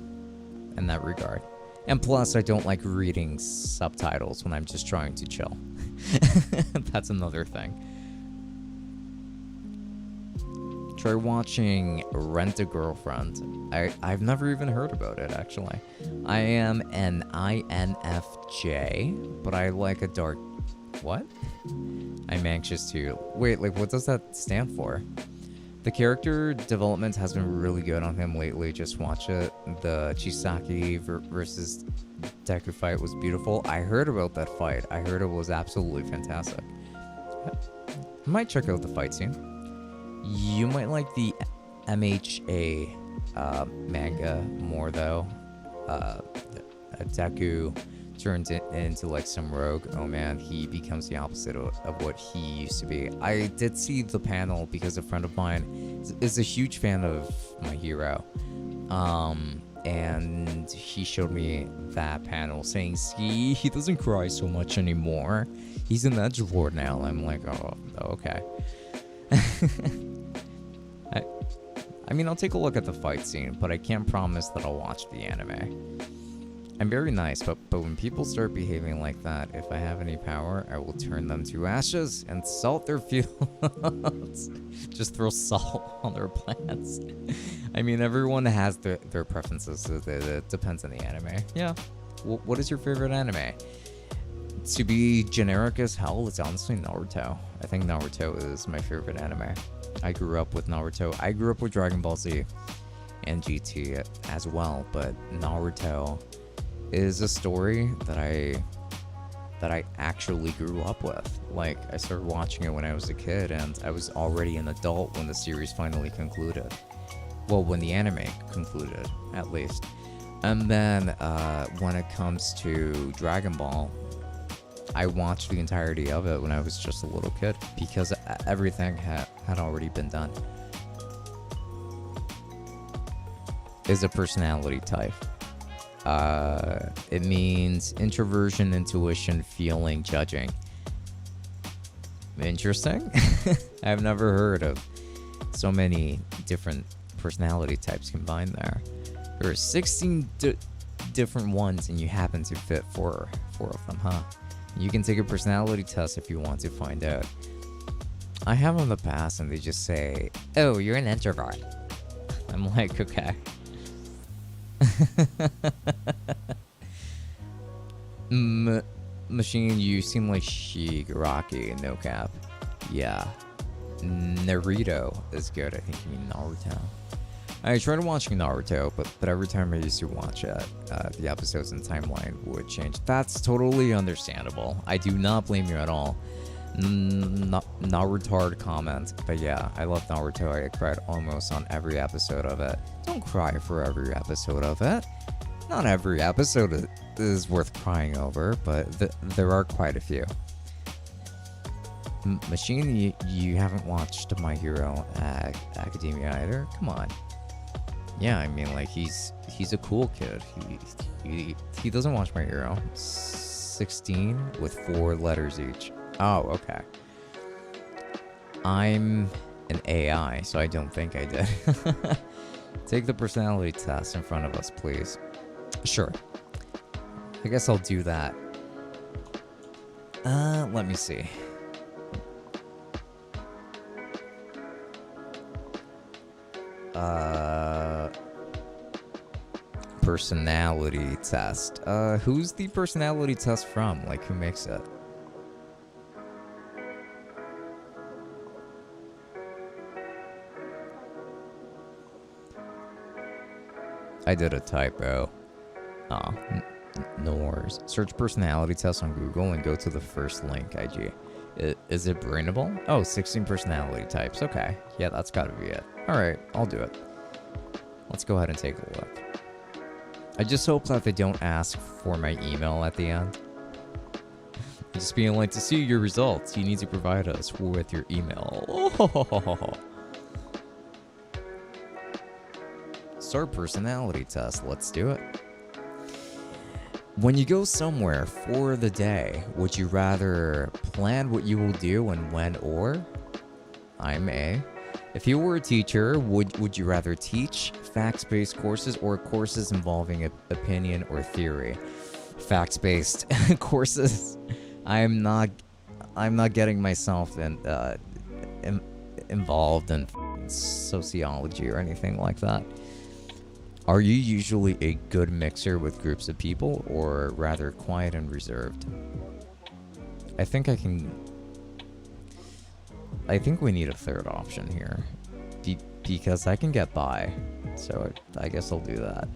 in that regard. And plus, I don't like reading subtitles when I'm just trying to chill. That's another thing. Try watching Rent a Girlfriend. I've never even heard about it, actually. I am an INFJ, but I like a dark... What? I'm anxious to... Wait, like, what does that stand for? The character development has been really good on him lately. Just watch it. The Chisaki versus Deku fight was beautiful. I heard about that fight. I heard it was absolutely fantastic. I might check out the fight scene. You might like the MHA manga more, though. Deku turns into like some rogue. Oh man, he becomes the opposite of what he used to be. I did see the panel because a friend of mine is a huge fan of My Hero, and he showed me that panel saying, see, he doesn't cry so much anymore, he's an edgelord now. I'm like, oh okay. I mean, I'll take a look at the fight scene, but I can't promise that I'll watch the anime. I'm very nice, but when people start behaving like that, if I have any power, I will turn them to ashes and salt their fields. Just throw salt on their plants. I mean, everyone has their preferences. It depends on the anime. Yeah. What is your favorite anime? To be generic as hell, it's honestly Naruto. I think Naruto is my favorite anime. I grew up with Naruto. I grew up with Dragon Ball Z and GT as well, but Naruto is a story that I actually grew up with. Like, I started watching it when I was a kid, and I was already an adult when the series finally concluded. Well, when the anime concluded, at least. And then when it comes to Dragon Ball, I watched the entirety of it when I was just a little kid, because everything had already been done. Is a personality type. It means introversion, intuition, feeling, judging. Interesting. I've never heard of so many different personality types combined there. There are 16 different ones, and you happen to fit four of them, huh? You can take a personality test if you want to find out. I have in the past, and they just say, "Oh, you're an introvert." I'm like, okay. Machine, you seem like Shigaraki, no cap. Yeah. Naruto is good. I think you mean Naruto. I tried watching Naruto, but every time I used to watch it, the episodes and timeline would change. That's totally understandable. I do not blame you at all. Naruto comment, but yeah, I love Naruto. I cried almost on every episode of it. Don't cry for every episode of it. Not every episode is worth crying over, but there are quite a few. Machine, you haven't watched My Hero Academia either? Come on. Yeah, I mean, like, he's a cool kid. He doesn't watch My Hero. 16 with 4 letters each. Oh, okay. I'm an AI, so I don't think I did. Take the personality test in front of us, please. Sure. I guess I'll do that. Let me see. Personality test. Who's the personality test from? Like, who makes it? I did a typo. No worries. Search personality test on Google and go to the first link, IG. Is it brainable? Oh, 16 personality types. Okay. Yeah, that's gotta be it. Alright, I'll do it. Let's go ahead and take a look. I just hope that they don't ask for my email at the end. Just being like, to see your results, you need to provide us with your email. Start personality test. Let's do it. When you go somewhere for the day, would you rather plan what you will do and when or? I'm A. If you were a teacher, would you rather teach facts-based courses or courses involving opinion or theory? Facts-based courses. I'm not getting myself involved in sociology or anything like that. Are you usually a good mixer with groups of people, or rather quiet and reserved? I think we need a third option here. Because I can get by, so I guess I'll do that.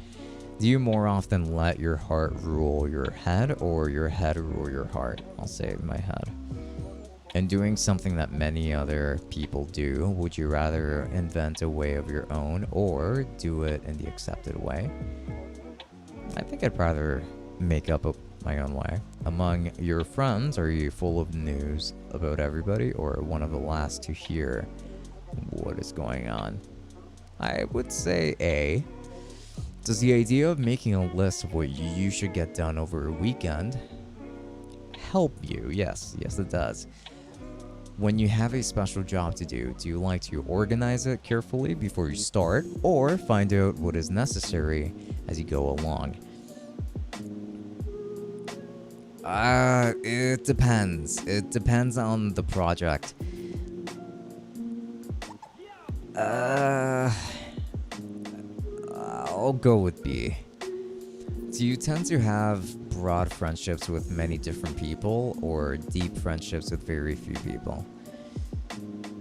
Do you more often let your heart rule your head, or your head rule your heart? I'll say my head. And doing something that many other people do, would you rather invent a way of your own or do it in the accepted way? I think I'd rather make up my own way. Among your friends, are you full of news about everybody or one of the last to hear what is going on? I would say A. Does the idea of making a list of what you should get done over a weekend help you? Yes, it does. When you have a special job to do you like to organize it carefully before you start, or find out what is necessary as you go along? It depends. It depends on the project. I'll go with B. Do you tend to have broad friendships with many different people or deep friendships with very few people?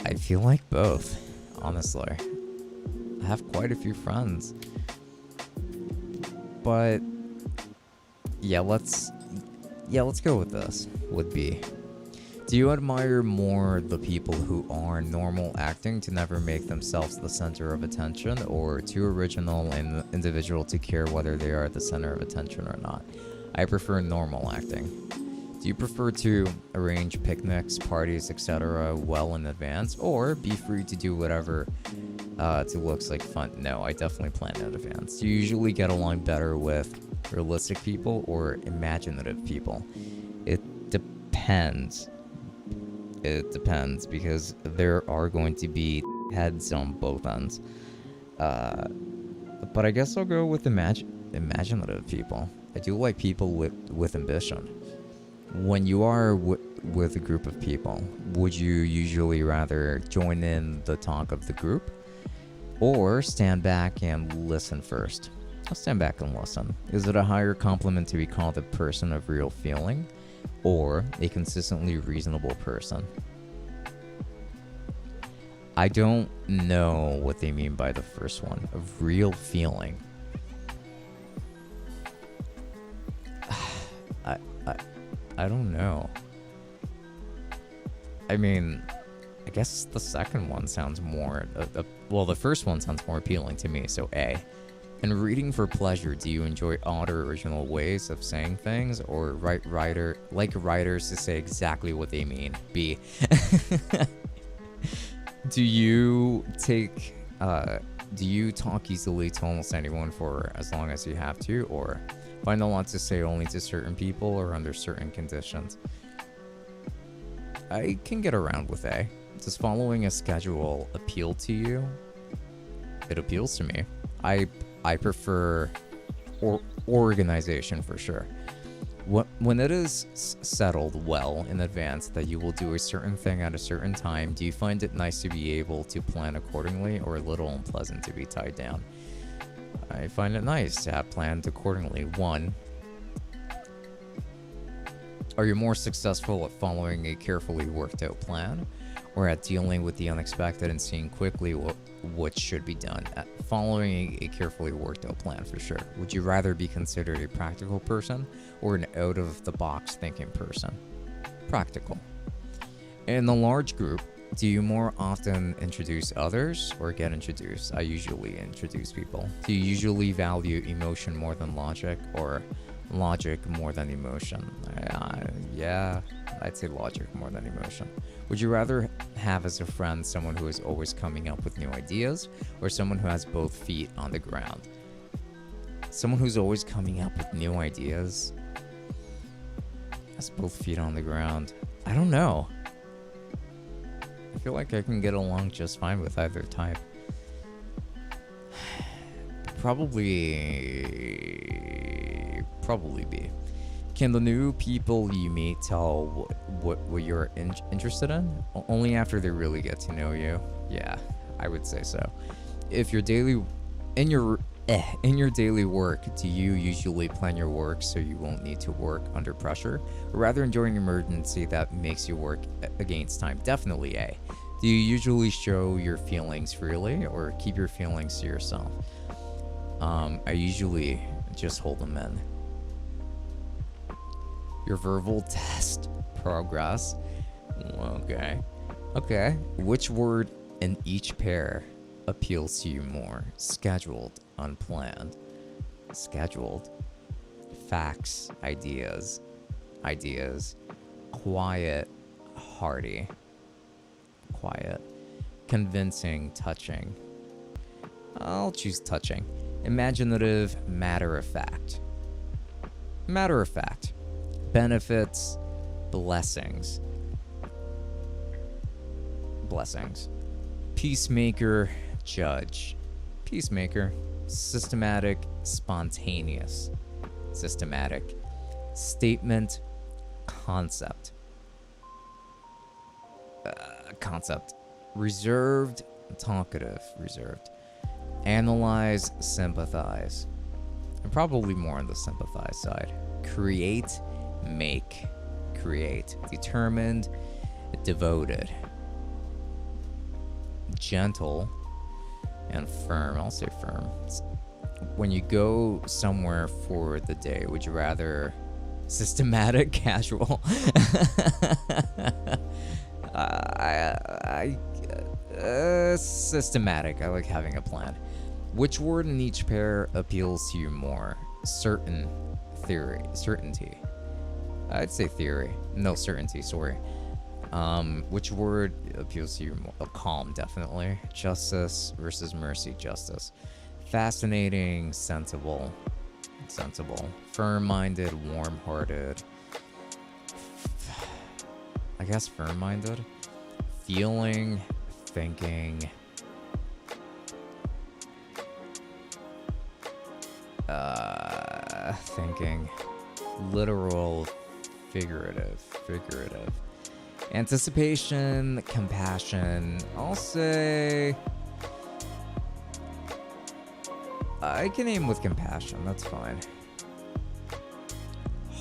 I feel like both, honestly. I have quite a few friends. But yeah, let's go with this. Would be. Do you admire more the people who are normal acting to never make themselves the center of attention, or too original and individual to care whether they are the center of attention or not? I prefer normal acting. Do you prefer to arrange picnics, parties, etc. well in advance, or be free to do whatever to looks like fun? No, I definitely plan in advance. Do you usually get along better with realistic people or imaginative people? It depends. It depends, because there are going to be heads on both ends. But I guess I'll go with imaginative people. I do like people with ambition. When you are with a group of people, would you usually rather join in the talk of the group, or stand back and listen first? I'll stand back and listen. Is it a higher compliment to be called a person of real feeling, or a consistently reasonable person? I don't know what they mean by the first one, of real feeling. I don't know. I mean, I guess the second one sounds more, well, the first one sounds more appealing to me, so A. And reading for pleasure, do you enjoy odd or original ways of saying things, or like writers to say exactly what they mean? B. Do you talk easily to almost anyone for as long as you have to, or find a lot to say only to certain people or under certain conditions? I can get around with A. Does following a schedule appeal to you? It appeals to me. I prefer organization for sure. When it is settled well in advance that you will do a certain thing at a certain time, do you find it nice to be able to plan accordingly, or a little unpleasant to be tied down? I find it nice to have planned accordingly. 1. Are you more successful at following a carefully worked out plan, or at dealing with the unexpected and seeing quickly what should be done? Following a carefully worked out plan, for sure. Would you rather be considered a practical person or an out-of-the-box thinking person? Practical. In the large group, do you more often introduce others or get introduced? I usually introduce people. Do you usually value emotion more than logic, or logic more than emotion? Yeah, I'd say logic more than emotion. Would you rather have as a friend someone who is always coming up with new ideas, or someone who has both feet on the ground? Someone who's always coming up with new ideas, has both feet on the ground. I don't know. I feel like I can get along just fine with either type. Probably B. Can the new people you meet tell what you're interested in? Only after they really get to know you. Yeah, I would say so. If your daily in your daily work, do you usually plan your work so you won't need to work under pressure, or rather enjoy an emergency that makes you work against time? Definitely A. Do you usually show your feelings freely, or keep your feelings to yourself? I usually just hold them in. Your verbal test progress. Okay. Which word in each pair appeals to you more? Scheduled, unplanned. Scheduled. Facts, ideas. Quiet, hearty. Quiet. Convincing, touching. I'll choose touching. Imaginative, matter of fact. Benefits, blessings. Peacemaker, judge. Peacemaker. Systematic, spontaneous. Statement, concept. Reserved, talkative. Analyze, sympathize. I'm probably more on the sympathize side. Create, make. Determined, devoted. Gentle and firm. I'll say firm. When you go somewhere for the day, would you rather systematic, casual? Systematic. I like having a plan. Which word in each pair appeals to you more? Certainty. I'd say theory. No, certainty, sorry. Which word appeals to you more? Calm, definitely. Justice versus mercy. Justice. Fascinating, sensible. Firm-minded, warm-hearted. I guess firm-minded. Feeling, thinking. Thinking. Literal, figurative. Anticipation, compassion. I'll say I can aim with compassion, that's fine.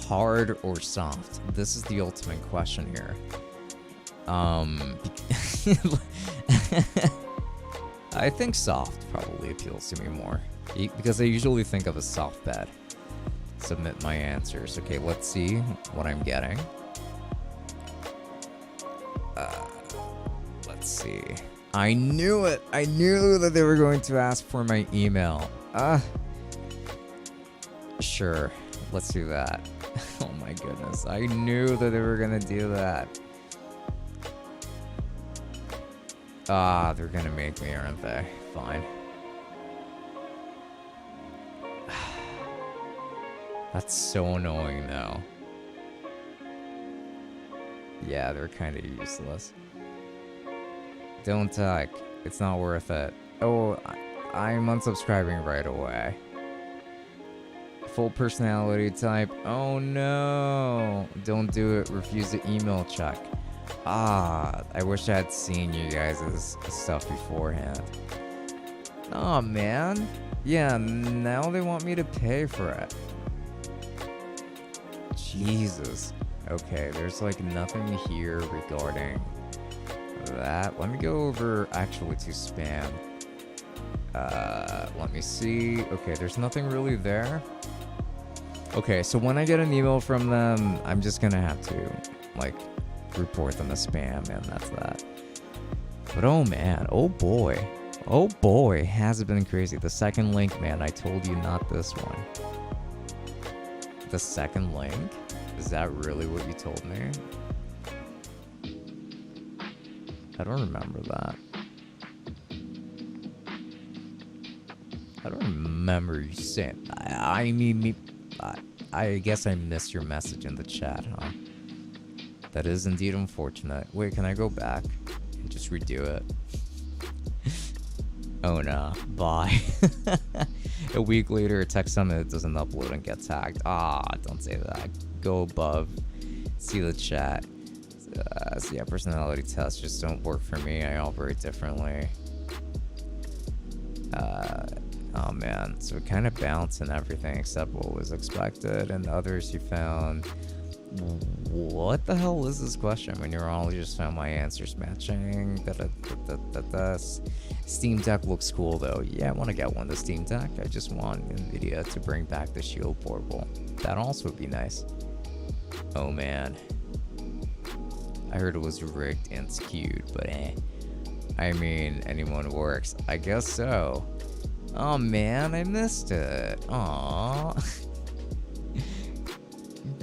Hard or soft? This is the ultimate question here. I think soft probably appeals to me more, because I usually think of a soft bed. Submit my answers. Okay, let's see what I'm getting. Let's see. I knew it. I knew that they were going to ask for my email. Sure. Let's do that. Oh my goodness. I knew that they were going to do that. They're going to make me, aren't they? Fine. That's so annoying, though. Yeah, they're kind of useless. Don't talk. It's not worth it. Oh, I'm unsubscribing right away. full personality type. Oh no. Don't do it. Refuse the email check. Ah, I wish I had seen you guys' stuff beforehand. Oh man. Yeah, now they want me to pay for it. Jesus. Okay, there's like nothing here regarding that. Let me go over actually to spam. Let me see. Okay, there's nothing really there. Okay, so when I get an email from them, I'm just gonna have to like report them as spam, and that's that. But oh man, oh boy, has it been crazy. The second link, man, I told you, not this one. The second link? Is that really what you told me? I don't remember that. I don't remember you saying. I guess I missed your message in the chat, huh? That is indeed unfortunate. Wait, can I go back and just redo it? Oh no, bye. A week later, a text summit doesn't upload and get tagged. Ah, don't say that. Go above, see the chat. So yeah, personality tests just don't work for me. I operate differently. Oh man, so it kind of bounced and everything except what was expected, and others you found. What the hell is this question? When you're all just found my answers matching. Steam Deck looks cool though. Yeah, I want to get one. The Steam Deck. I just want Nvidia to bring back the Shield Portable. That also would be nice. Oh man, I heard it was rigged and skewed, but I mean, anyone works. I guess so. Oh man, I missed it. Aww.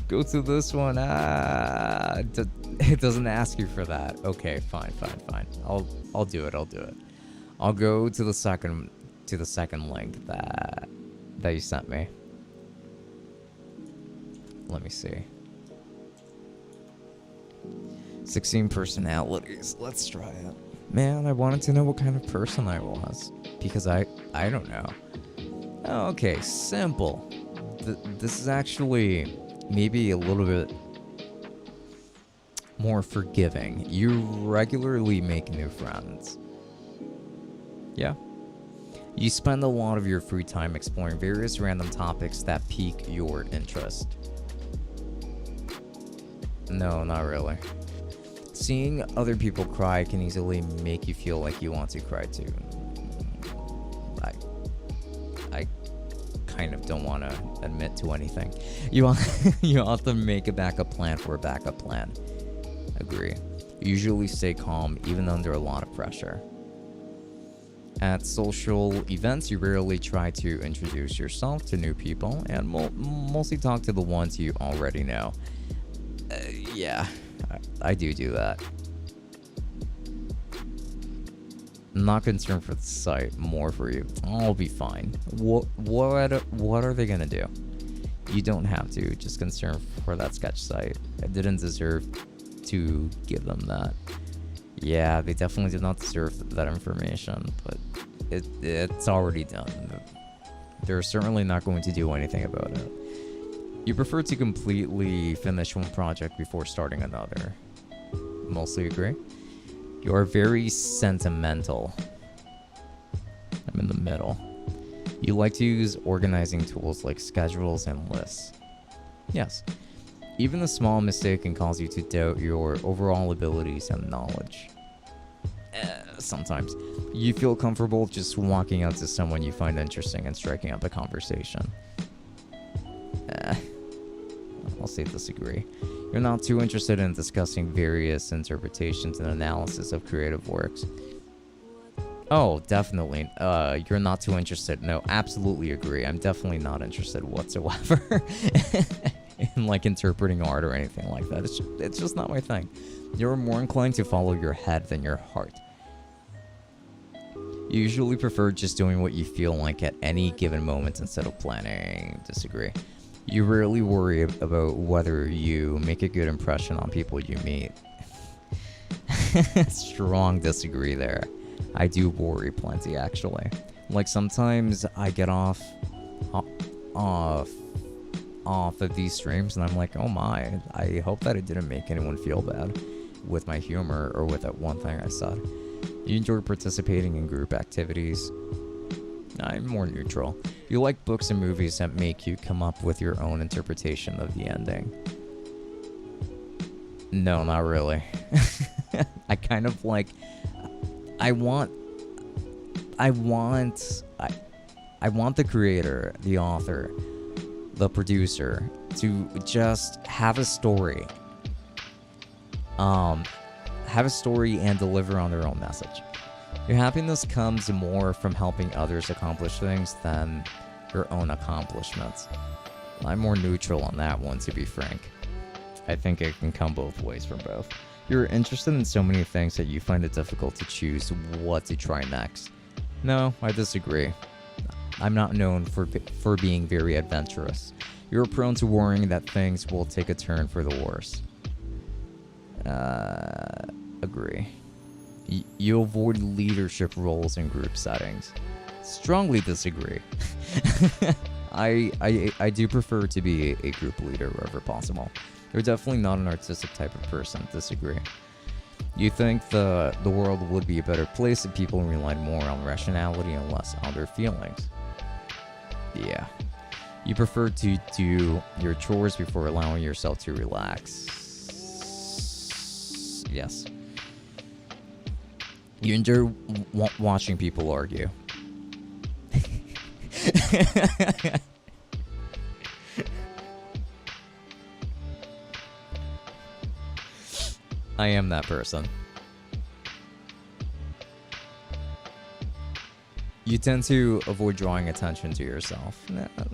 Go to this one. It doesn't ask you for that. Okay, fine. I'll do it. I'll go to the second link that you sent me. Let me see. 16 personalities. Let's try it. Man, I wanted to know what kind of person I was, because I don't know. Oh, okay, simple. This is actually maybe a little bit more forgiving. You regularly make new friends. Yeah. You spend a lot of your free time exploring various random topics that pique your interest. No, not really. Seeing other people cry can easily make you feel like you want to cry too. I kind of don't want to admit to anything. You often make a backup plan for a backup plan. Agree. Usually stay calm even under a lot of pressure. At social events, you rarely try to introduce yourself to new people and mostly talk to the ones you already know. Yeah, I do that. I'm not concerned for the site, more for you. I'll be fine. What are they gonna do? You don't have to. Just concern for that sketch site. I didn't deserve to give them that. Yeah, they definitely did not deserve that information, but it's already done. They're certainly not going to do anything about it. You prefer to completely finish one project before starting another. Mostly agree. You are very sentimental. I'm in the middle. You like to use organizing tools like schedules and lists. Yes. Even a small mistake can cause you to doubt your overall abilities and knowledge. Sometimes. You feel comfortable just walking out to someone you find interesting and striking up a conversation. I'll say disagree. You're not too interested in discussing various interpretations and analysis of creative works. Oh, definitely. You're not too interested. No, absolutely agree. I'm definitely not interested whatsoever in like interpreting art or anything like that. It's just not my thing. You're more inclined to follow your head than your heart. You usually prefer just doing what you feel like at any given moment instead of planning. Disagree. You rarely worry about whether you make a good impression on people you meet. Strong disagree there. I do worry plenty, actually. Like, sometimes I get off off of these streams, and I'm like, oh my, I hope that it didn't make anyone feel bad with my humor or with that one thing I said. You enjoy participating in group activities. I'm more neutral. You like books and movies that make you come up with your own interpretation of the ending. No, not really. I kind of like... I want the creator, the author, the producer to just have a story. Have a story and deliver on their own message. Your happiness comes more from helping others accomplish things than your own accomplishments. I'm more neutral on that one, to be frank. I think it can come both ways from both. You're interested in so many things that you find it difficult to choose what to try next. No, I disagree. I'm not known for being very adventurous. You're prone to worrying that things will take a turn for the worse. Agree. You avoid leadership roles in group settings. Strongly disagree. I do prefer to be a group leader wherever possible. You're definitely not an artistic type of person. Disagree. You think the world would be a better place if people relied more on rationality and less on their feelings. Yeah. You prefer to do your chores before allowing yourself to relax. Yes. You enjoy watching people argue. I am that person. You tend to avoid drawing attention to yourself.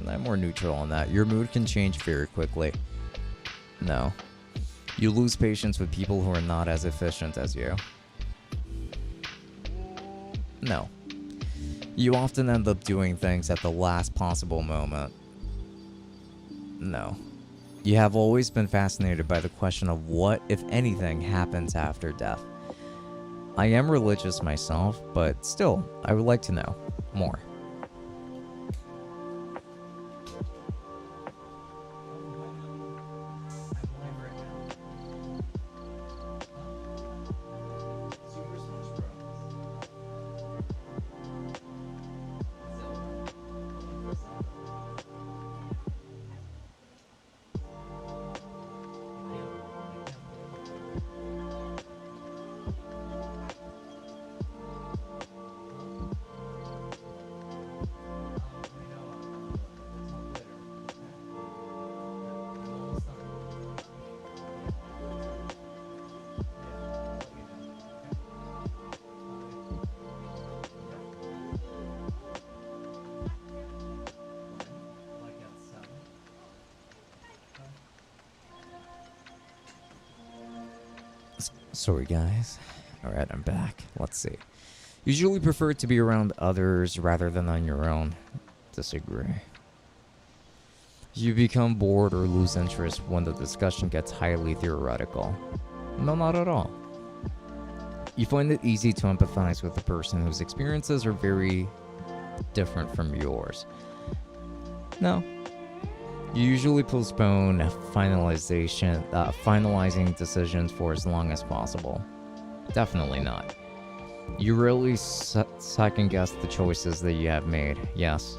I'm more neutral on that. Your mood can change very quickly. No. You lose patience with people who are not as efficient as you. No. You often end up doing things at the last possible moment. No. You have always been fascinated by the question of what, if anything, happens after death. I am religious myself, but still, I would like to know more. Sorry guys. Alright, I'm back. Let's see. Usually prefer to be around others rather than on your own. Disagree. You become bored or lose interest when the discussion gets highly theoretical. No, not at all. You find it easy to empathize with a person whose experiences are very different from yours. No. You usually postpone finalizing decisions for as long as possible. Definitely not. You rarely second guess the choices that you have made, yes.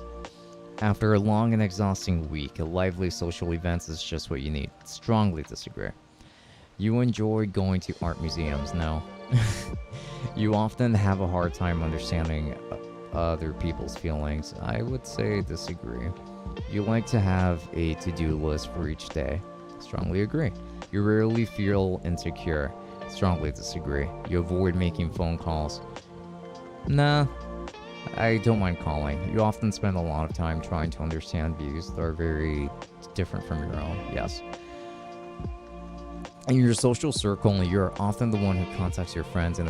After a long and exhausting week, a lively social event is just what you need. Strongly disagree. You enjoy going to art museums, no. You often have a hard time understanding other people's feelings. I would say disagree. You like to have a to-do list for each day. Strongly agree. You rarely feel insecure. Strongly disagree. You avoid making phone calls. Nah, I don't mind calling. You often spend a lot of time trying to understand views that are very different from your own. Yes. In your social circle, you're often the one who contacts your friends and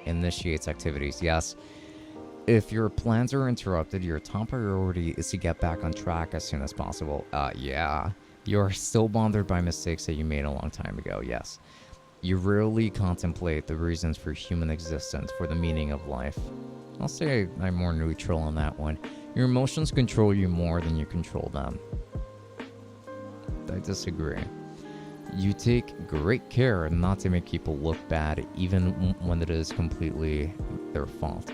initiates activities. Yes. If your plans are interrupted, your top priority is to get back on track as soon as possible. Yeah. You're still bothered by mistakes that you made a long time ago. Yes. You rarely contemplate the reasons for human existence, for the meaning of life. I'll say I'm more neutral on that one. Your emotions control you more than you control them. I disagree. You take great care not to make people look bad, even when it is completely their fault.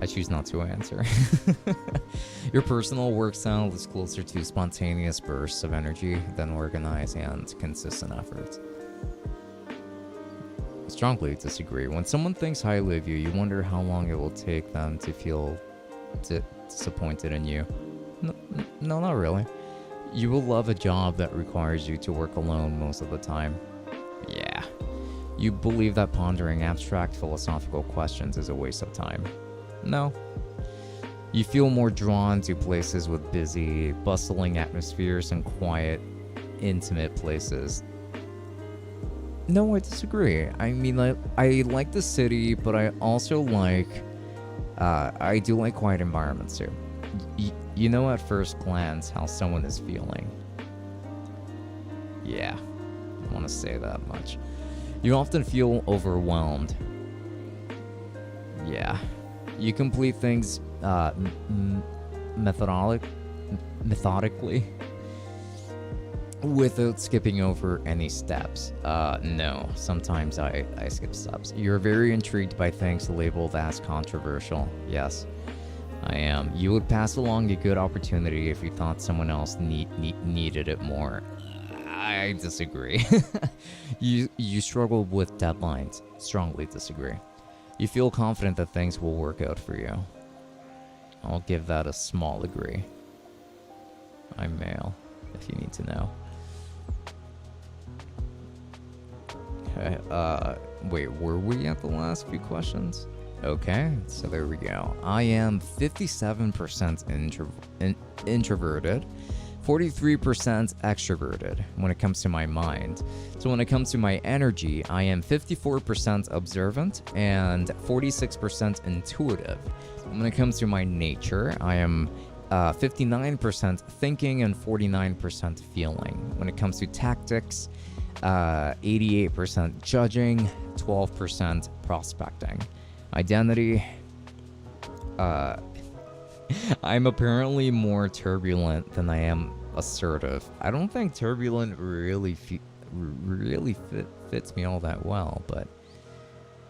I choose not to answer. Your personal work style is closer to spontaneous bursts of energy than organized and consistent efforts. Strongly disagree. When someone thinks highly of you, you wonder how long it will take them to feel disappointed in you. No, not really. You will love a job that requires you to work alone most of the time. Yeah. You believe that pondering abstract philosophical questions is a waste of time. No. You feel more drawn to places with busy, bustling atmospheres and quiet, intimate places. No, I disagree. I mean, I like the city, but I also I do like quiet environments too. You know at first glance how someone is feeling. Yeah, I want to say that much. You often feel overwhelmed. Yeah. You complete things methodically without skipping over any steps. No, sometimes I skip steps. You're very intrigued by things labeled as controversial. Yes, I am. You would pass along a good opportunity if you thought someone else needed it more. I disagree. You struggle with deadlines. Strongly disagree. You feel confident that things will work out for you. I'll give that a small agree. I'm male, if you need to know. Okay, wait, were we at the last few questions? Okay, so there we go. I am 57% introverted, 43% extroverted when it comes to my mind. So when it comes to my energy, I am 54% observant and 46% intuitive. When it comes to my nature, I am 59% thinking and 49% feeling. When it comes to tactics, 88% judging, 12% prospecting. Identity, I'm apparently more turbulent than I am assertive. I don't think turbulent really fits me all that well, but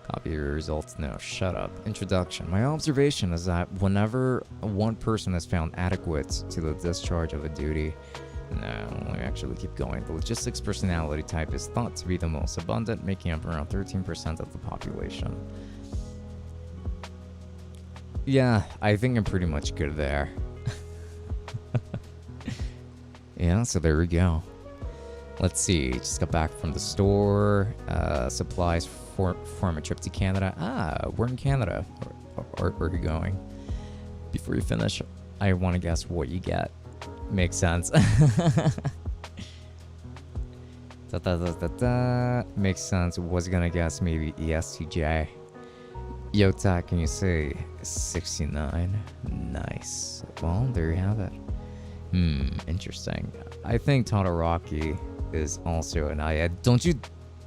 copy your results. No, shut up. Introduction. My observation is that whenever one person is found adequate to the discharge of a duty, no, let me actually keep going. The logistics personality type is thought to be the most abundant, making up around 13% of the population. Yeah, I think I'm pretty much good there. Yeah, so there we go. Let's see, just got back from the store. Supplies for a trip to Canada. We're in Canada. Where are you going? Before you finish, I want to guess what you get. Makes sense. Makes sense. Was gonna guess maybe ESTJ. Yota, can you say 69? Nice. Well, there you have it. Interesting. I think Todoroki is also an I. Don't you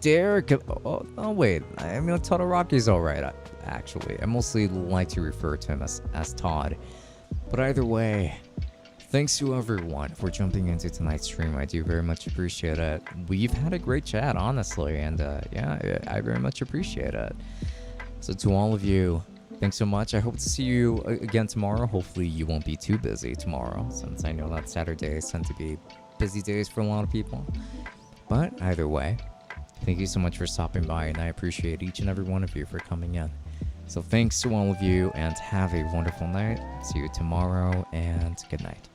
dare. Oh, wait. I mean, Todoroki's alright, actually. I mostly like to refer to him as Todd. But either way, thanks to everyone for jumping into tonight's stream. I do very much appreciate it. We've had a great chat, honestly. And yeah, I very much appreciate it. So to all of you, thanks so much. I hope to see you again tomorrow. Hopefully you won't be too busy tomorrow, since I know that Saturdays tend to be busy days for a lot of people. But either way, thank you so much for stopping by, and I appreciate each and every one of you for coming in. So thanks to all of you, and have a wonderful night. See you tomorrow, and good night.